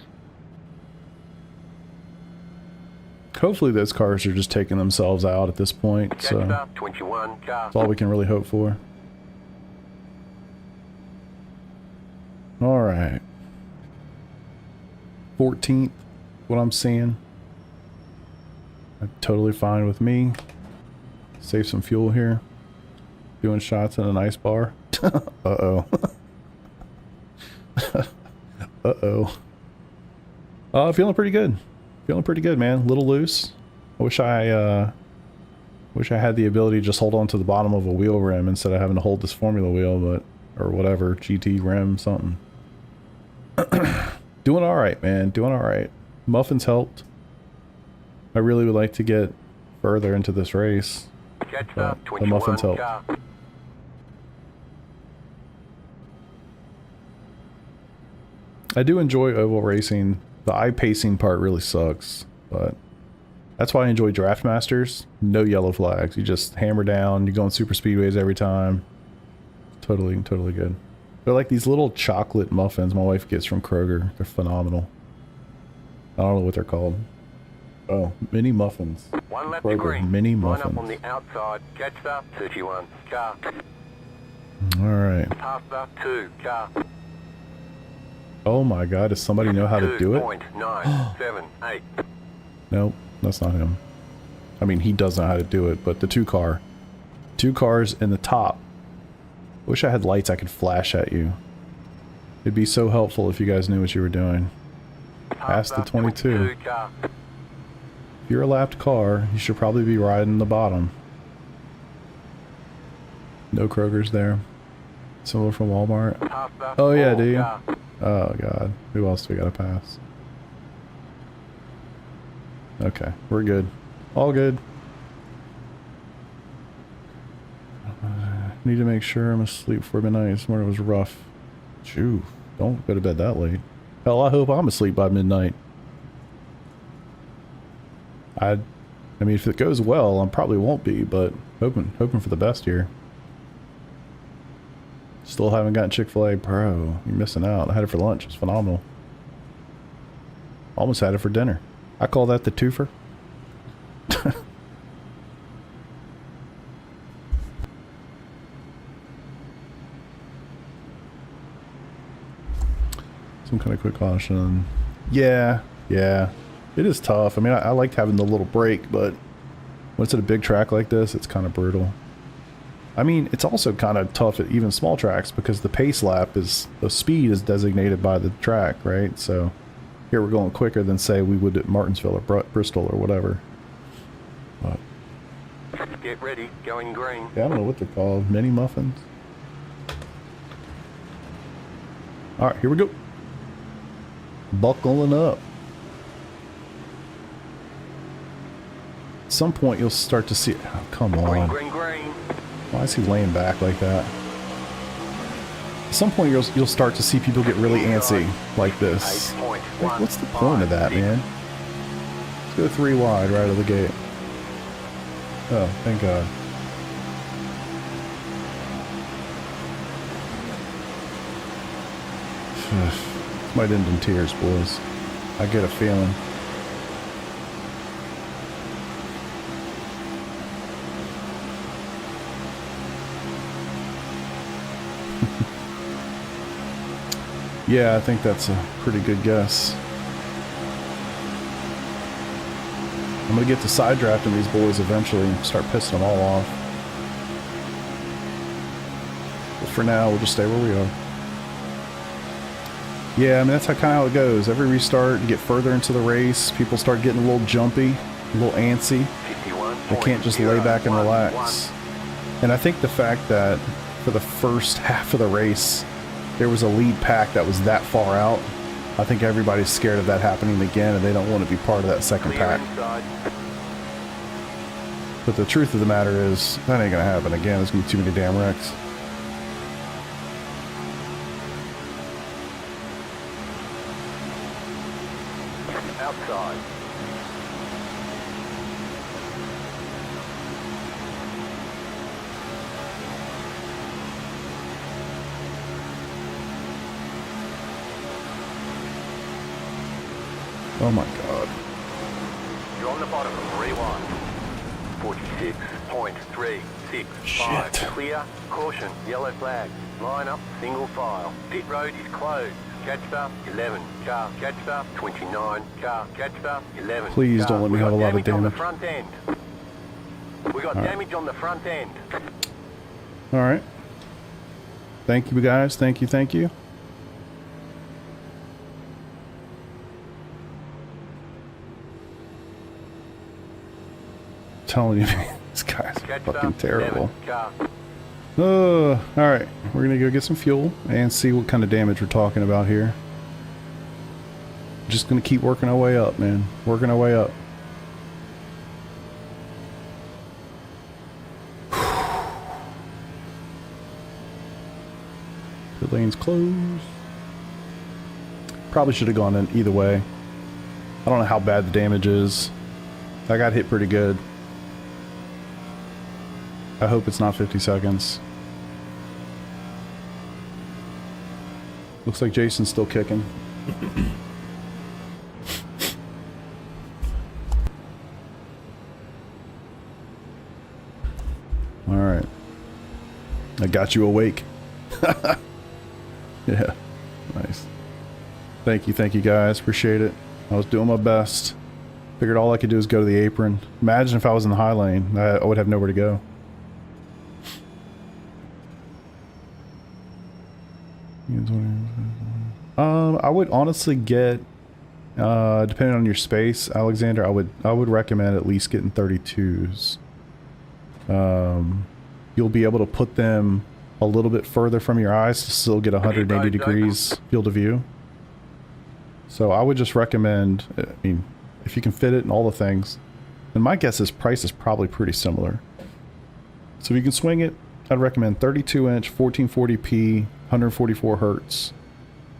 Hopefully those cars are just taking themselves out at this point, so that's all we can really hope for. Alright. 14th, what I'm seeing. Totally fine with me. Save some fuel here. Doing shots in an ice bar. Uh-oh. Uh-oh. Feeling pretty good. Feeling pretty good, man. A little loose. I wish I had the ability to just hold on to the bottom of a wheel rim instead of having to hold this formula wheel, but or whatever, GT rim, something. Doing all right, man. Doing all right. Muffins helped. I really would like to get further into this race. But the muffins helped. I do enjoy oval racing. The eye-pacing part really sucks, but that's why I enjoy Draft Masters. No yellow flags. You just hammer down. You're going super speedways every time. Totally good. They're like these little chocolate muffins my wife gets from Kroger. They're phenomenal. I don't know what they're called. Oh, mini muffins. One left Kroger, green. mini Line muffins. up on the outside. Catch the 31. Car. Alright. Pass the 2. Car. Oh my god, does somebody know how to do it? 2.978. Nope, that's not him. I mean, he does know how to do it, but the two cars in the top Wish I had lights I could flash at you. It'd be so helpful if you guys knew what you were doing. Past the 22. car. If you're a lapped car, you should probably be riding the bottom. No Kroger's there. Someone from Walmart. Oh yeah, do you? Oh god. Who else do we gotta pass? Okay, we're good. All good. Need to make sure I'm asleep before midnight. This morning was rough. Phew, don't go to bed that late. Hell, I hope I'm asleep by midnight. I mean, if it goes well, I probably won't be, but hoping for the best here. Still haven't gotten Chick-fil-A. Bro, you're missing out. I had it for lunch. It's phenomenal. Almost had it for dinner. I call that the twofer. Some kind of quick caution. Yeah. It is tough. I mean, I liked having the little break, but when it's at a big track like this, it's kind of brutal. I mean, it's also kind of tough at even small tracks because the pace lap is, the speed is designated by the track, right? So here we're going quicker than say we would at Martinsville or Bristol or whatever. But Get ready, going green. yeah, I don't know what they're called. Mini muffins. All right, here we go. Buckling up. At some point you'll start to see. Oh, come on. Green. Why is he laying back like that? At some point you'll start to see people get really antsy like this. Like, what's the point of that, man? Let's go 3 wide right out of the gate. Oh, thank God. Might end in tears, boys. I get a feeling. Yeah, I think that's a pretty good guess. I'm gonna get to side drafting these boys eventually and start pissing them all off. But for now, we'll just stay where we are. Yeah, I mean, that's kind of how it goes. Every restart, you get further into the race, people start getting a little jumpy, a little antsy. They can't just lay back and relax. And I think the fact that for the first half of the race, there was a lead pack that was that far out, I think everybody's scared of that happening again, and they don't want to be part of that second pack. But the truth of the matter is, that ain't going to happen again. There's going to be too many damn wrecks. Outside. Oh my God. You're on the bottom of rewind. 46.365. Clear. Caution. Yellow flag. Line up. Single file. Pit road is closed. Catcher 11. Car. Catcher 29. Car. Catcher 11. Please don't let me have a lot of damage on the damage. front end. We got damage on the front end. All right. Thank you, guys. Thank you. Telling you, man, this guy's fucking terrible. All right, we're gonna go get some fuel and see what kind of damage we're talking about here. Just gonna keep working our way up, man. Working our way up. The lane's closed. Probably should have gone in either way. I don't know how bad the damage is. I got hit pretty good. I hope it's not 50 seconds. Looks like Jason's still kicking. All right. I got you awake. Yeah. Nice. Thank you guys. Appreciate it. I was doing my best. Figured all I could do is go to the apron. Imagine if I was in the high lane. I would have nowhere to go. I would honestly get, depending on your space, Alexander, I would recommend at least getting 32s. You'll be able to put them a little bit further from your eyes to still get 180 degrees field of view. So I would just recommend, I mean, if you can fit it and all the things, and my guess is price is probably pretty similar. So if you can swing it, I'd recommend 32-inch, 1440p, 144 hertz.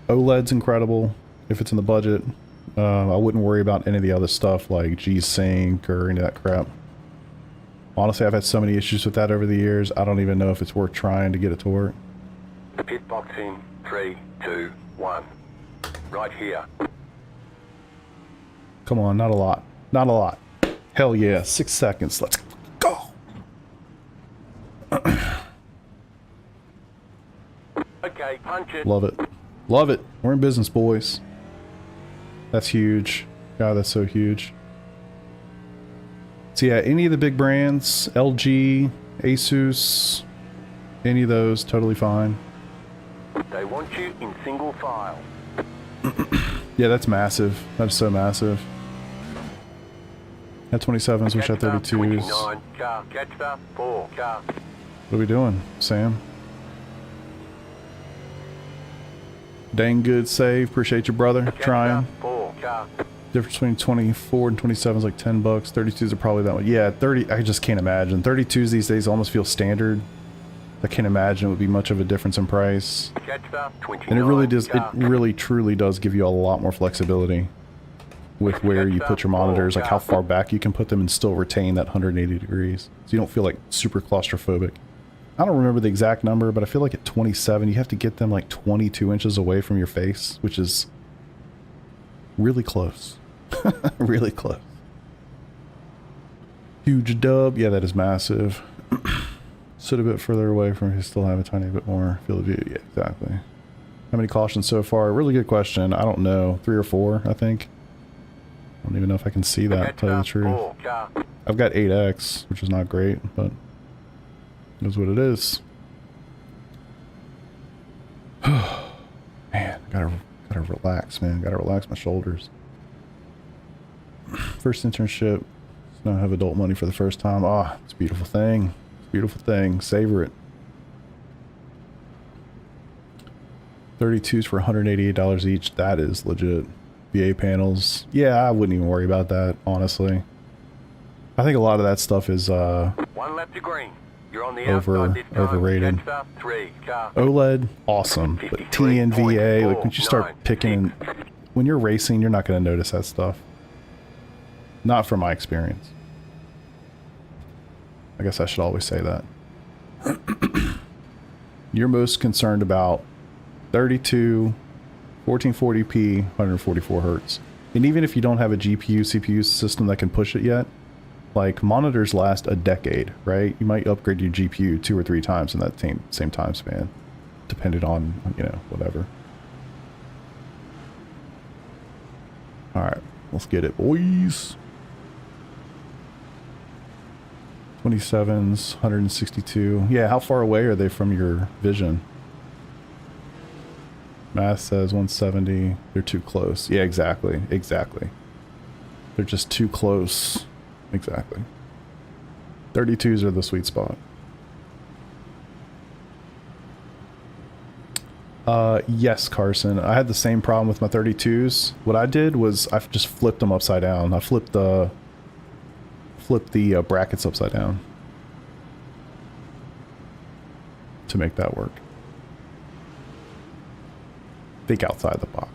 OLED's incredible if it's in the budget. I wouldn't worry about any of the other stuff like G-Sync or any of that crap. Honestly, I've had so many issues with that over the years, I don't even know if it's worth trying to get it to work. Pit box in 3, 2, 1. Right here. Come on, not a lot. Not a lot. Hell yeah, 6 seconds. Let's go. Okay, punch it. Love it. Love it. We're in business, boys. That's huge. God, that's so huge. So yeah, any of the big brands, LG, Asus, any of those, totally fine. They want you in single file. Yeah, that's massive. That's so massive. At 27s, we shot 32s. 29, car, catch up, 4, car. What are we doing, Sam? Dang good save. Appreciate you, brother. Trying. 4, car. Difference between 24 and 27 is like 10 bucks. 32s are probably that one. Yeah, 30. I just can't imagine. 32s these days almost feel standard. I can't imagine it would be much of a difference in price. And it really does. It really, truly does give you a lot more flexibility with where you put your monitors, like how far back you can put them and still retain that 180 degrees. So you don't feel like super claustrophobic. I don't remember the exact number, but I feel like at 27, you have to get them like 22 inches away from your face, which is really close. Really close. Huge dub. Yeah, that is massive. Sit a bit further away from you, still have a tiny bit more field of view. Yeah, exactly. How many cautions so far? Really good question. I don't know. 3 or 4, I think. I don't even know if I can see that, to tell you the truth. I've got 8X, which is not great, but it is what it is. Man, gotta relax, man. Gotta relax my shoulders. First internship. So now I have adult money for the first time. Ah, it's a beautiful thing. Beautiful thing. Savor it. 32s for $188 each. That is legit. VA panels. Yeah, I wouldn't even worry about that, honestly. I think a lot of that stuff is One lap to green. You're on the overrated. OLED, awesome. But TNVA, like once you start picking, when you're racing, you're not going to notice that stuff. Not from my experience. I guess I should always say that. You're most concerned about 32, 1440p, 144 hertz. And even if you don't have a GPU, CPU system that can push it yet, like monitors last a decade, right? You might upgrade your GPU 2 or 3 times in that same time span, depending on, you know, whatever. All right, let's get it, boys. 27s, 162. Yeah, how far away are they from your vision? Math says 170. They're too close. Yeah, exactly. Exactly. They're just too close. Exactly. 32s are the sweet spot. Yes, Carson. I had the same problem with my 32s. What I did was I just flipped them upside down. I flipped the brackets upside down to make that work. Think outside the box.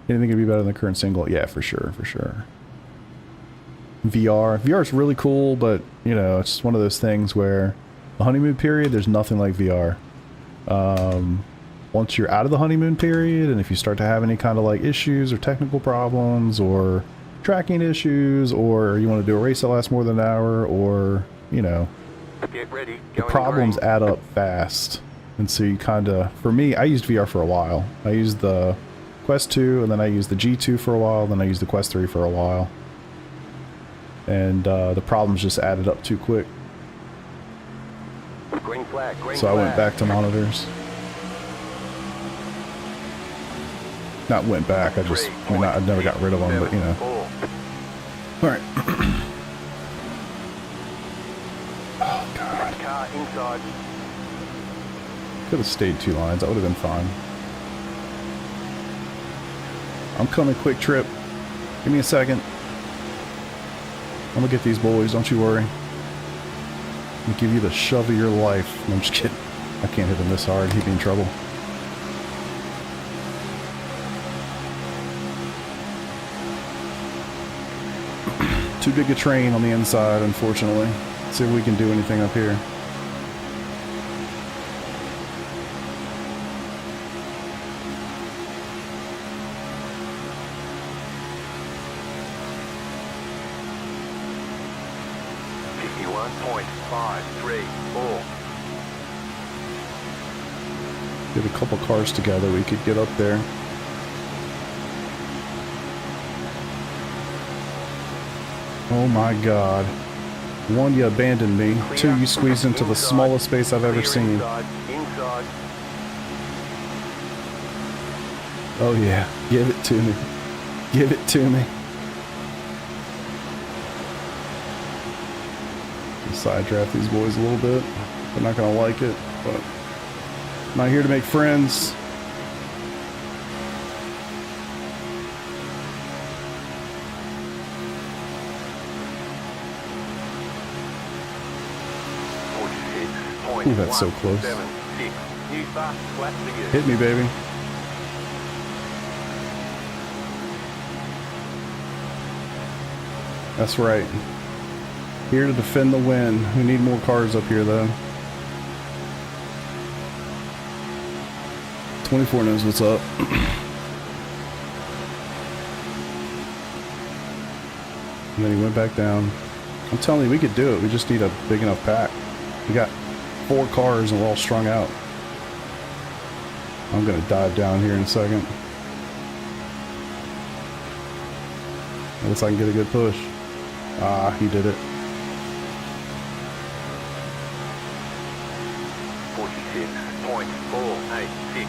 Anything could be better than the current single? Yeah, for sure, for sure. VR is really cool, but you know, it's one of those things where the honeymoon period, there's nothing like VR. Once you're out of the honeymoon period, and if you start to have any kind of like issues or technical problems or tracking issues, or you want to do a race that lasts more than an hour, or you know, get ready, the problems add up fast. And so you kind of, for me, I used VR for a while. I used the Quest 2, and then I used the G2 for a while, then I used the Quest 3 for a while. And the problems just added up too quick. Green flag, green so I went back to monitors. Not went back. I never got rid of them, but you know. All right. Oh God. Car inside. Could have stayed 2 lines. That would have been fine. I'm coming, quick trip. Give me a second. I'm gonna get these boys. Don't you worry. I'm gonna give you the shove of your life. No, I'm just kidding. I can't hit him this hard. He'd be in trouble. Too big a train on the inside, unfortunately. Let's see if we can do anything up here. Get a couple cars together, we could get up there. Oh my God. 1, you abandoned me. 2, you squeezed into the smallest space I've ever seen. Oh yeah, give it to me. Give it to me. Side draft these boys a little bit. They're not gonna like it, but I'm not here to make friends. Ooh, that's so close. Hit me, baby. That's right. Here to defend the win. We need more cars up here, though. 24 knows what's up. And then he went back down. I'm telling you, we could do it. We just need a big enough pack. We got 4 cars and we're all strung out. I'm gonna dive down here in a second. Unless I can get a good push. Ah, he did it. 46.486.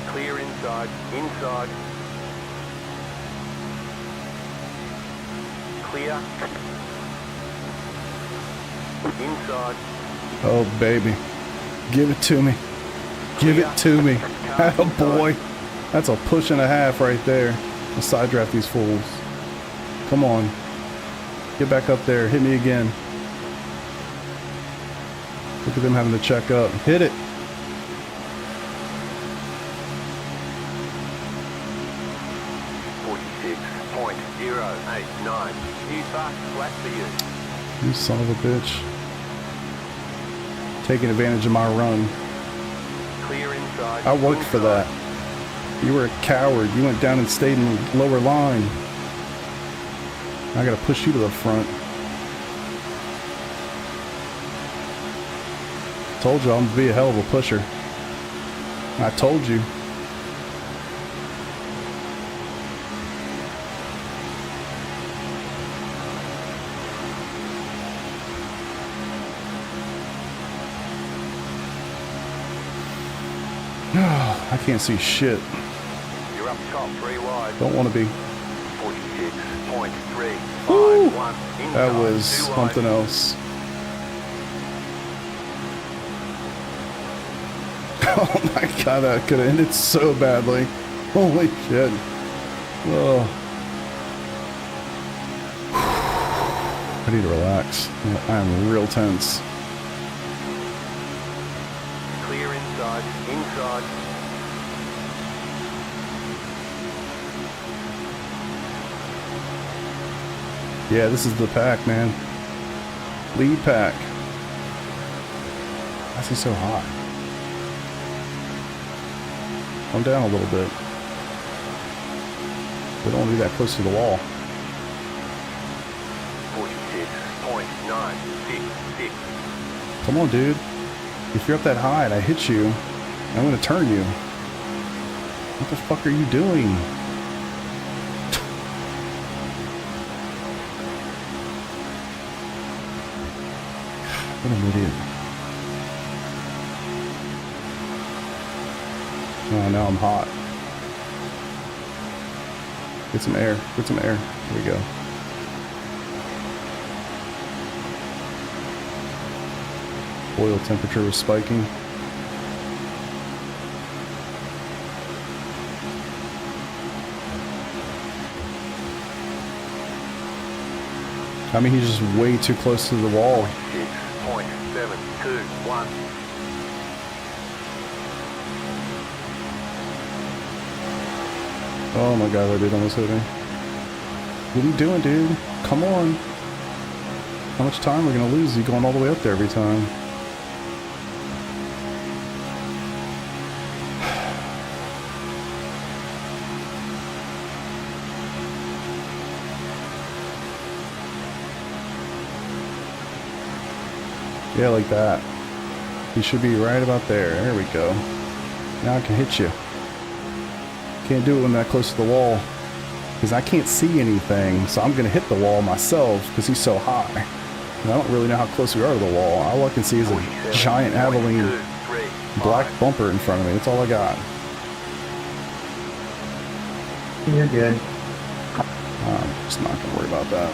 Clear inside, inside. Clear. Inside. Oh, baby. Give it to me. Give it to me. Oh, boy. That's a push and a half right there. I'll side draft these fools. Come on. Get back up there. Hit me again. Look at them having to check up. Hit it. You son of a bitch. Taking advantage of my run. Clear inside. I worked for that. You were a coward. You went down and stayed in the lower line. I gotta push you to the front. Told you I'm gonna be a hell of a pusher. I told you. I can't see shit. You're up top, 3 wide. Don't want to be. 46.351. That was something else. Oh my God, that could have ended so badly. Holy shit. Oh. I need to relax. I'm real tense. Clear inside, inside. Yeah, this is the pack, man. Lead pack. Why is he so hot? Come down a little bit. We don't want to be that close to the wall. 46.966. Come on, dude. If you're up that high and I hit you, I'm going to turn you. What the fuck are you doing? What an idiot. Oh, now I'm hot. Get some air. Get some air. There we go. Oil temperature was spiking. I mean, he's just way too close to the wall. 6.721. Oh my god, that dude almost hit me. What are you doing, dude? Come on. How much time are we gonna lose? You going all the way up there every time. Yeah, like that. You should be right about there. There we go. Now I can hit you. Can't do it when I'm that close to the wall. Because I can't see anything. So I'm going to hit the wall myself because he's so high. And I don't really know how close we are to the wall. All I can see is a giant Abilene black bumper in front of me. That's all I got. You're good. I'm just not going to worry about that.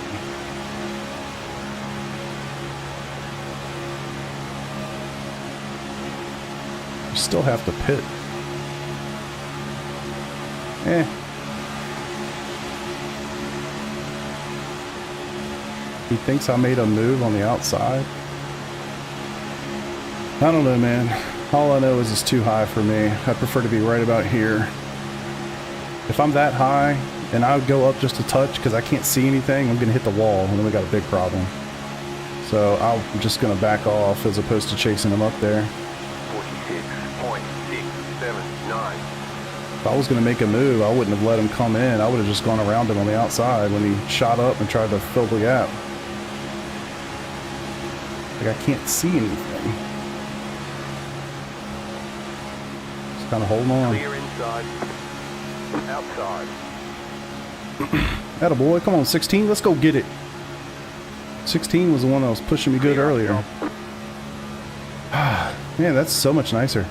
Still have to pit. He thinks I made a move on the outside. I don't know, man. All I know is it's too high for me. I prefer to be right about here. If I'm that high and I would go up just a touch because I can't see anything, I'm going to hit the wall and then we got a big problem. So I'm just going to back off as opposed to chasing him up there. 46.679. If I was going to make a move, I wouldn't have let him come in. I would have just gone around him on the outside when he shot up and tried to fill the gap. Like, I can't see anything. Just kind of holding on. Clear inside. Outside. Attaboy, come on, 16, let's go get it. 16 was the one that was pushing me good earlier. Man, that's so much nicer.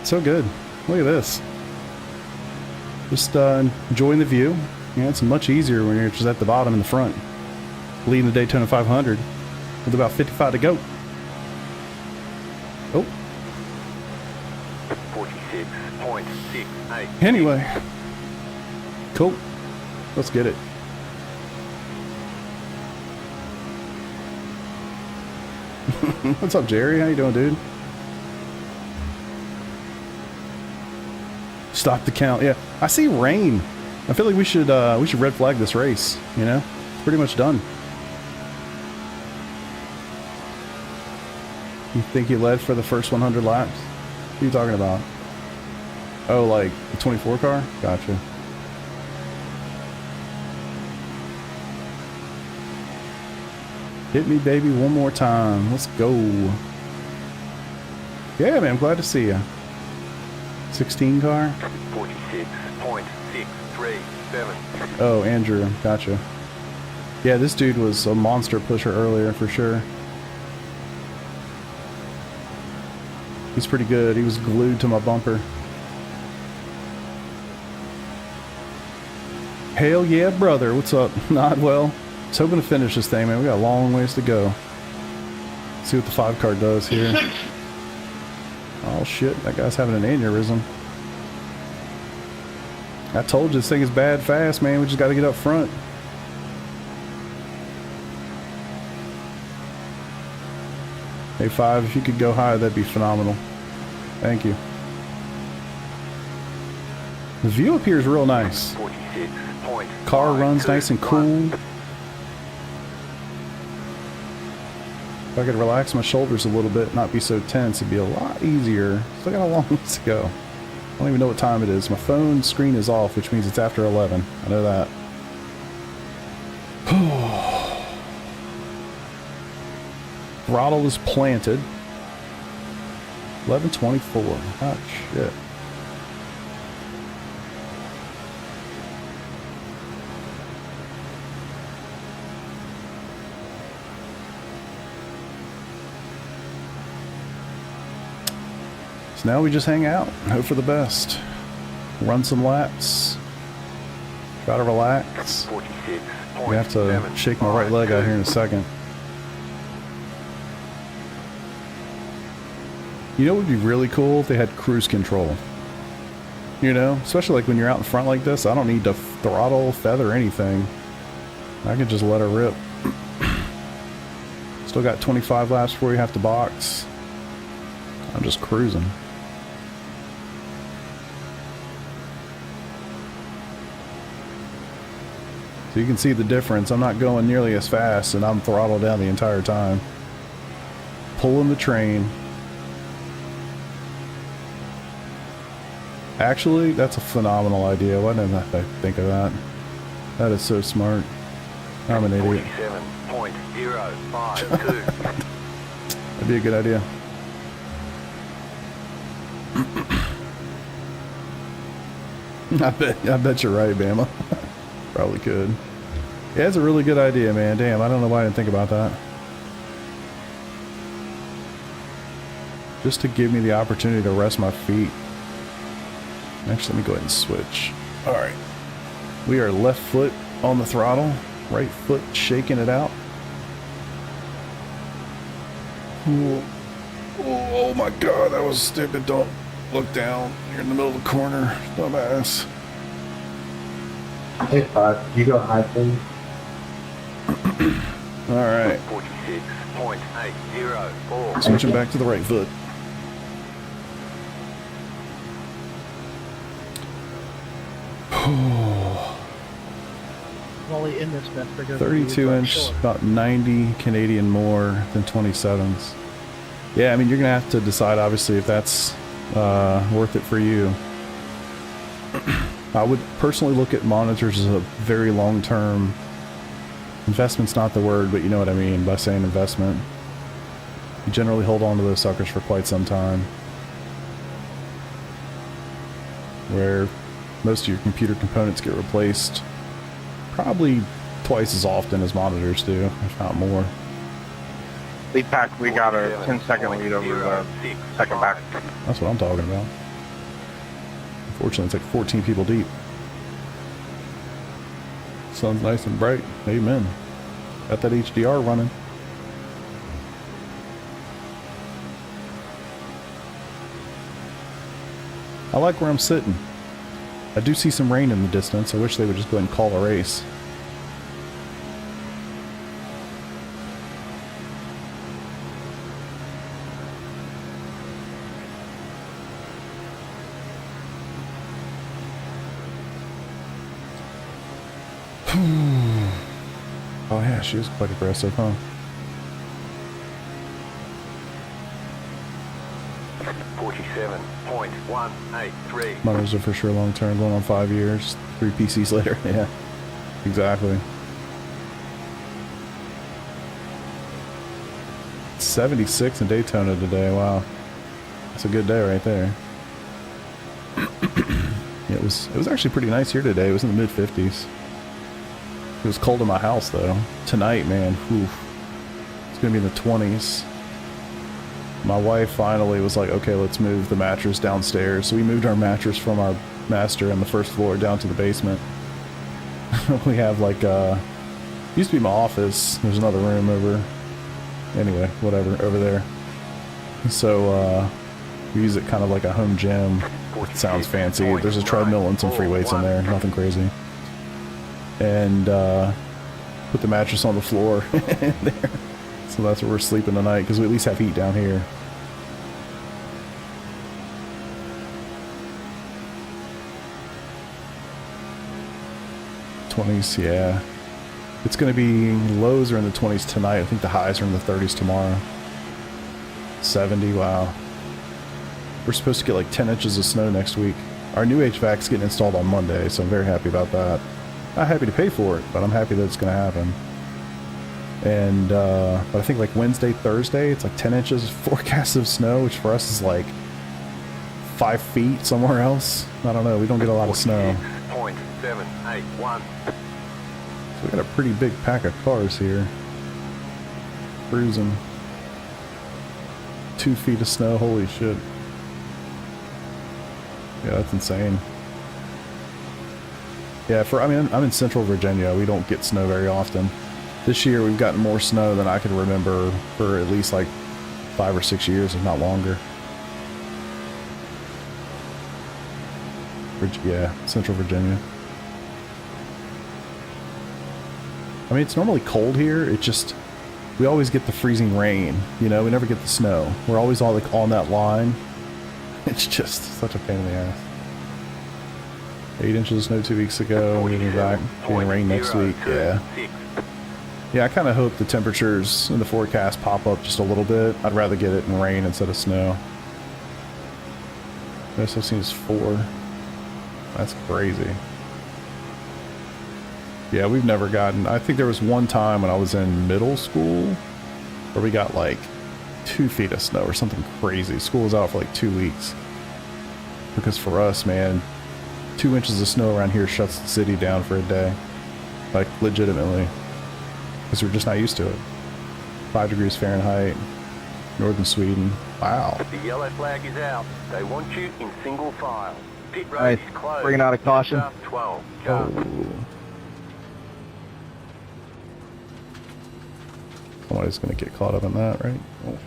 So good. Look at this. Just enjoying the view. Yeah, it's much easier when you're just at the bottom in the front. Leading the Daytona 500 with about 55 to go. Oh. 46.68. Anyway. Cool. Let's get it. What's up, Jerry? How you doing, dude? Stop the count. Yeah, I see rain. I feel like we should red flag this race. You know, it's pretty much done. You think he led for the first 100 laps? What are you talking about? Oh, like the 24 car? Gotcha. Hit me, baby, one more time. Let's go. Yeah, man, I'm glad to see you. 16 car? 46.637. Oh, Andrew, gotcha. Yeah, this dude was a monster pusher earlier, for sure. He's pretty good. He was glued to my bumper. Hell yeah, brother. What's up? Not well. I was hoping to finish this thing, man. We got a long ways to go. See what the 5 car does here. Oh shit, that guy's having an aneurysm. I told you this thing is bad fast, man. We just got to get up front. Hey 5, if you could go higher, that'd be phenomenal. Thank you. The view up here is real nice. Car runs nice and cool. If I could relax my shoulders a little bit, not be so tense, it'd be a lot easier. Still got a long ways to go. I don't even know what time it is. My phone screen is off, which means it's after 11. I know that. Throttle is planted. 11:24. Oh shit. So now we just hang out, hope for the best, run some laps, try to relax. I have to shake my right leg out here in a second. You know what would be really cool if they had cruise control? You know, especially like when you're out in front like this, I don't need to throttle, feather, anything. I can just let her rip. Still got 25 laps before you have to box. I'm just cruising. So you can see the difference. I'm not going nearly as fast and I'm throttled down the entire time. Pulling the train. Actually, that's a phenomenal idea. Why didn't I think of that? That is so smart. I'm an idiot. 47.052. That'd be a good idea. I bet you're right, Bama. Probably could. Yeah, it's a really good idea, man. Damn, I don't know why I didn't think about that. Just to give me the opportunity to rest my feet. Actually, let me go ahead and switch. Alright. We are left foot on the throttle. Right foot shaking it out. Oh my god, that was stupid. Don't look down. You're in the middle of the corner. Dumbass. Hey, you go high, please. Alright. 46.804. Switching back to the right foot. Only in this mess, 32 inch, about 90 Canadian more than 27s. Yeah, I mean, you're going to have to decide, obviously, if that's worth it for you. I would personally look at monitors as a very long-term investment's not the word, but you know what I mean by saying investment. You generally hold on to those suckers for quite some time. Where most of your computer components get replaced probably twice as often as monitors do, if not more. Lead pack, we got a 10-second lead over the second pack. That's what I'm talking about. Unfortunately, it's like 14 people deep. Sun's nice and bright. Amen. Got that HDR running. I like where I'm sitting. I do see some rain in the distance. I wish they would just go ahead and call a race. Oh yeah, she was quite aggressive, huh? 47.183. Motors are for sure long term, going on 5 years, 3 PCs later. Yeah, exactly. 76 in Daytona today. Wow, that's a good day right there. Yeah, it was actually pretty nice here today. It was in the mid 50s. It was cold in my house though. Tonight, man, whew, it's gonna be in the 20s. My wife finally was like, okay, let's move the mattress downstairs. So we moved our mattress from our master on the first floor down to the basement. We have like, used to be my office. There's another room over, anyway, whatever, over there. So, we use it kind of like a home gym. It sounds fancy. There's a treadmill and some free weights in there, nothing crazy. And, put the mattress on the floor in there. So that's where we're sleeping tonight, because we at least have heat down here. '20s, yeah. It's going to be lows are in the 20s tonight. I think the highs are in the 30s tomorrow. 70, wow. We're supposed to get like 10 inches of snow next week. Our new HVAC's getting installed on Monday, so I'm very happy about that. Not happy to pay for it, but I'm happy that it's going to happen. And, but I think like Wednesday, Thursday, it's like 10 inches forecast of snow, which for us is like 5 feet somewhere else. I don't know. We don't get a lot of snow. 0.781. So we got a pretty big pack of cars here. Cruising. 2 feet of snow. Holy shit. Yeah, that's insane. Yeah, I mean, I'm in Central Virginia. We don't get snow very often. This year we've gotten more snow than I can remember for at least like 5 or 6 years, if not longer. Yeah, Central Virginia. I mean, it's normally cold here. It just, we always get the freezing rain, you know, we never get the snow. We're always all like on that line. It's just such a pain in the ass. 8 inches of snow 2 weeks ago. We're getting back. Getting rain next week. Yeah. Yeah, I kind of hope the temperatures in the forecast pop up just a little bit. I'd rather get it in rain instead of snow. Best I've seen is 4. That's crazy. Yeah, we've never gotten... I think there was one time when I was in middle school where we got like 2 feet of snow or something crazy. School was out for like 2 weeks. Because for us, man, 2 inches of snow around here shuts the city down for a day. Like, legitimately. Because we're just not used to it. 5 degrees Fahrenheit. Northern Sweden. Wow. The yellow flag is out. They want you in single file. Pit road Alright, is closed. bringing out a caution. 12. Oh. Somebody's gonna get caught up in that, right? Oh.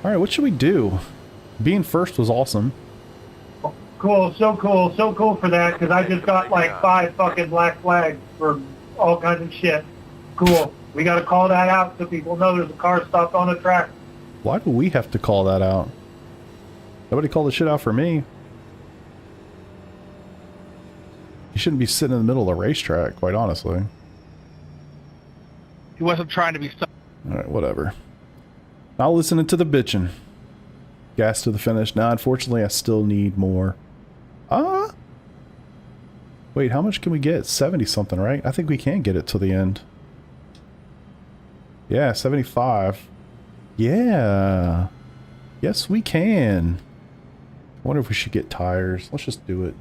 Alright, what should we do? Being first was awesome. Cool, so cool for that, because I just got like 5 fucking black flags for all kinds of shit. Cool. We got to call that out so people know there's a car stopped on the track. Why do we have to call that out? Nobody called the shit out for me. You shouldn't be sitting in the middle of the racetrack, quite honestly. He wasn't trying to be... Alright, whatever. Not listening to the bitching. Gas to the finish. Now, unfortunately, I still need more. Wait, how much can we get? 70 something, right? I think we can get it to the end. Yeah, 75. Yeah. Yes, we can. I wonder if we should get tires. Let's just do it.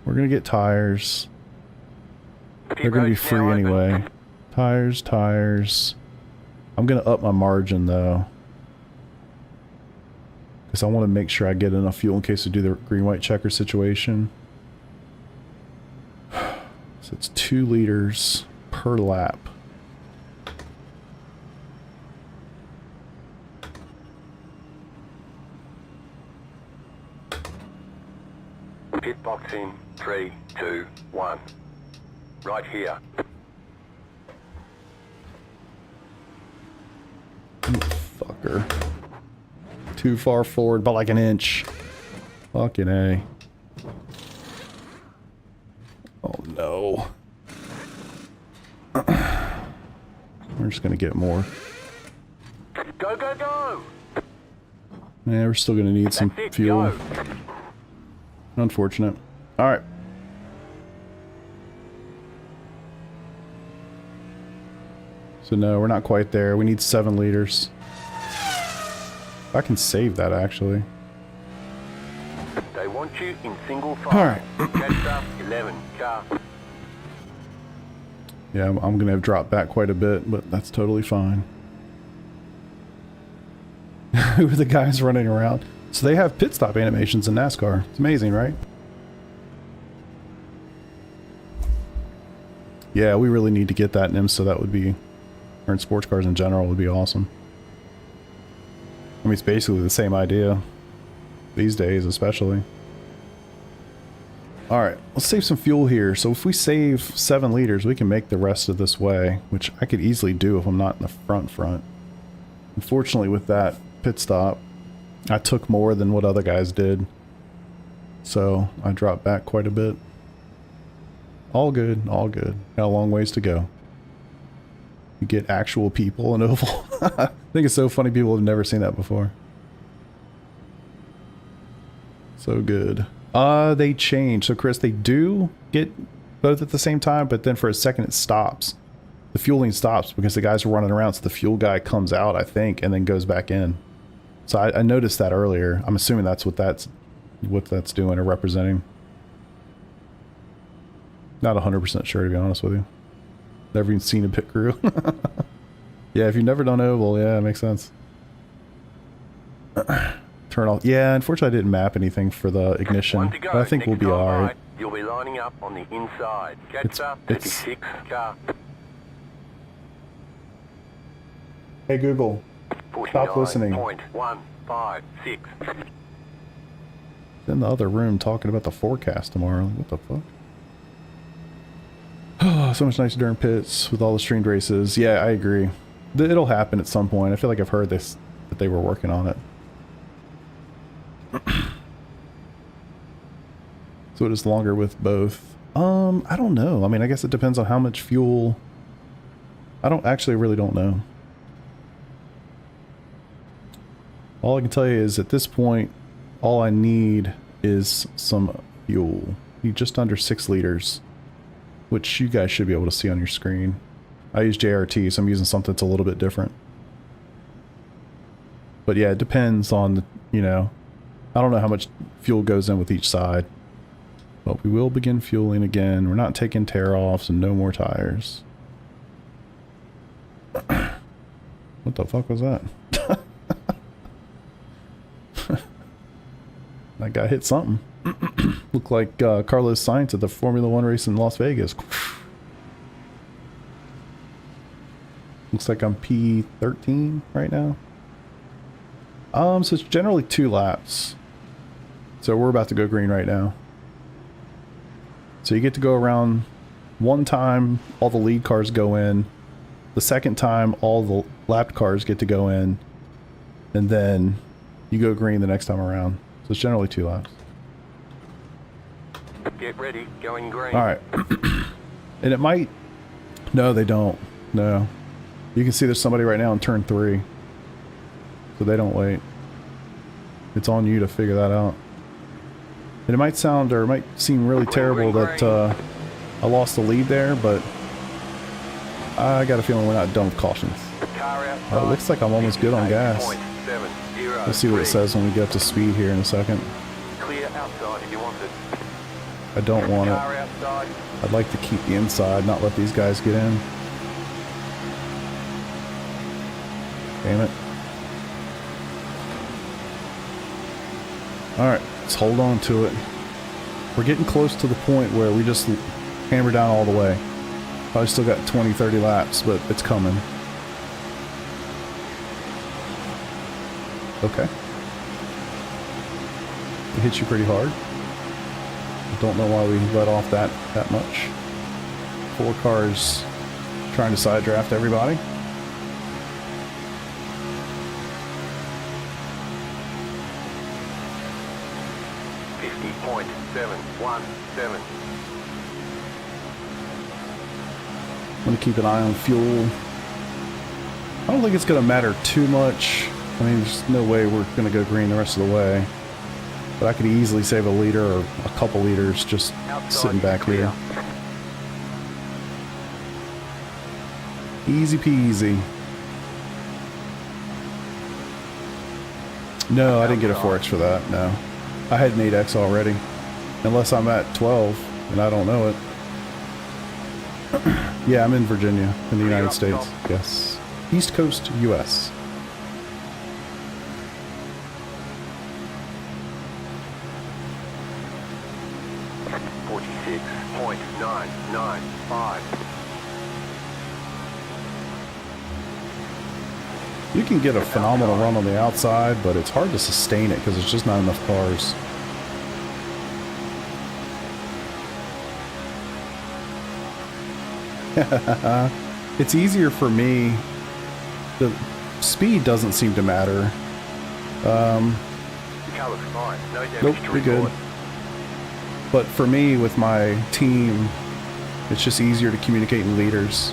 We're gonna get tires. They're gonna be free anyway. Tires. I'm gonna up my margin though, because I want to make sure I get enough fuel in case we do the green-white checker situation. So it's 2 liters per lap. Pit box in 3, 2, 1. Right here. Fucker. Too far forward by like an inch. Fucking A. Oh no. We're just gonna get more. Go, go, go! Yeah, we're still gonna need some fuel. Go. Unfortunate. Alright. So no, we're not quite there. We need 7 liters. I can save that actually. They want you in single file. Alright. Catch up 11 car. Yeah, I'm gonna have dropped back quite a bit, but that's totally fine. Who are the guys running around? So they have pit stop animations in NASCAR. It's amazing, right? Yeah, we really need to get that in IMSA. That would be, or in sports cars in general, would be awesome. I mean, it's basically the same idea. These days, especially. Alright, let's save some fuel here. So if we save 7 liters, we can make the rest of this way, which I could easily do if I'm not in the front. Unfortunately, with that pit stop, I took more than what other guys did. So I dropped back quite a bit. All good, all good. Got a long ways to go. You get actual people in oval. I think it's so funny people have never seen that before. So good. They change. So Chris, they do get both at the same time, but then for a second it stops. The fueling stops because the guys are running around, so the fuel guy comes out, I think, and then goes back in. So I noticed that earlier. I'm assuming that's what that's doing or representing. Not 100% sure, to be honest with you. Never even seen a pit crew. Yeah, if you've never done oval, yeah, it makes sense. Turn off. Yeah, unfortunately I didn't map anything for the ignition, but I think we'll be alright. You'll be lining up on the inside. It's- 36 car. Hey Google, stop listening. 49.156. In the other room talking about the forecast tomorrow. What the fuck? So much nicer during pits with all the streamed races. Yeah, I agree. It'll happen at some point. I feel like I've heard this, that they were working on it. So it is longer with both. I don't know. I mean, I guess it depends on how much fuel. I really don't know. All I can tell you is at this point, all I need is some fuel. I need just under 6 liters, which you guys should be able to see on your screen. I use JRT, so I'm using something that's a little bit different. But yeah, it depends on, you know, I don't know how much fuel goes in with each side. But we will begin fueling again. We're not taking tear-offs and no more tires. What the fuck was that? That guy hit something. Looked like Carlos Sainz at the Formula 1 race in Las Vegas. Looks like I'm P13 right now. So it's generally 2 laps. So we're about to go green right now. So you get to go around one time, all the lead cars go in. The second time, all the lapped cars get to go in. And then you go green the next time around. So it's generally 2 laps. Get ready, going green. Alright. And it might... No, they don't. No. You can see there's somebody right now in turn 3. So they don't wait. It's on you to figure that out. And it might sound, or it might seem really terrible that I lost the lead there, but I got a feeling we're not done with cautions. It looks like I'm almost good on gas. Let's see what it says when we get up to speed here in a second. Clear outside if you want it. I don't want it. I'd like to keep the inside, not let these guys get in. Damn it. Alright, let's hold on to it. We're getting close to the point where we just hammer down all the way. Probably still got 20-30 laps, but it's coming. Okay. It hits you pretty hard. I don't know why we let off that much. 4 cars trying to side draft everybody. .717. I'm going to keep an eye on fuel. I don't think it's going to matter too much. I mean, there's no way we're going to go green the rest of the way. But I could easily save a liter or a couple liters just sitting back here. Easy peasy. No, I didn't get a 4X for that, no. I had an 8X already. Unless I'm at 12, and I don't know it. Yeah, I'm in Virginia, in the United States. Yes. East Coast, U.S. You can get a phenomenal run on the outside, but it's hard to sustain it because there's just not enough cars. It's easier for me. The speed doesn't seem to matter. Nope, we're good. But for me, with my team, it's just easier to communicate in liters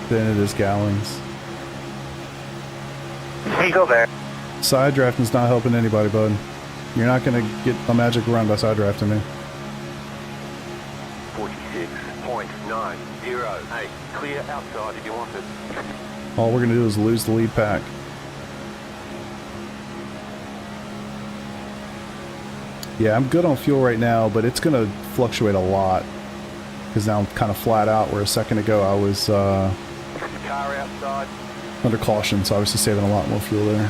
than it is gallons. Hey, go there. Side drafting's not helping anybody, bud. You're not gonna get a magic run by side drafting me. 46.908. Clear outside if you want it. All we're gonna do is lose the lead pack. Yeah, I'm good on fuel right now, but it's gonna fluctuate a lot. Because now I'm kind of flat out, where a second ago I was Car outside. under caution, so obviously saving a lot more fuel there.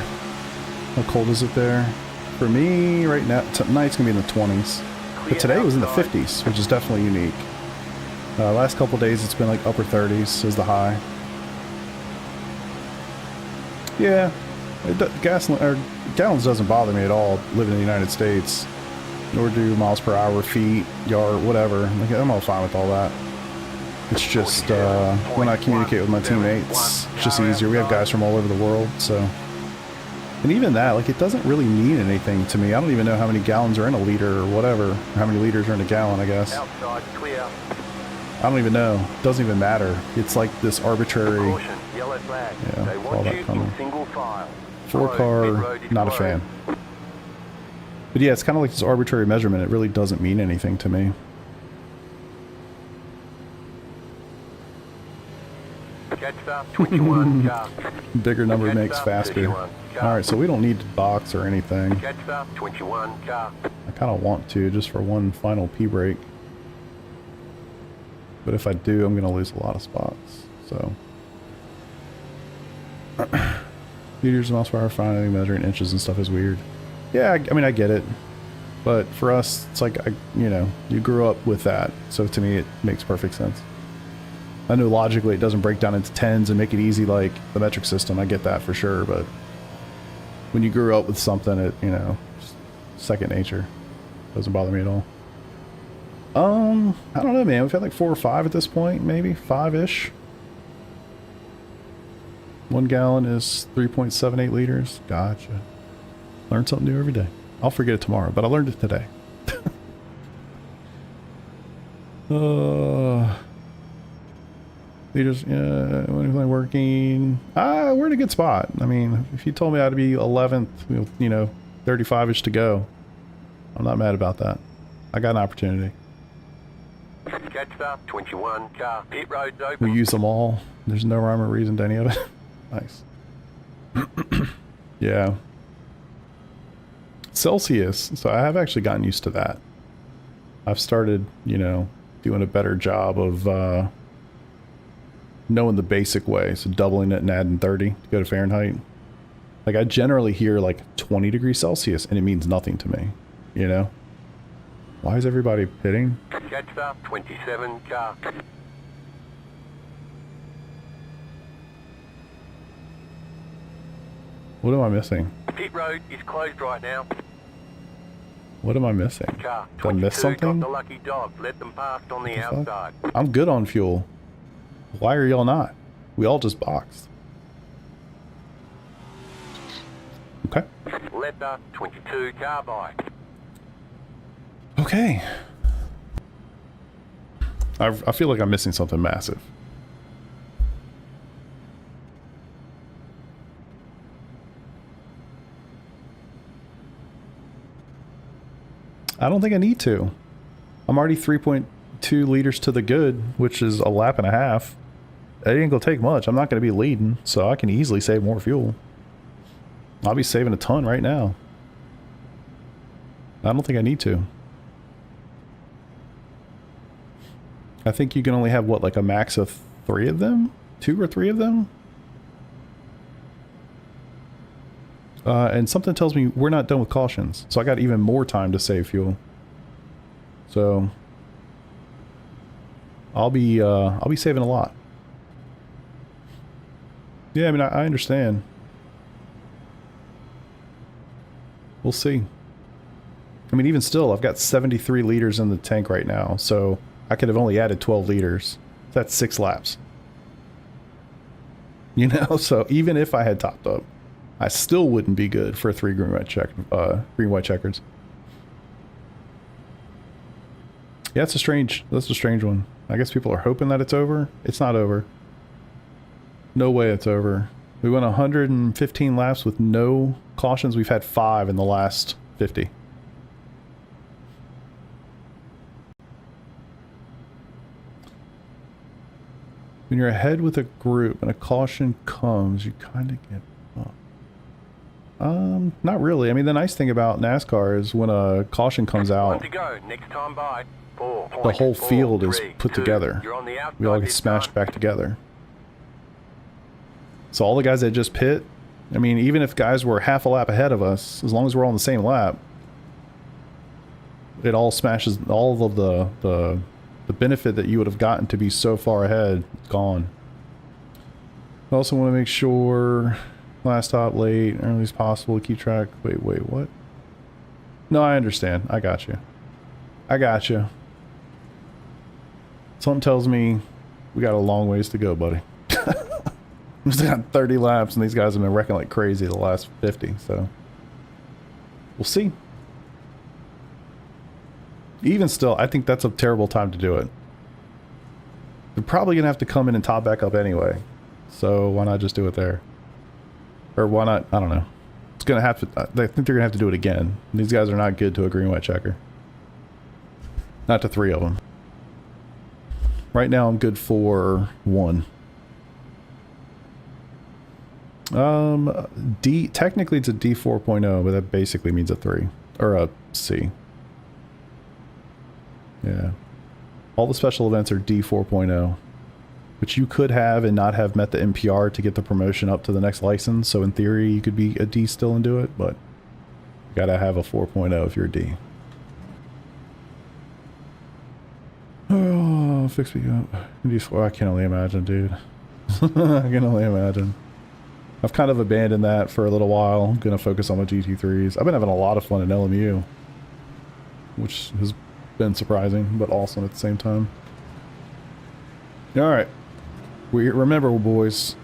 How cold is it there? For me, right now, tonight's gonna be in the 20s. But today was in the 50s, which is definitely unique. Last couple days, it's been like upper 30s is the high. Yeah, gallons doesn't bother me at all living in the United States. Nor do miles per hour, feet, yard, whatever. Like, I'm all fine with all that. It's just when I communicate with my teammates, it's just easier. We have guys from all over the world, so. And even that, like, it doesn't really mean anything to me. I don't even know how many gallons are in a liter or whatever. Or how many liters are in a gallon, I guess. Outside clear. I don't even know. It doesn't even matter. It's like this arbitrary. Caution, yellow flag. Yeah, They all want that you coming. in single file. Four car, not a fan. But yeah, it's kind of like this arbitrary measurement. It really doesn't mean anything to me. Catcher, 21 car. Bigger number makes faster. Alright, so we don't need to box or anything. Catcher, 21 car. I kind of want to, just for one final P-break. But if I do, I'm going to lose a lot of spots. So. Meters, miles per hour, fine, measuring inches and stuff is weird. Yeah, I mean, I get it. But for us, it's like, you know, you grew up with that. So to me, it makes perfect sense. I know logically it doesn't break down into tens and make it easy like the metric system. I get that for sure. But when you grew up with something, it, you know, just second nature. Doesn't bother me at all. I don't know, man. We've had like 4 or 5 at this point, maybe 5-ish. 1 gallon is 3.78 liters. Gotcha. Learn something new every day. I'll forget it tomorrow, but I learned it today. Liters, yeah, when am I working? We're in a good spot. I mean, if you told me I'd be 11th, you know, 35-ish to go, I'm not mad about that. I got an opportunity. Catcher, 21 car. Pit road's open. We use them all. There's no rhyme or reason to any of it. Nice. Yeah. Celsius. So I have actually gotten used to that. I've started, you know, doing a better job of knowing the basic way. So doubling it and adding 30 to go to Fahrenheit. Like I generally hear like 20 degrees Celsius and it means nothing to me, you know? Why is everybody pitting? Catcher, 27 car. What am I missing? Pit road is closed right now. What am I missing? Car, Did I miss 22 something? got the lucky dog. Let them past on the outside. I'm good on fuel. Why are y'all not? We all just boxed. Okay. Leopard, 22 car bike. Okay. I feel like I'm missing something massive. I don't think I need to. I'm already 3.2 liters to the good, which is a lap and a half. It ain't gonna take much. I'm not gonna be leading, so I can easily save more fuel. I'll be saving a ton right now. I don't think I need to. I think you can only have, what, like a max of 3 of them? 2 or 3 of them? And something tells me we're not done with cautions. So I got even more time to save fuel. So I'll be saving a lot. Yeah, I mean, I understand. We'll see. I mean, even still, I've got 73 liters in the tank right now, so I could have only added 12 liters. That's 6 laps. You know, so even if I had topped up, I still wouldn't be good for 3 green-white checkers. Yeah, that's a strange one. I guess people are hoping that it's over. It's not over. No way it's over. We went 115 laps with no cautions. We've had 5 in the last 50. When you're ahead with a group and a caution comes, you kind of get up. Not really. I mean, the nice thing about NASCAR is when a caution comes out, Next time by. the whole field is put together. We all get smashed back together. So all the guys that just pit, I mean, even if guys were half a lap ahead of us, as long as we're all on the same lap, it all smashes all of the benefit that you would have gotten to be so far ahead. It's gone. I also want to make sure last stop late, early as possible, keep track. Wait, what? No, I understand. I got you. I got you. Something tells me we got a long ways to go, buddy. We still got 30 laps, and these guys have been wrecking like crazy the last 50, so we'll see. Even still, I think that's a terrible time to do it. They're probably going to have to come in and top back up anyway, so why not just do it there? Or why not? I don't know. It's going to have to... I think they're going to have to do it again. These guys are not good to a green-white checker. Not to 3 of them. Right now, I'm good for 1. Technically it's a D 4.0, but that basically means a 3 or a C. Yeah. All the special events are D 4.0, which you could have and not have met the NPR to get the promotion up to the next license. So in theory, you could be a D still and do it, but you gotta have a 4.0 if you're a D. Oh, fix me up. I can only imagine, dude. I can only imagine. I've kind of abandoned that for a little while. I'm going to focus on my GT3s. I've been having a lot of fun in LMU, which has been surprising, but awesome at the same time. Alright. Remember, boys,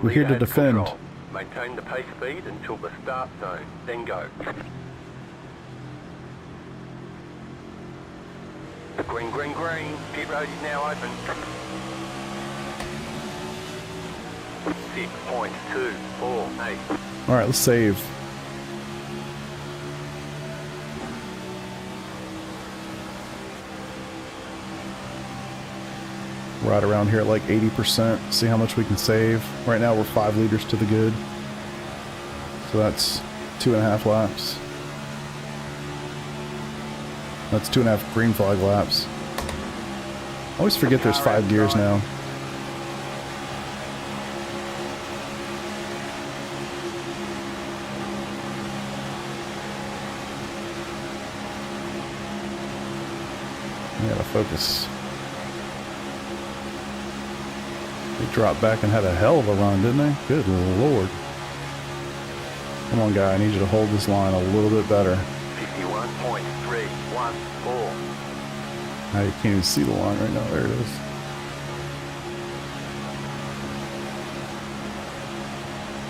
we're here to defend. Control. Maintain the pace speed until the start zone, then go. Green, green, green. Pit road is now open. 6.248. Alright, let's save. Right around here at like 80%. See how much we can save. Right now we're 5 liters to the good. So that's 2.5 laps. That's 2.5 green flag laps. I always forget there's 5 gears now. I gotta focus. They dropped back and had a hell of a run, didn't they? Good lord. Come on, guy. I need you to hold this line a little bit better. 51.314. Now you can't even see the line right now. There it is.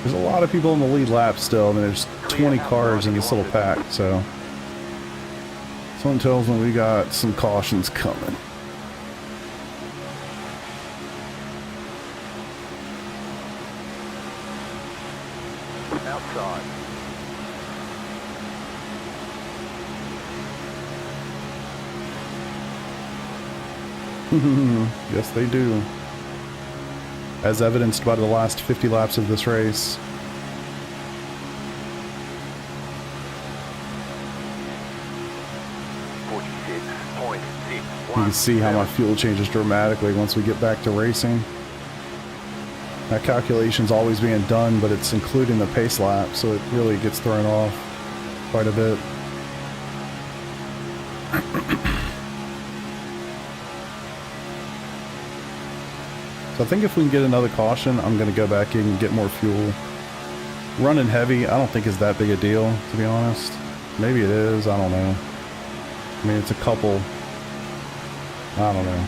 There's a lot of people in the lead lap still. I mean, there's 20 cars in this little pack, so... Someone tells me we got some cautions coming. Outside. Yes, they do. As evidenced by the last 50 laps of this race. You can see how my fuel changes dramatically once we get back to racing. That calculation's always being done, but it's including the pace lap, so it really gets thrown off quite a bit. So I think if we can get another caution, I'm going to go back in and get more fuel. Running heavy, I don't think is that big a deal, to be honest. Maybe it is, I don't know. I mean, it's a couple... I don't know.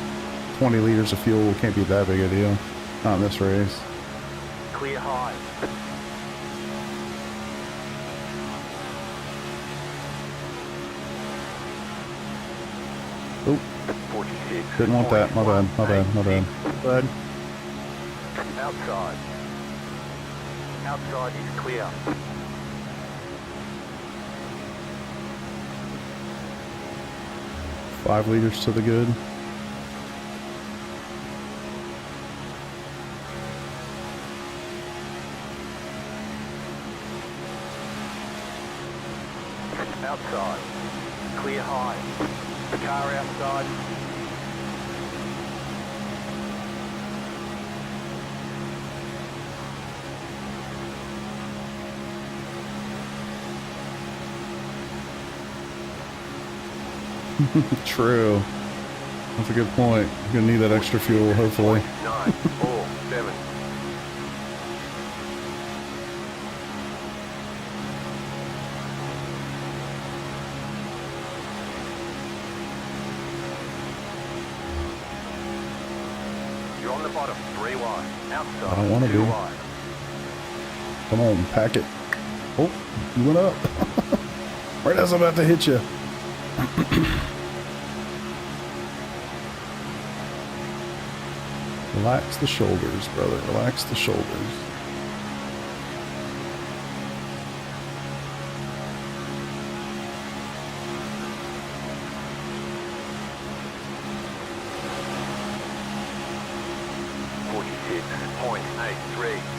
20 liters of fuel can't be that big a deal. Not in this race. Clear high. Oh. 46. Didn't want that. My bad. My bad. My bad. Bud. Outside. Outside is clear. Five liters to the good. Outside. Clear high. The car outside. True. That's a good point. You're gonna need that extra fuel, hopefully. 9, 4, 7. You're on the bottom, 3 wide. Outside, I don't wanna 2 be. wide. Come on, pack it. Oh, you went up. Right as I'm about to hit you. Relax the shoulders, brother. Relax the shoulders.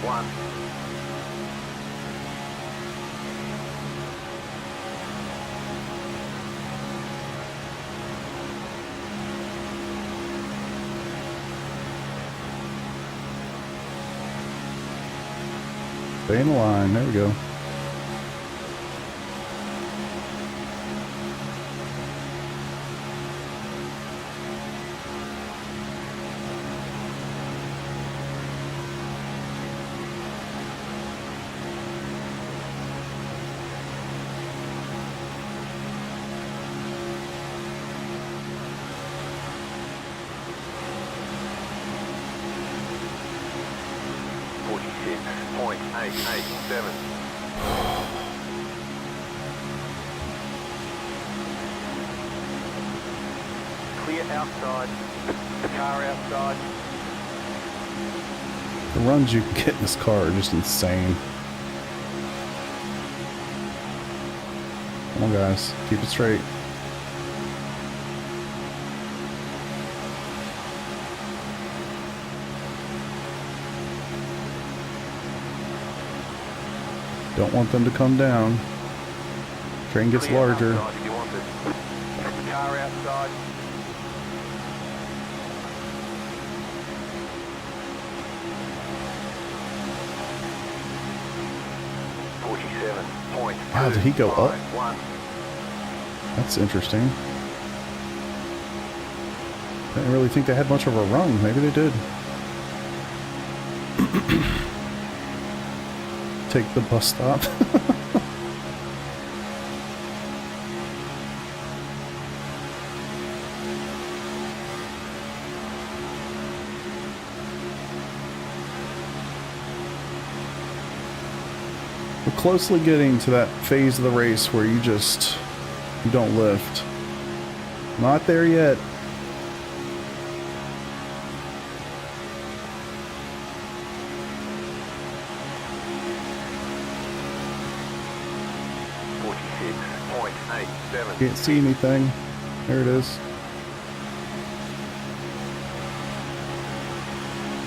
One. Stay in the line. There we go. Clear outside. The car outside. The runs you can get in this car are just insane. Come on, guys. Keep it straight. Don't want them to come down. Train gets Clear larger. outside if you want it. The car outside. Wow, did he go up? That's interesting. I didn't really think they had much of a run. Maybe they did. Take the bus stop. We're closely getting to that phase of the race where you don't lift. Not there yet. Can't see anything. There it is.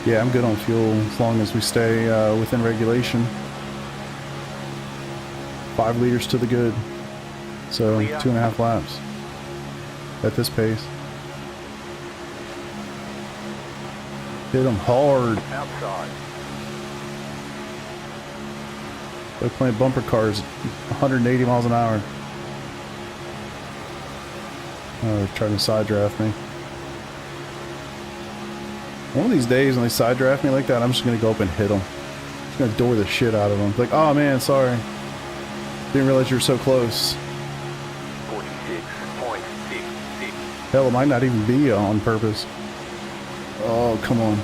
Yeah, I'm good on fuel as long as we stay within regulation. 5 liters to the good. So 2.5 laps at this pace. Hit them hard. Outside. They're playing bumper cars 180 miles an hour. Oh, they're trying to side draft me. One of these days when they side draft me like that, I'm just going to go up and hit them. I'm just going to door the shit out of them. Like, oh man, sorry. Didn't realize you were so close. 46.66. Hell, it might not even be on purpose. Oh, come on.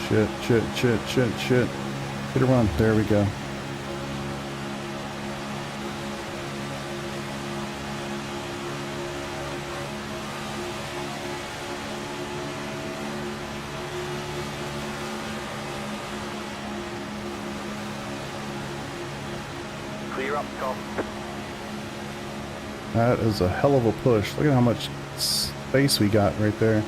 Shit. Get a run. There we go. Clear up top. That is a hell of a push. Look at how much space we got right there.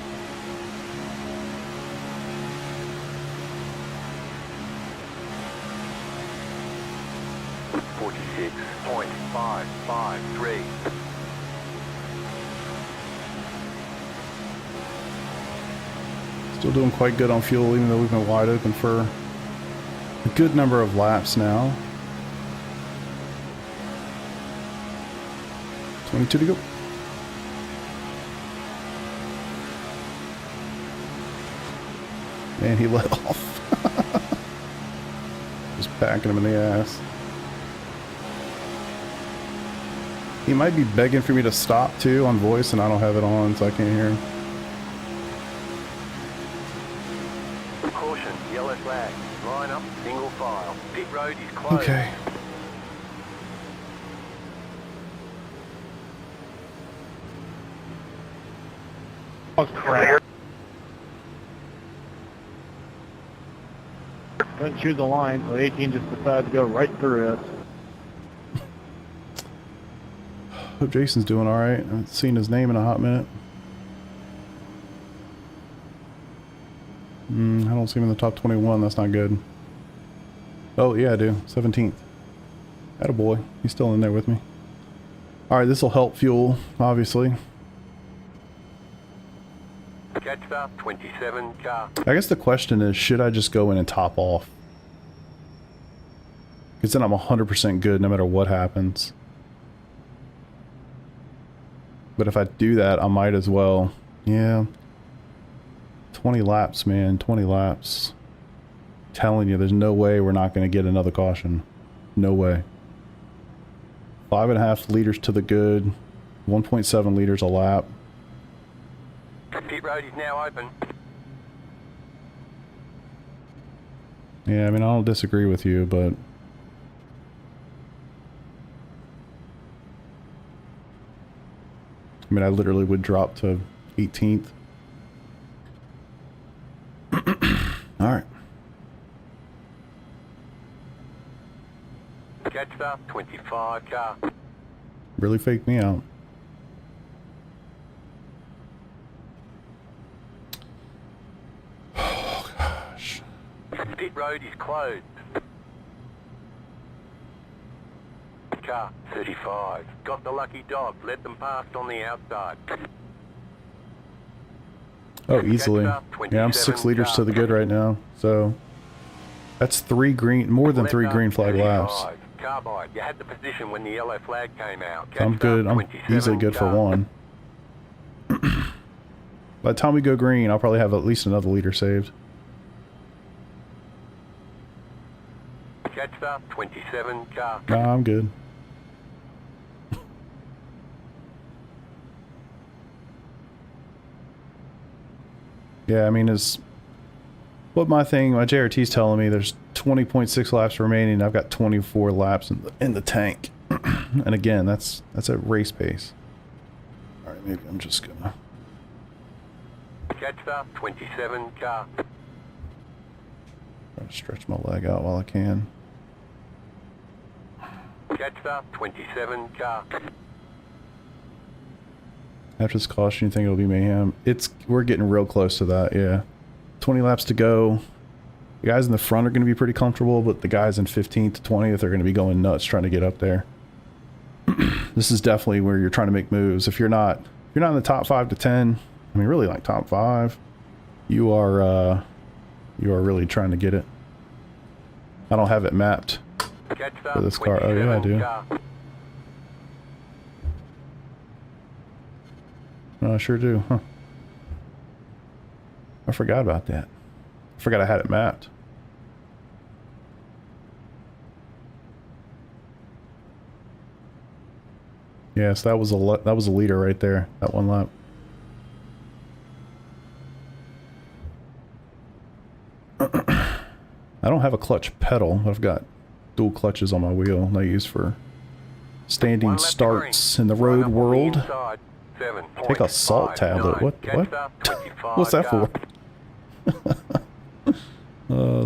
Still doing quite good on fuel, even though we've been wide open for a good number of laps now. 22 to go. Man, he let off. Just packing him in the ass. He might be begging for me to stop too on voice, and I don't have it on, so I can't hear him. Caution, yellow flag. Line up, single file. Pit road is closed. Okay. Oh, crap. Couldn't choose a line, so 18 just decided to go right through it. Hope Jason's doing alright. I haven't seen his name in a hot minute. I don't see him in the top 21. That's not good. Oh, yeah, I do. 17th. Attaboy. He's still in there with me. Alright, this will help fuel, obviously. Catch up, 27 car. I guess the question is, should I just go in and top off? Because then I'm 100% good no matter what happens. But if I do that, I might as well. Yeah. 20 laps, man. 20 laps. Telling you, there's no way we're not going to get another caution. No way. 5.5 liters to the good. 1.7 liters a lap. Pit road is now open. Yeah, I mean, I don't disagree with you, but... I mean, I literally would drop to 18th. Alright. Catch up, 25 car. Really faked me out. Oh, gosh. Pit road is closed. Car 35. Got the lucky dog. Let them past on the outside. Oh, easily. Yeah, I'm 6 liters to the good right now. So that's 3 green, more than 3 green flag laps. Carbide. You had the position when the yellow flag came out. I'm good. I'm easily good for 1. By the time we go green, I'll probably have at least another liter saved. Catch up, 27 car. Nah, I'm good. Yeah, I mean, is what my JRT's telling me, there's 20.6 laps remaining. I've got 24 laps in the tank. And again, that's at race pace. All right, maybe I'm just gonna Catch up, 27 car. try to stretch my leg out while I can. Catch up, 27 car. After this caution, you think it'll be mayhem? We're getting real close to that, yeah. 20 laps to go. The guys in the front are going to be pretty comfortable, but the guys in 15th to 20th are going to be going nuts trying to get up there. This is definitely where you're trying to make moves. If you're not in the top 5 to 10, I mean, really like top 5, you are really trying to get it. I don't have it mapped for this car. Oh yeah, I do. No, I sure do, huh? I forgot about that. I forgot I had it mapped. Yes, that was a leader right there. That 1 lap. I don't have a clutch pedal. I've got dual clutches on my wheel that I use for standing starts in the road world. Take a salt tablet. What? What's that for?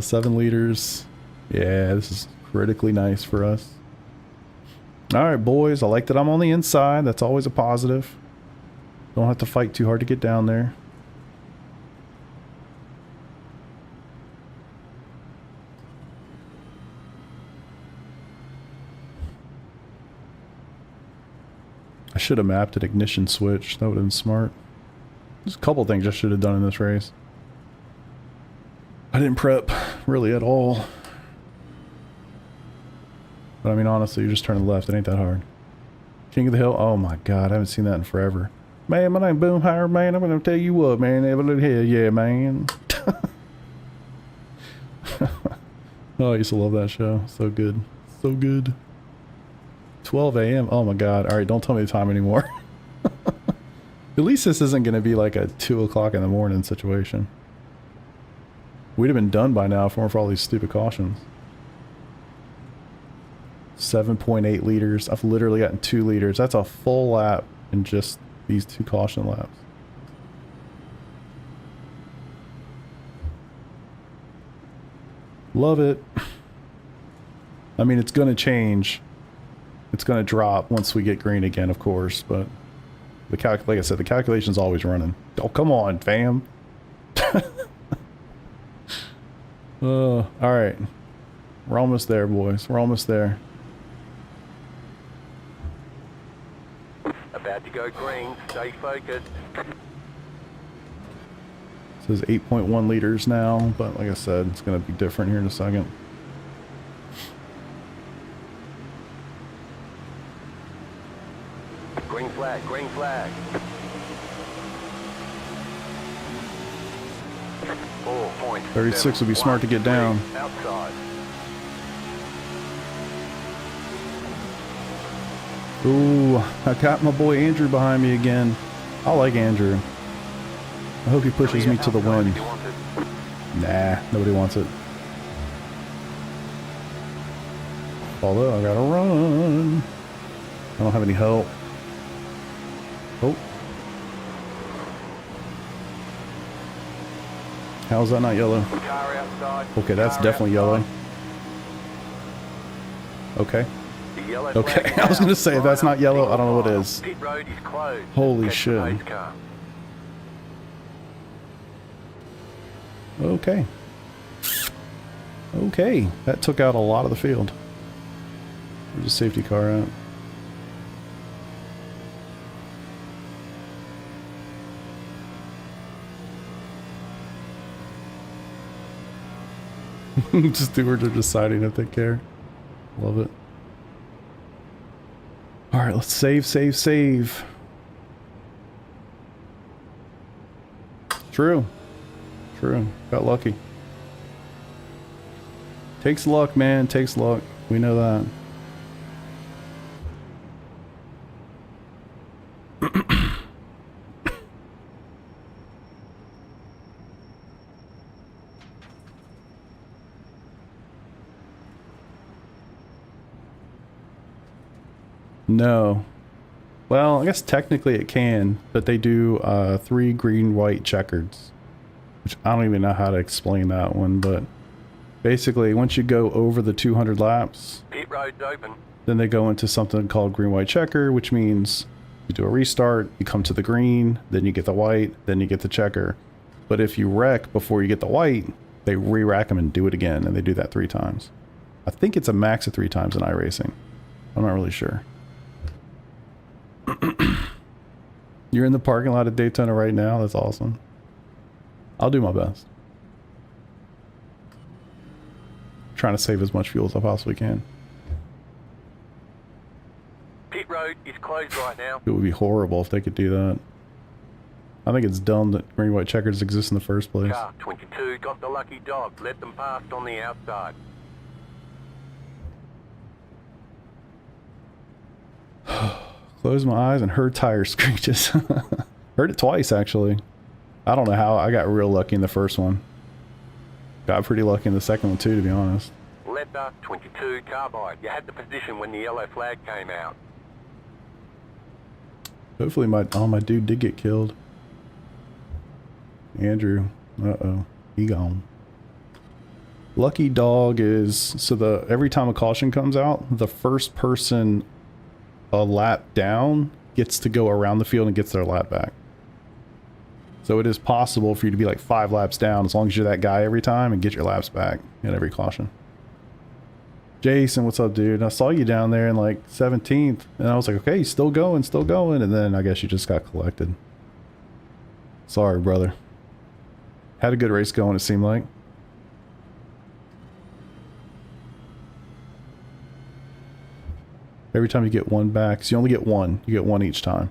7 liters. Yeah, this is critically nice for us. Alright, boys. I like that I'm on the inside. That's always a positive. Don't have to fight too hard to get down there. I should have mapped an ignition switch. That would have been smart. There's a couple things I should have done in this race. I didn't prep really at all. But I mean, honestly, you just turn left. It ain't that hard. King of the Hill. Oh my God, I haven't seen that in forever. Man, my name Boomhire, man. I'm gonna tell you what, man. Hell yeah, man. Oh, I used to love that show. So good. So good. 12 a.m. Oh my God. All right, don't tell me the time anymore. At least this isn't going to be like a 2 o'clock in the morning situation. We'd have been done by now if it weren't for all these stupid cautions. 7.8 liters. I've literally gotten 2 liters. That's a full lap in just these 2 caution laps. Love it. I mean, it's going to change. It's going to drop once we get green again, of course, but like I said, the calculation's always running. Oh, come on, fam. All right. We're almost there, boys. We're almost there. About to go green. Stay focused. It says 8.1 liters now, but like I said, it's going to be different here in a second. Green flag, green flag. 36 would be smart to get down. Outside. Ooh, I got my boy Andrew behind me again. I like Andrew. I hope he pushes me to the win. Nah, nobody wants it. Although I gotta run. I don't have any help. Oh. How's that not yellow? Okay, that's definitely yellow. Okay. Okay, I was gonna say, if that's not yellow, I don't know what is. Holy shit. Okay. Okay, that took out a lot of the field. Where's the safety car at? Stewards are deciding if they care. Love it. Alright, let's save. True. Got lucky. Takes luck, man. Takes luck. We know that. No. Well, I guess technically it can, but they do 3 green, white checkers. Which I don't even know how to explain that one, but basically once you go over the 200 laps, Pit road's open. then they go into something called green, white checker, which means you do a restart, you come to the green, then you get the white, then you get the checker. But if you wreck before you get the white, they re-rack them and do it again, and they do that 3 times. I think it's a max of 3 times in iRacing. I'm not really sure. You're in the parking lot at Daytona right now? That's awesome. I'll do my best. Trying to save as much fuel as I possibly can. Pit road is closed right now. It would be horrible if they could do that. I think it's dumb that green white checkers exist in the first place. Car 22 got the lucky dog. Let them past on the outside. Close my eyes and heard tire screeches. Heard it twice, actually. I don't know how. I got real lucky in the first one. Got pretty lucky in the second one, too, to be honest. Letter 22 carbide. You had the position when the yellow flag came out. Hopefully my dude did get killed. Andrew. Uh-oh. He gone. Lucky dog is... So every time a caution comes out, the first person a lap down gets to go around the field and gets their lap back. So it is possible for you to be like 5 laps down as long as you're that guy every time and get your laps back in every caution. Jason, what's up, dude? I saw you down there in like 17th and I was like, okay, still going. And then I guess you just got collected. Sorry, brother. Had a good race going, it seemed like. Every time you get one back, so you only get one. You get one each time.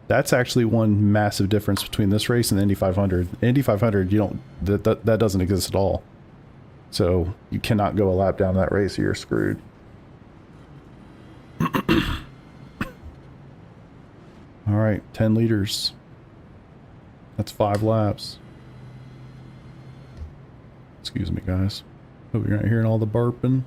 That's actually one massive difference between this race and the Indy 500. Indy 500, you don't, that doesn't exist at all. So you cannot go a lap down that race or you're screwed. All right, 10 liters. That's 5 laps. Excuse me, guys. Hope you're not hearing all the burping.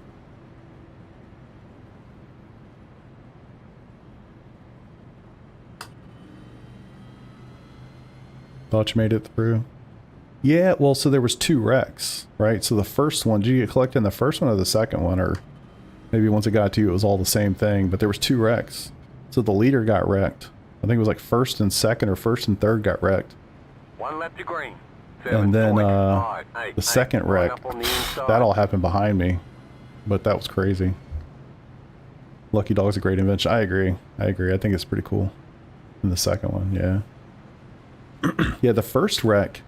Thought you made it through. Yeah, well, so there was 2 wrecks, right? So the first one, did you get collected in the first one or the second one? Or maybe once it got to you, it was all the same thing. But there was 2 wrecks. So the leader got wrecked. I think it was like first and second or first and third got wrecked. 1 lap to green. And then the second wreck, that all happened behind me. But that was crazy. Lucky Dog's a great invention. I agree. I think it's pretty cool. And the second one, yeah. Yeah, the first wreck,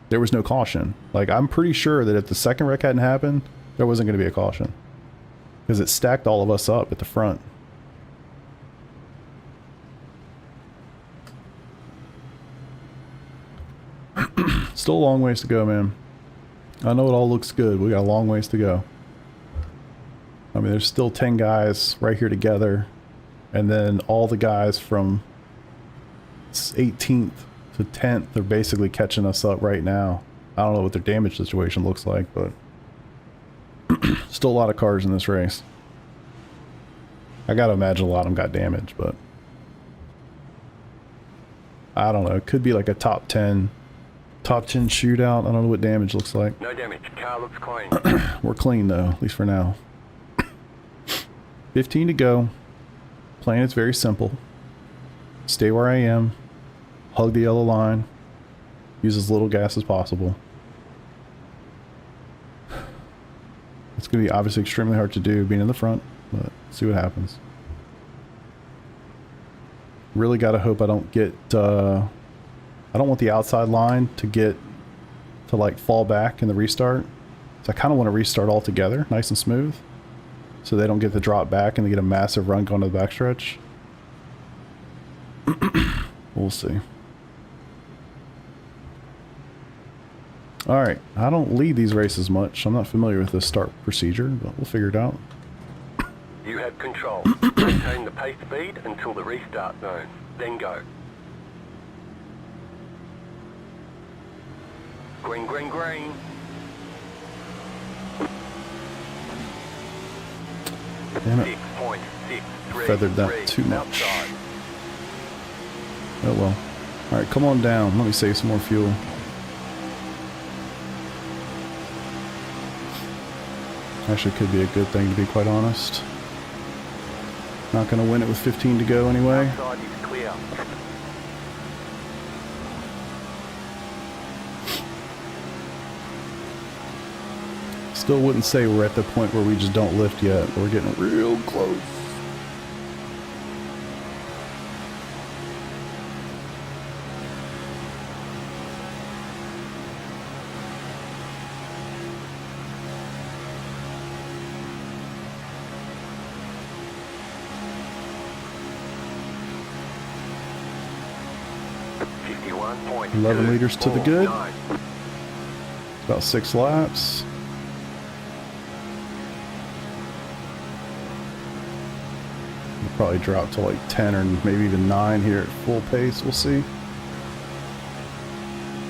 there was no caution. Like, I'm pretty sure that if the second wreck hadn't happened, there wasn't going to be a caution. Because it stacked all of us up at the front. Still a long ways to go, man. I know it all looks good. We got a long ways to go. I mean, there's still 10 guys right here together. And then all the guys from 18th to 10th are basically catching us up right now. I don't know what their damage situation looks like, but still a lot of cars in this race. I gotta imagine a lot of them got damaged, but I don't know. It could be like a top 10 shootout. I don't know what damage looks like. No damage. Car looks clean. We're clean though, at least for now. 15 to go. Plan is very simple. Stay where I am. Hug the yellow line. Use as little gas as possible. It's going to be obviously extremely hard to do being in the front, but see what happens. Really got to hope I don't get... I don't want the outside line to like fall back in the restart. So I kind of want to restart all together, nice and smooth. So they don't get the drop back and they get a massive run going to the backstretch. We'll see. Alright, I don't lead these races much. I'm not familiar with this start procedure, but we'll figure it out. You have control. Maintain the pace speed until the restart zone. Then go. Green, green, green. Damn it. 6.63. Feathered that too much. Oh well. Alright, come on down. Let me save some more fuel. Actually, could be a good thing, to be quite honest. Not going to win it with 15 to go anyway. Outside is clear. Still wouldn't say we're at the point where we just don't lift yet, but we're getting real close. Point 11 liters to the good. About 6 laps. We'll probably drop to like 10 or maybe even 9 here at full pace. We'll see.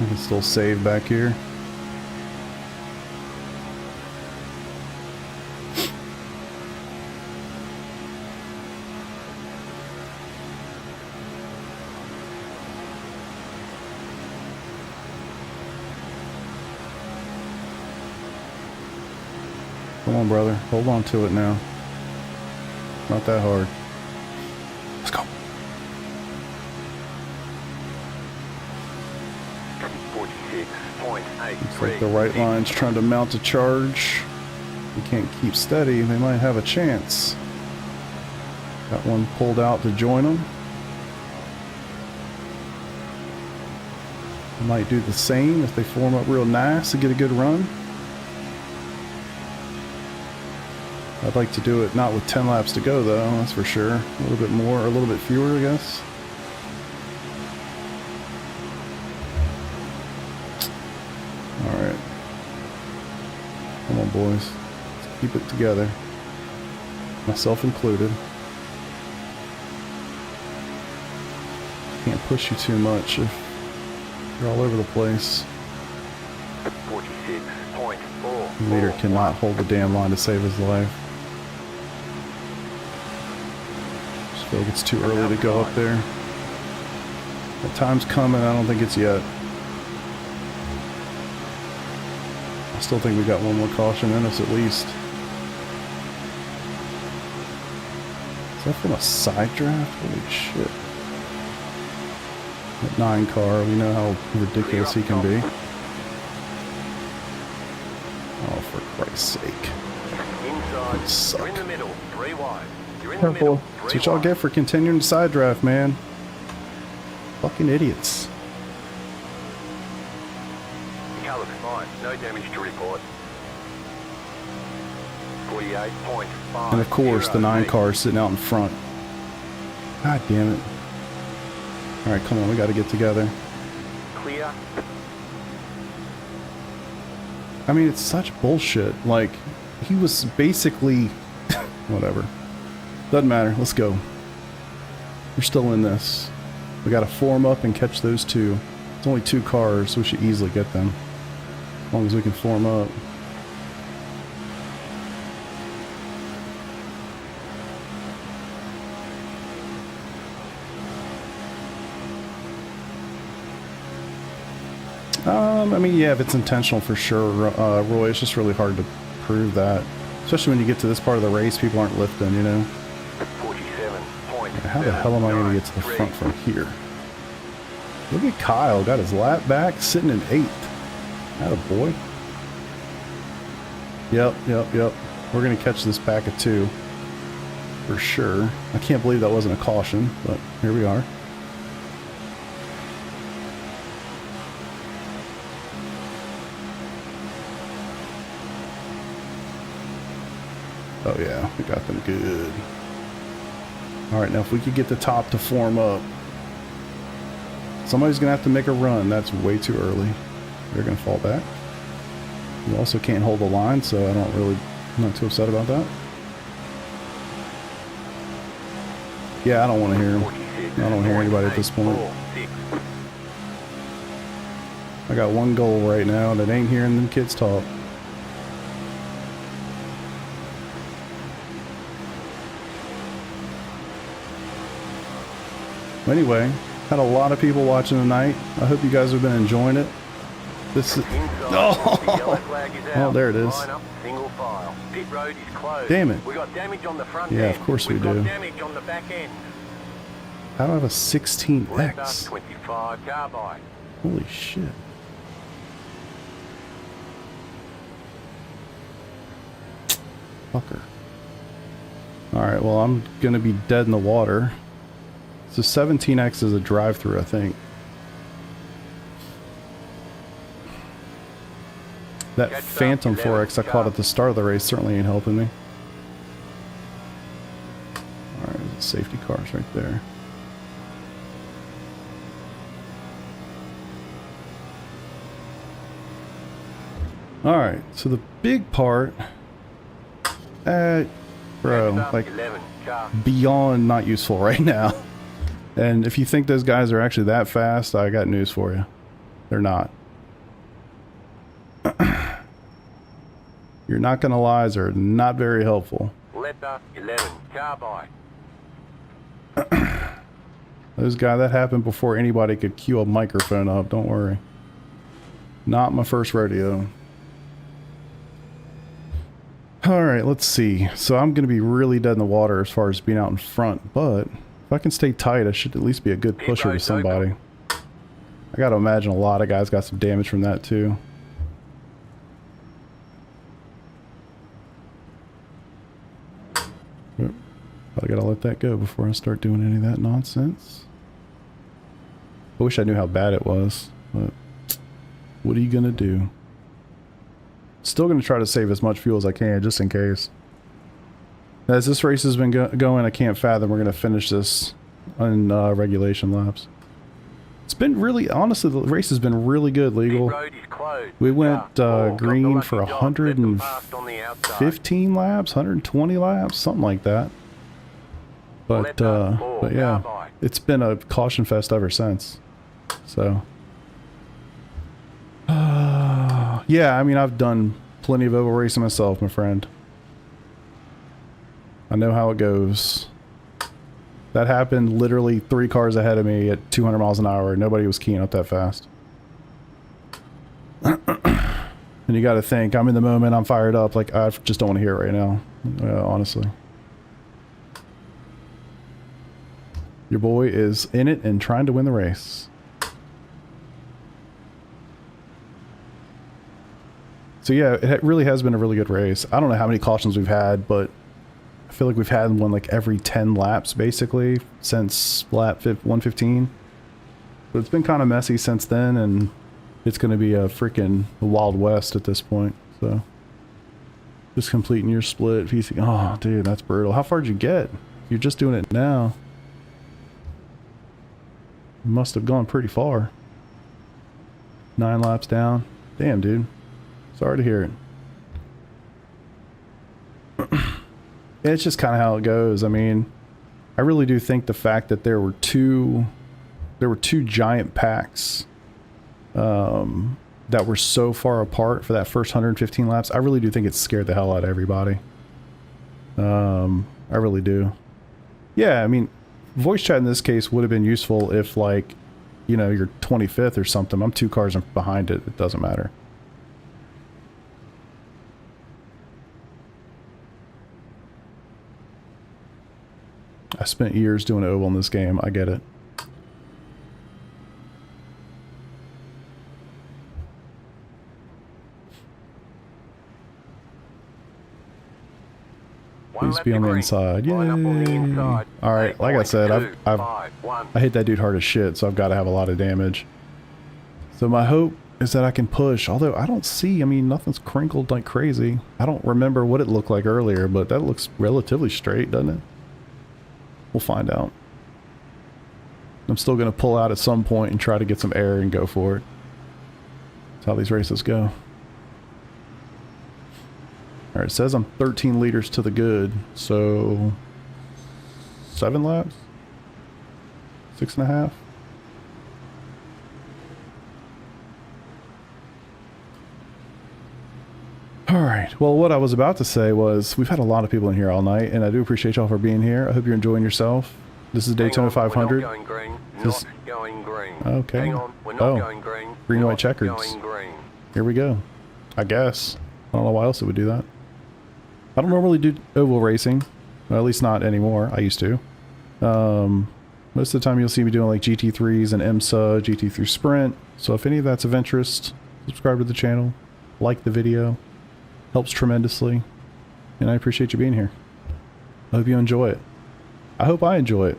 I can still save back here. Come on, brother. Hold on to it now. Not that hard. Let's go. 46.83. Looks like the right line's trying to mount a charge. We can't keep steady. They might have a chance. Got one pulled out to join them. Might do the same if they form up real nice to get a good run. I'd like to do it not with 10 laps to go though, that's for sure. A little bit more, or a little bit fewer, I guess. Alright. Come on, boys. Let's keep it together. Myself included. Can't push you too much if you're all over the place. 46.4. The leader cannot hold the damn line to save his life. Just feel like it's too early to go up there. The time's coming, I don't think it's yet. I still think we got one more caution in us at least. Is that from a side draft? Holy shit. That 9 car, we know how ridiculous he can be. Oh, for Christ's sake. Inside, Suck. you're in the middle, 3 wide. You're in Turn the middle, four. That's what y'all get for continuing to side draft, man. Fucking idiots. The car looks fine, no damage to report. 48.5. And of course, the 9 car is sitting out in front. God damn it. Alright, come on, we gotta get together. Clear. I mean, it's such bullshit. Like, he was basically... whatever. Doesn't matter, let's go. We're still in this. We gotta form up and catch those 2. It's only 2 cars, so we should easily get them. As long as we can form up. I mean, yeah, if it's intentional for sure, Roy, it's just really hard to prove that. Especially when you get to this part of the race, people aren't lifting, you know? 47.7. How the hell am I going to get to the front from here? Look at Kyle, got his lap back, sitting in 8th. Attaboy. Yep. We're going to catch this pack of 2. For sure. I can't believe that wasn't a caution, but here we are. Oh yeah, we got them good. Alright, now if we could get the top to form up. Somebody's going to have to make a run. That's way too early. They're going to fall back. You also can't hold the line, so I'm not too upset about that. Yeah, I don't want to hear him. I don't want to hear anybody at this point. I got one goal right now, and it ain't hearing them kids talk. Anyway, had a lot of people watching tonight. I hope you guys have been enjoying it. This is... Oh, there it is. Single file. Pit road is closed. Damn it. We got damage on the front Yeah, end. of course we We've do. got damage on the back end. How do I have a 16X? 25 carbide. Holy shit. Fucker. Alright, well, I'm gonna be dead in the water. So 17X is a drive-through, I think. That Phantom 4X I caught at the start of the race certainly ain't helping me. Alright, there's safety cars right there. Alright, so the big part... bro, like, beyond not useful right now. And if you think those guys are actually that fast, I got news for you. They're not. You're not gonna lie, they're not very helpful. Letter 11 carbide. Those guys, that happened before anybody could cue a microphone up, don't worry. Not my first rodeo. Alright, let's see. So I'm gonna be really dead in the water as far as being out in front, but if I can stay tight, I should at least be a good pusher to somebody. I gotta imagine a lot of guys got some damage from that too. Yep. But I gotta let that go before I start doing any of that nonsense. I wish I knew how bad it was, but what are you gonna do? Still gonna try to save as much fuel as I can, just in case. As this race has been going, I can't fathom we're going to finish this on regulation laps. It's been really, honestly, the race has been really good, Legal. We went green for 115 laps, 120 laps, something like that. But yeah, it's been a caution fest ever since. So, yeah, I mean, I've done plenty of oval racing myself, my friend. I know how it goes. That happened literally 3 cars ahead of me at 200 miles an hour. Nobody was keying up that fast. And you got to think, I'm in the moment, I'm fired up. Like, I just don't want to hear it right now, honestly. Your boy is in it and trying to win the race. So yeah, it really has been a really good race. I don't know how many cautions we've had, but I feel like we've had one like every 10 laps basically since lap 115. But it's been kind of messy since then, and it's going to be a freaking Wild West at this point. So just completing your split. Oh, dude, that's brutal. How far did you get? You're just doing it now. You must have gone pretty far. 9 laps down. Damn, dude. Sorry to hear it. It's just kind of how it goes. I mean, I really do think the fact that there were two giant packs that were so far apart for that first 115 laps, I really do think it scared the hell out of everybody. I really do. Yeah, I mean, voice chat in this case would have been useful if, like, you know, you're 25th or something. I'm 2 cars behind it. It doesn't matter. I spent years doing oval in this game. I get it. Please be on the inside. Yay! Alright, like I said, I hit that dude hard as shit, so I've got to have a lot of damage. So my hope is that I can push, although I don't see, I mean, nothing's crinkled like crazy. I don't remember what it looked like earlier, but that looks relatively straight, doesn't it? We'll find out. I'm still going to pull out at some point and try to get some air and go for it. That's how these races go. Alright, it says I'm 13 liters to the good, so 7 laps? 6.5? Alright, well, what I was about to say was we've had a lot of people in here all night, and I do appreciate y'all for being here. I hope you're enjoying yourself. This is Daytona 500. Okay. Oh, green, white checkers. Here we go. I guess. I don't know why else it would do that. I don't normally do oval racing. Well, at least not anymore. I used to. Most of the time you'll see me doing like GT3s and IMSA, GT3 Sprint. So if any of that's of interest, subscribe to the channel, like the video. Helps tremendously. And I appreciate you being here. I hope you enjoy it. I hope I enjoy it.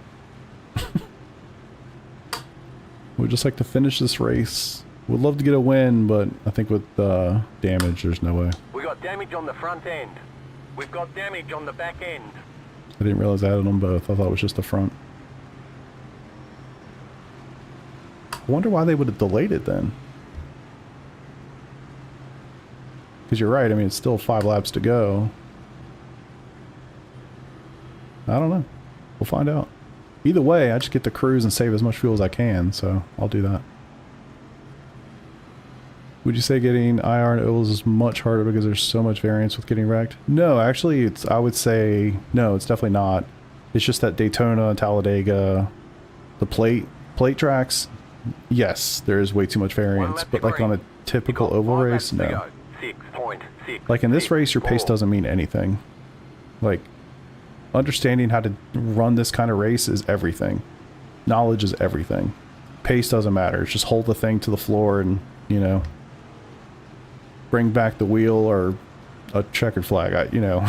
We'd just like to finish this race. Would love to get a win, but I think with damage, there's no way. We got damage on the front end. We've got damage on the back end. I didn't realize I had it on both. I thought it was just the front. I wonder why they would have delayed it then. Because you're right, I mean, it's still 5 laps to go. I don't know. We'll find out. Either way, I just get to cruise and save as much fuel as I can, so I'll do that. Would you say getting IR and ovals is much harder because there's so much variance with getting wrecked? No, actually, I would say, no, it's definitely not. It's just that Daytona and Talladega, the plate tracks, yes, there is way too much variance, but like on a typical oval race, no. Like in this race, your pace doesn't mean anything. Like, understanding how to run this kind of race is everything. Knowledge is everything. Pace doesn't matter. It's just hold the thing to the floor and, you know, bring back the wheel or a checkered flag. You know,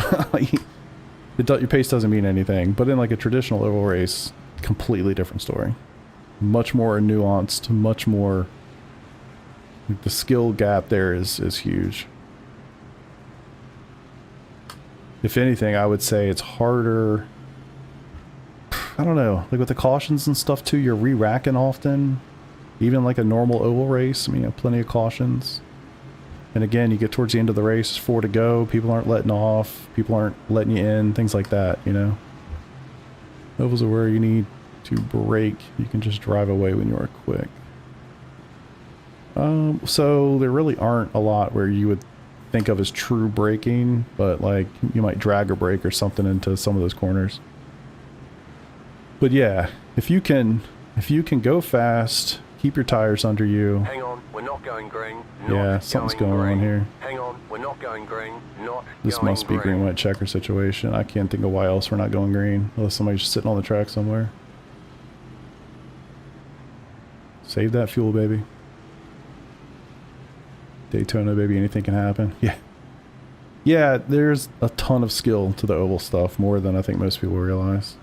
your pace doesn't mean anything. But in like a traditional oval race, completely different story. Much more nuanced, much more... The skill gap there is huge. If anything, I would say it's harder. I don't know, like with the cautions and stuff too, you're re-racking often. Even like a normal oval race, I mean, you have plenty of cautions. And again, you get towards the end of the race, 4 to go, people aren't letting off, people aren't letting you in, things like that, you know. Ovals are where you need to brake. You can just drive away when you are quick. So there really aren't a lot where you would think of as true braking, but like you might drag or brake or something into some of those corners. But yeah, if you can go fast, keep your tires under you. Hang on, we're not going green. Yeah, something's going on here. Hang on, we're not going green. This must be green white checker situation. I can't think of why else we're not going green, unless somebody's just sitting on the track somewhere. Save that fuel, baby. Daytona, baby, anything can happen. Yeah. Yeah, there's a ton of skill to the oval stuff, more than I think most people realize.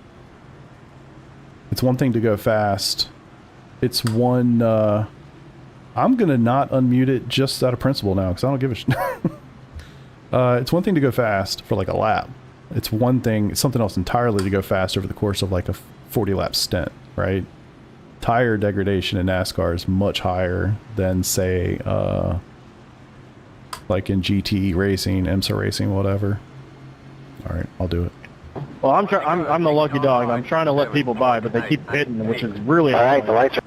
It's one thing to go fast. It's one, I'm gonna not unmute it just out of principle now, because I don't give a shit. It's one thing to go fast for like a lap. It's one thing, it's something else entirely to go fast over the course of like a 40 lap stint, right? Tire degradation in NASCAR is much higher than, say, like in GTE racing, IMSA racing, whatever. All right, I'll do it. Well, I'm the lucky dog. I'm trying to let people by, but they keep hitting, which is really All right, the lights are...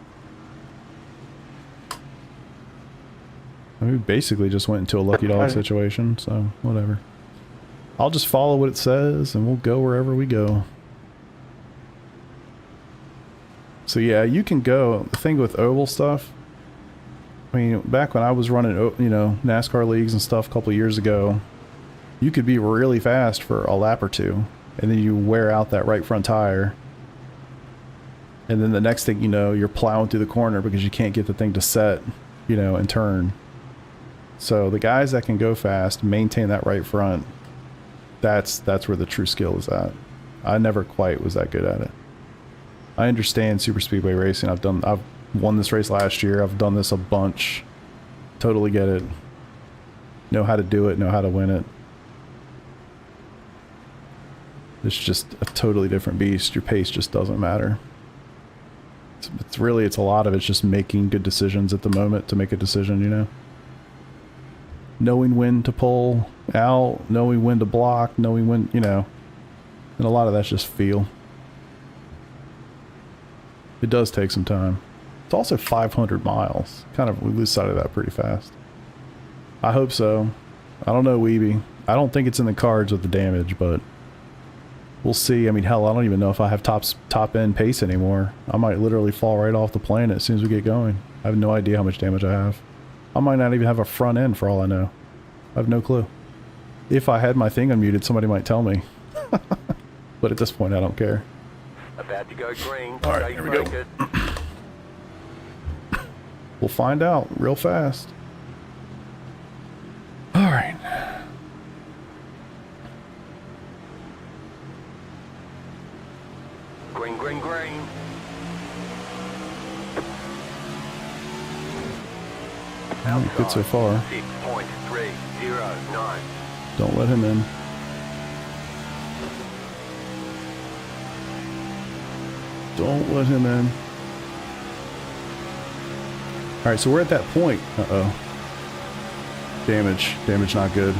I mean, we basically just went into a lucky dog situation, so whatever. I'll just follow what it says, and we'll go wherever we go. So yeah, you can go. The thing with oval stuff, I mean, back when I was running, you know, NASCAR leagues and stuff a couple of years ago, you could be really fast for a lap or two, and then you wear out that right front tire. And then the next thing you know, you're plowing through the corner because you can't get the thing to set, you know, and turn. So the guys that can go fast, maintain that right front, that's where the true skill is at. I never quite was that good at it. I understand super speedway racing. I've won this race last year. I've done this a bunch. Totally get it. Know how to do it, know how to win it. It's just a totally different beast. Your pace just doesn't matter. It's a lot of it's just making good decisions at the moment to make a decision, you know? Knowing when to pull out, knowing when to block, knowing when, you know. And a lot of that's just feel. It does take some time. It's also 500 miles. Kind of, we lose sight of that pretty fast. I hope so. I don't know, Weeby. I don't think it's in the cards with the damage, but we'll see. I mean, hell, I don't even know if I have top end pace anymore. I might literally fall right off the planet as soon as we get going. I have no idea how much damage I have. I might not even have a front end for all I know. I have no clue. If I had my thing unmuted, somebody might tell me. But at this point, I don't care. About to go green. All right, here we go. We'll find out real fast. All right. Green, green, green. Good so far. 6.309. Don't let him in. Don't let him in. Alright, so we're at that point. Uh-oh. Damage. Damage not good.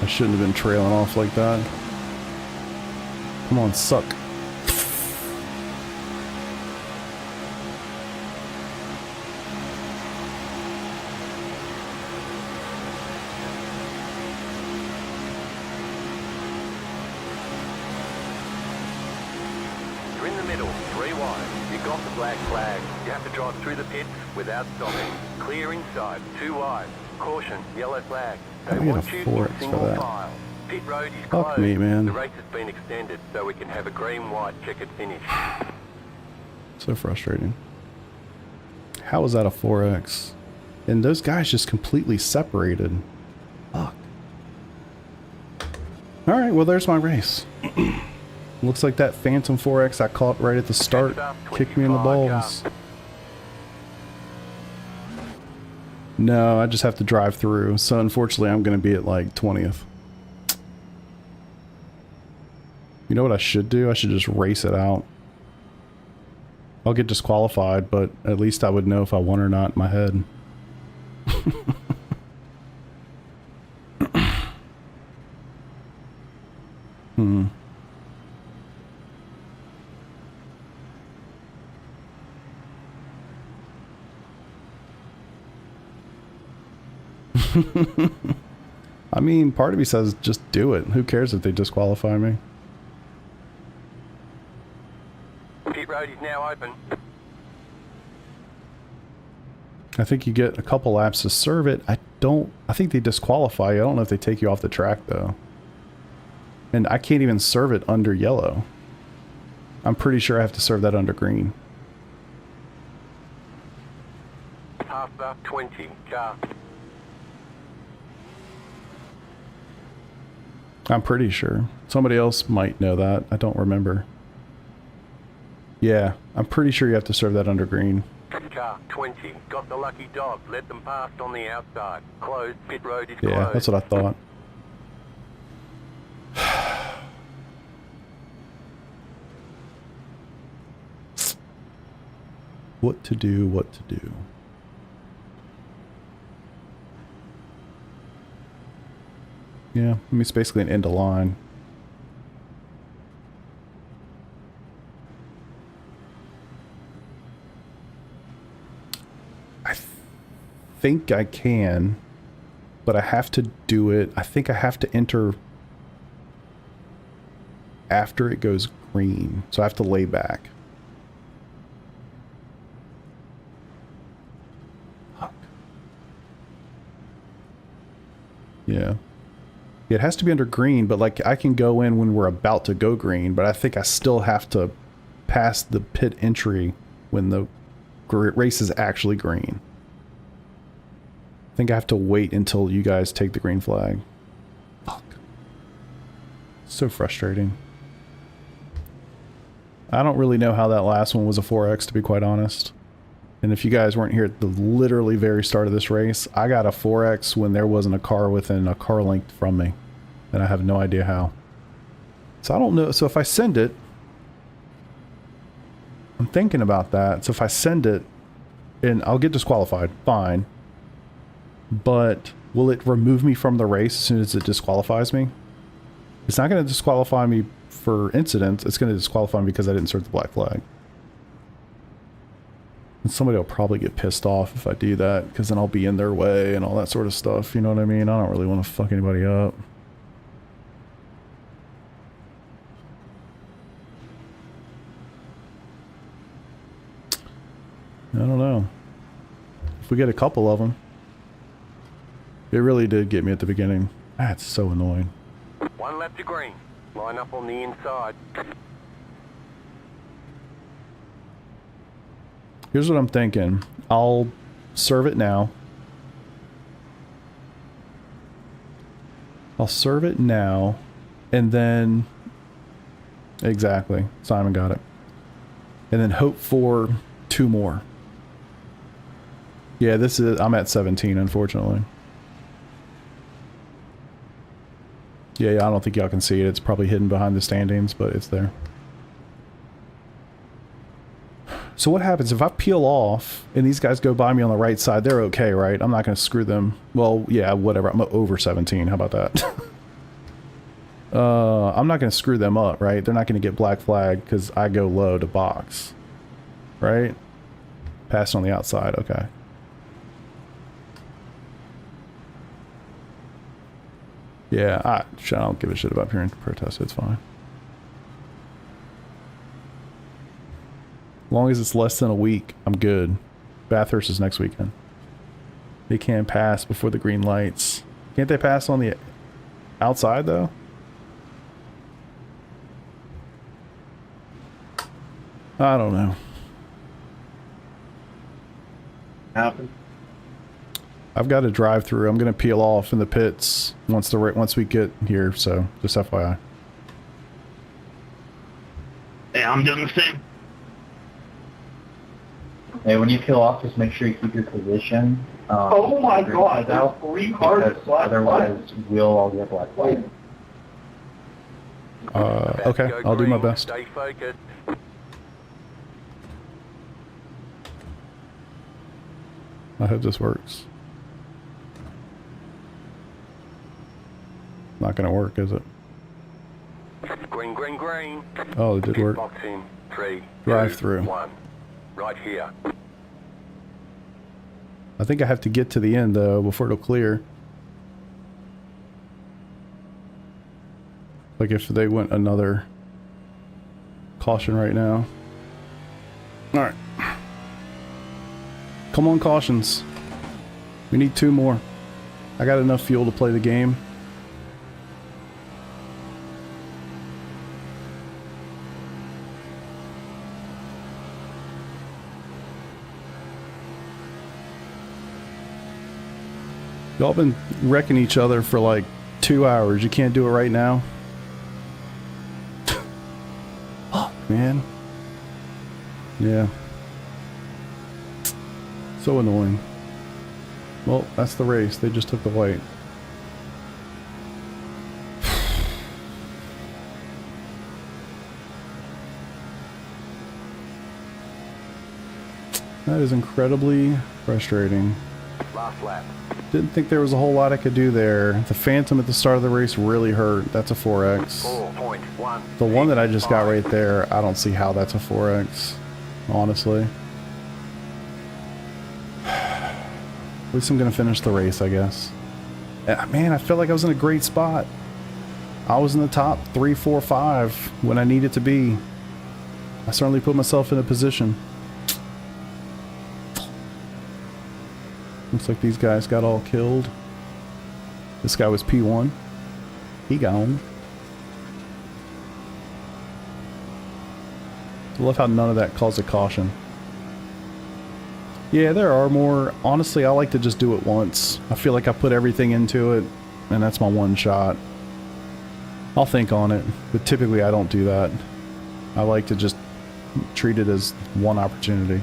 I shouldn't have been trailing off like that. Come on, suck. You're in the middle, 3 wide. You got the black flag. You have to drive through the pits without stopping. Clear inside, 2 wide. Caution, yellow flag. They want you in single file. Pit road is closed. Fuck me, man. The race has been extended so we can have a green-white checkered finish. So frustrating. How is that a 4X? And those guys just completely separated. Fuck. Alright, well there's my race. Looks like that Phantom 4X I caught right at the start kicked me in the balls. No, I just have to drive through. So unfortunately, I'm going to be at like 20th. You know what I should do? I should just race it out. I'll get disqualified, but at least I would know if I won or not in my head. Hmm. I mean, part of me says just do it. Who cares if they disqualify me? Pit road is now open. I think you get a couple laps to serve it. I think they disqualify you. I don't know if they take you off the track though. And I can't even serve it under yellow. I'm pretty sure I have to serve that under green. Half the 20 car. I'm pretty sure. Somebody else might know that. I don't remember. Yeah, I'm pretty sure you have to serve that under green. Car 20. Got the lucky dog. Let them past on the outside. Closed. Pit road is Yeah, closed. that's what I thought. What to do, what to do. Yeah, I mean, it's basically an end of line. I think I can, but I have to do it. I think I have to enter after it goes green. So I have to lay back. Fuck. Yeah. It has to be under green, but like I can go in when we're about to go green, but I think I still have to pass the pit entry when the race is actually green. I think I have to wait until you guys take the green flag. Fuck. So frustrating. I don't really know how that last one was a 4X, to be quite honest. And if you guys weren't here at the literally very start of this race, I got a 4X when there wasn't a car within a car length from me. And I have no idea how. So I don't know. So if I send it, I'm thinking about that. So if I send it, and I'll get disqualified, fine. But will it remove me from the race as soon as it disqualifies me? It's not going to disqualify me for incidents. It's going to disqualify me because I didn't serve the black flag. And somebody will probably get pissed off if I do that, because then I'll be in their way and all that sort of stuff. You know what I mean? I don't really want to fuck anybody up. I don't know. If we get a couple of them. It really did get me at the beginning. That's so annoying. One lap to green. Line up on the inside. Here's what I'm thinking. I'll serve it now. I'll serve it now. And then... Exactly. Simon got it. And then hope for 2 more. Yeah, this is... I'm at 17, unfortunately. Yeah, I don't think y'all can see it. It's probably hidden behind the standings, but it's there. So what happens if I peel off and these guys go by me on the right side? They're okay, right? I'm not going to screw them. Well, yeah, whatever. I'm over 17. How about that? I'm not going to screw them up, right? They're not going to get black flag because I go low to box. Right? Passed on the outside. Okay. Yeah, I don't give a shit about hearing protest. It's fine. As long as it's less than a week, I'm good. Bathurst is next weekend. They can't pass before the green lights. Can't they pass on the outside, though? I don't know. Happen. I've got to drive through. I'm going to peel off in the pits once we get here, so just FYI. Yeah, I'm doing the same. Hey, when you peel off, just make sure you keep your position Oh my god, there's 3 cars with black Otherwise, we'll all get black flags. Okay, I'll do my best. Stay focused. I hope this works. Not gonna work, is it? Green, green, green. Oh, it did work. Box in 3, Drive 2, through. 1. Right here. I think I have to get to the end though before it'll clear. Like if they went another caution right now. Alright. Come on, cautions. We need 2 more. I got enough fuel to play the game. Y'all been wrecking each other for like 2 hours. You can't do it right now? Oh, man. Yeah. So annoying. Well, that's the race. They just took the white. That is incredibly frustrating. Last lap. Didn't think there was a whole lot I could do there. The Phantom at the start of the race really hurt. That's a 4X. 4.1. The one that I just got right there, I don't see how that's a 4X, honestly. At least I'm going to finish the race, I guess. Man, I felt like I was in a great spot. I was in the top 3, 4, 5 when I needed to be. I certainly put myself in a position. Looks like these guys got all killed. This guy was P1. He gone. I love how none of that caused a caution. Yeah, there are more. Honestly, I like to just do it once. I feel like I put everything into it, and that's my one shot. I'll think on it, but typically I don't do that. I like to just treat it as one opportunity.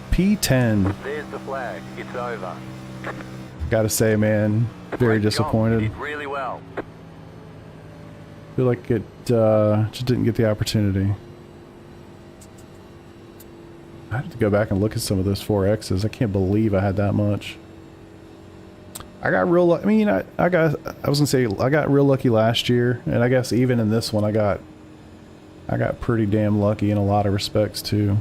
P10. There's the flag. It's over. Gotta say, man, very Great job. disappointed. You did really well. Feel like it just didn't get the opportunity. I have to go back and look at some of those 4Xs. I can't believe I had that much. I got real lucky. I mean, I was gonna say I got real lucky last year, and I guess even in this one I got pretty damn lucky in a lot of respects too.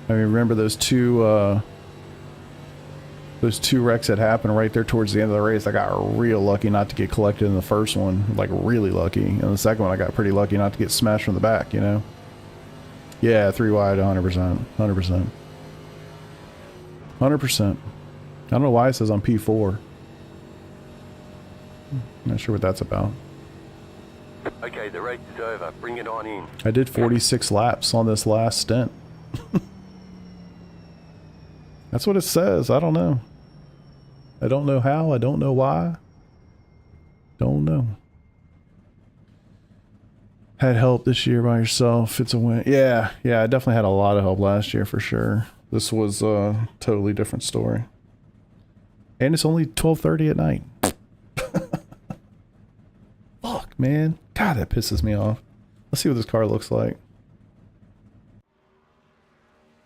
I mean, remember those two wrecks that happened right there towards the end of the race. I got real lucky not to get collected in the first one, like really lucky. And the second one, I got pretty lucky not to get smashed from the back, you know? Yeah, 3 wide, 100%. 100%. 100%. I don't know why it says I'm P4. Not sure what that's about. Okay, the race is over. Bring it on in. I did 46 laps on this last stint. That's what it says. I don't know. I don't know how. I don't know why. Don't know. Had help this year by yourself. It's a win. Yeah, I definitely had a lot of help last year for sure. This was a totally different story. And it's only 12:30 at night. Fuck, man. God, that pisses me off. Let's see what this car looks like.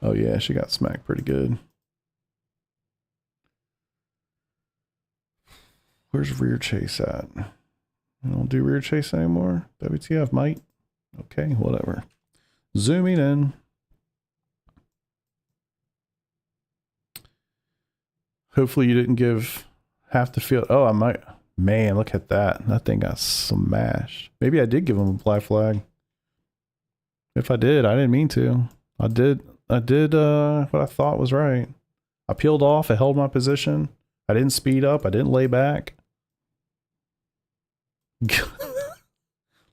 Oh yeah, she got smacked pretty good. Where's rear chase at? I don't do rear chase anymore. WTF, mate. Okay, whatever. Zooming in. Hopefully you didn't give half the field. Oh, I might. Man, look at that. That thing got smashed. Maybe I did give him a black flag. If I did, I didn't mean to. I did what I thought was right. I peeled off. I held my position. I didn't speed up. I didn't lay back.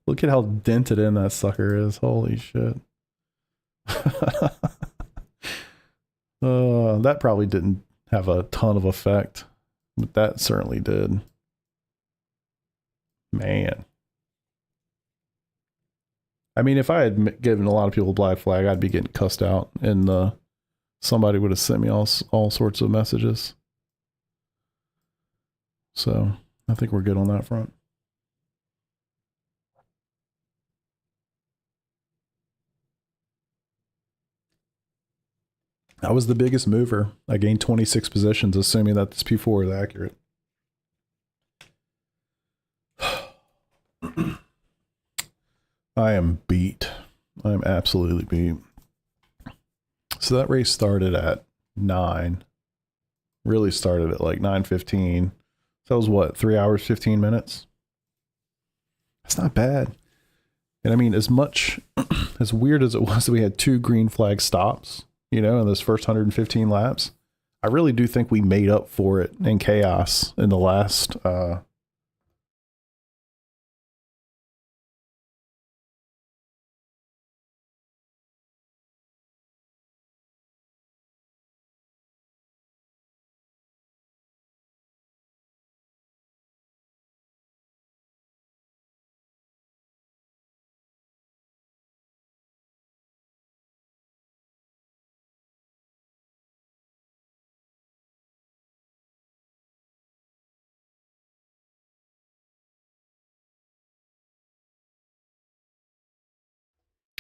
Look at how dented in that sucker is. Holy shit. That probably didn't have a ton of effect, but that certainly did. Man. I mean, if I had given a lot of people a black flag, I'd be getting cussed out, and somebody would have sent me all sorts of messages. So I think we're good on that front. I was the biggest mover. I gained 26 positions, assuming that this P4 is accurate. I am beat. I am absolutely beat. So that race started at 9. Really started at like 9:15. So that was what, 3 hours, 15 minutes? That's not bad. And I mean, as much, as weird as it was that we had 2 green flag stops, you know, in those first 115 laps, I really do think we made up for it in chaos in the last,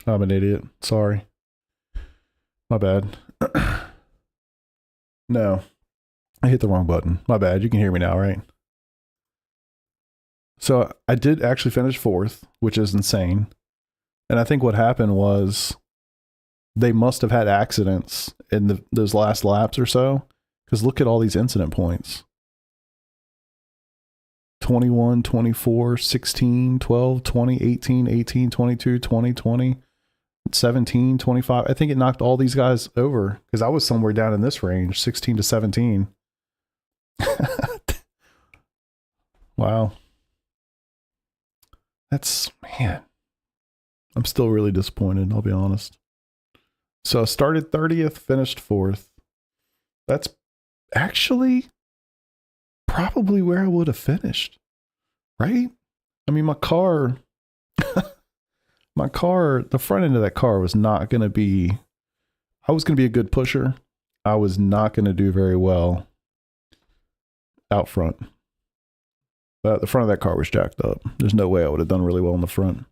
I'm an idiot. Sorry. My bad. No, I hit the wrong button. My bad. You can hear me now, right? So I did actually finish 4th, which is insane. And I think what happened was they must have had accidents in those last laps or so, because look at all these incident points. 21, 24, 16, 12, 20, 18, 18, 22, 20, 20, 17, 25. I think it knocked all these guys over because I was somewhere down in this range, 16 to 17. Wow. That's, man, I'm still really disappointed, I'll be honest. So I started 30th, finished 4th. That's actually probably where I would have finished, right? I mean, my car, the front end of that car was not going to be, I was going to be a good pusher. I was not going to do very well out front. But the front of that car was jacked up. There's no way I would have done really well in the front.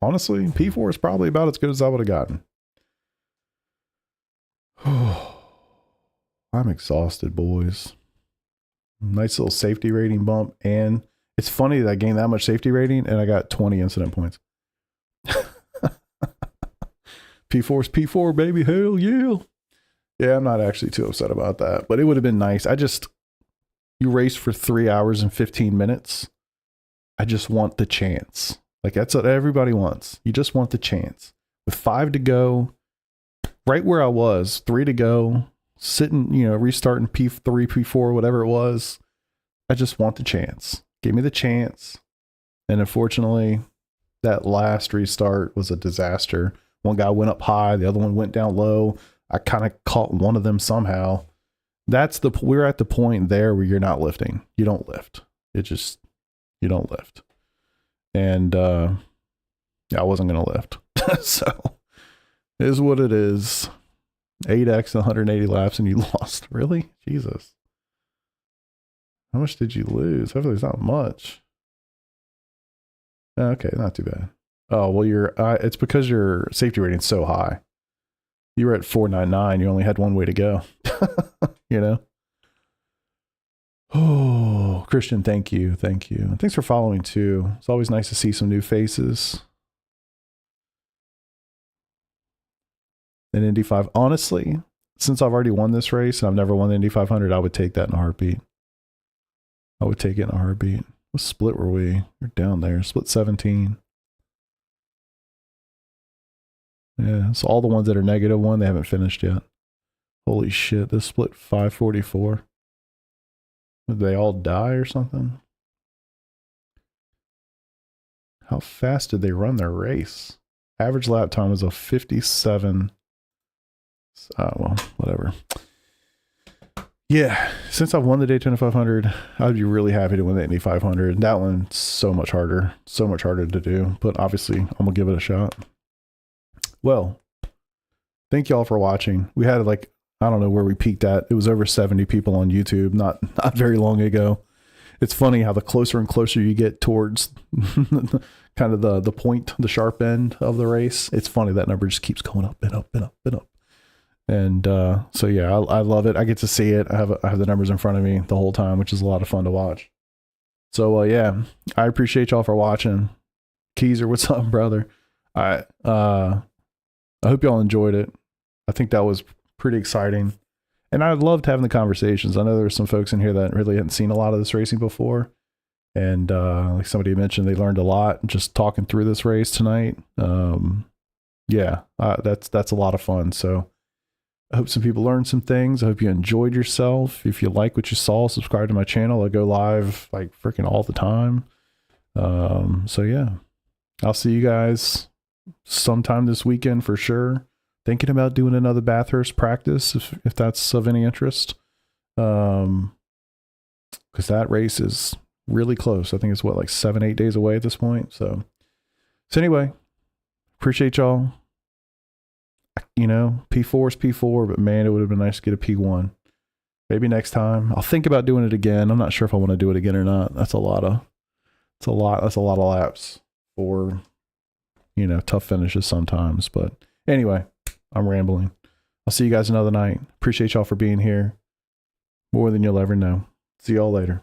Honestly, P4 is probably about as good as I would have gotten. I'm exhausted, boys. Nice little safety rating bump. And it's funny that I gained that much safety rating and I got 20 incident points. P4's P4, baby. Hell yeah. Yeah, I'm not actually too upset about that, but it would have been nice. You race for 3 hours and 15 minutes. I just want the chance. Like, that's what everybody wants. You just want the chance. With 5 to go, right where I was, 3 to go, sitting, you know, restarting P3, P4, whatever it was. I just want the chance. Give me the chance. And unfortunately, that last restart was a disaster. One guy went up high, the other one went down low. I kind of caught one of them somehow. We're at the point there where you're not lifting. You don't lift. You don't lift. And I wasn't going to lift. So it is what it is. 8x 180 laps and you lost. Really? Jesus. How much did you lose? Hopefully it's not much. Okay, not too bad. Oh, well, it's because your safety rating's so high. You were at 499. You only had one way to go. You know? Oh, Christian, thank you. Thank you. Thanks for following too. It's always nice to see some new faces. An Indy 5. Honestly, since I've already won this race and I've never won the Indy 500, I would take that in a heartbeat. I would take it in a heartbeat. What split were we? We're down there. Split 17. Yeah, so all the ones that are -1, they haven't finished yet. Holy shit, this split 544. Did they all die or something? How fast did they run their race? Average lap time was a 57. Oh, well, whatever. Yeah, since I've won the Daytona 500, I'd be really happy to win the Indy 500. That one's so much harder to do, but obviously I'm gonna give it a shot. Well, thank y'all for watching. We had like, I don't know where we peaked at. It was over 70 people on YouTube not very long ago. It's funny how the closer and closer you get towards kind of the point, the sharp end of the race, it's funny that number just keeps going up and up and up and up. And so yeah, I love it. I get to see it. I have the numbers in front of me the whole time, which is a lot of fun to watch. So yeah, I appreciate y'all for watching. Keezer, what's up, brother? I hope y'all enjoyed it. I think that was pretty exciting. And I loved having the conversations. I know there were some folks in here that really hadn't seen a lot of this racing before. And like somebody mentioned, they learned a lot just talking through this race tonight. Yeah, that's a lot of fun. So I hope some people learned some things. I hope you enjoyed yourself. If you like what you saw, subscribe to my channel. I go live like freaking all the time. So yeah, I'll see you guys sometime this weekend for sure. Thinking about doing another Bathurst practice if that's of any interest. Because that race is really close. I think it's what, like 7-8 days away at this point. So anyway, appreciate y'all. You know, P4 is P4, but man, it would have been nice to get a P1. Maybe next time. I'll think about doing it again. I'm not sure if I want to do it again or not. That's a lot of laps for, you know, tough finishes sometimes. But anyway, I'm rambling. I'll see you guys another night. Appreciate y'all for being here. More than you'll ever know. See y'all later.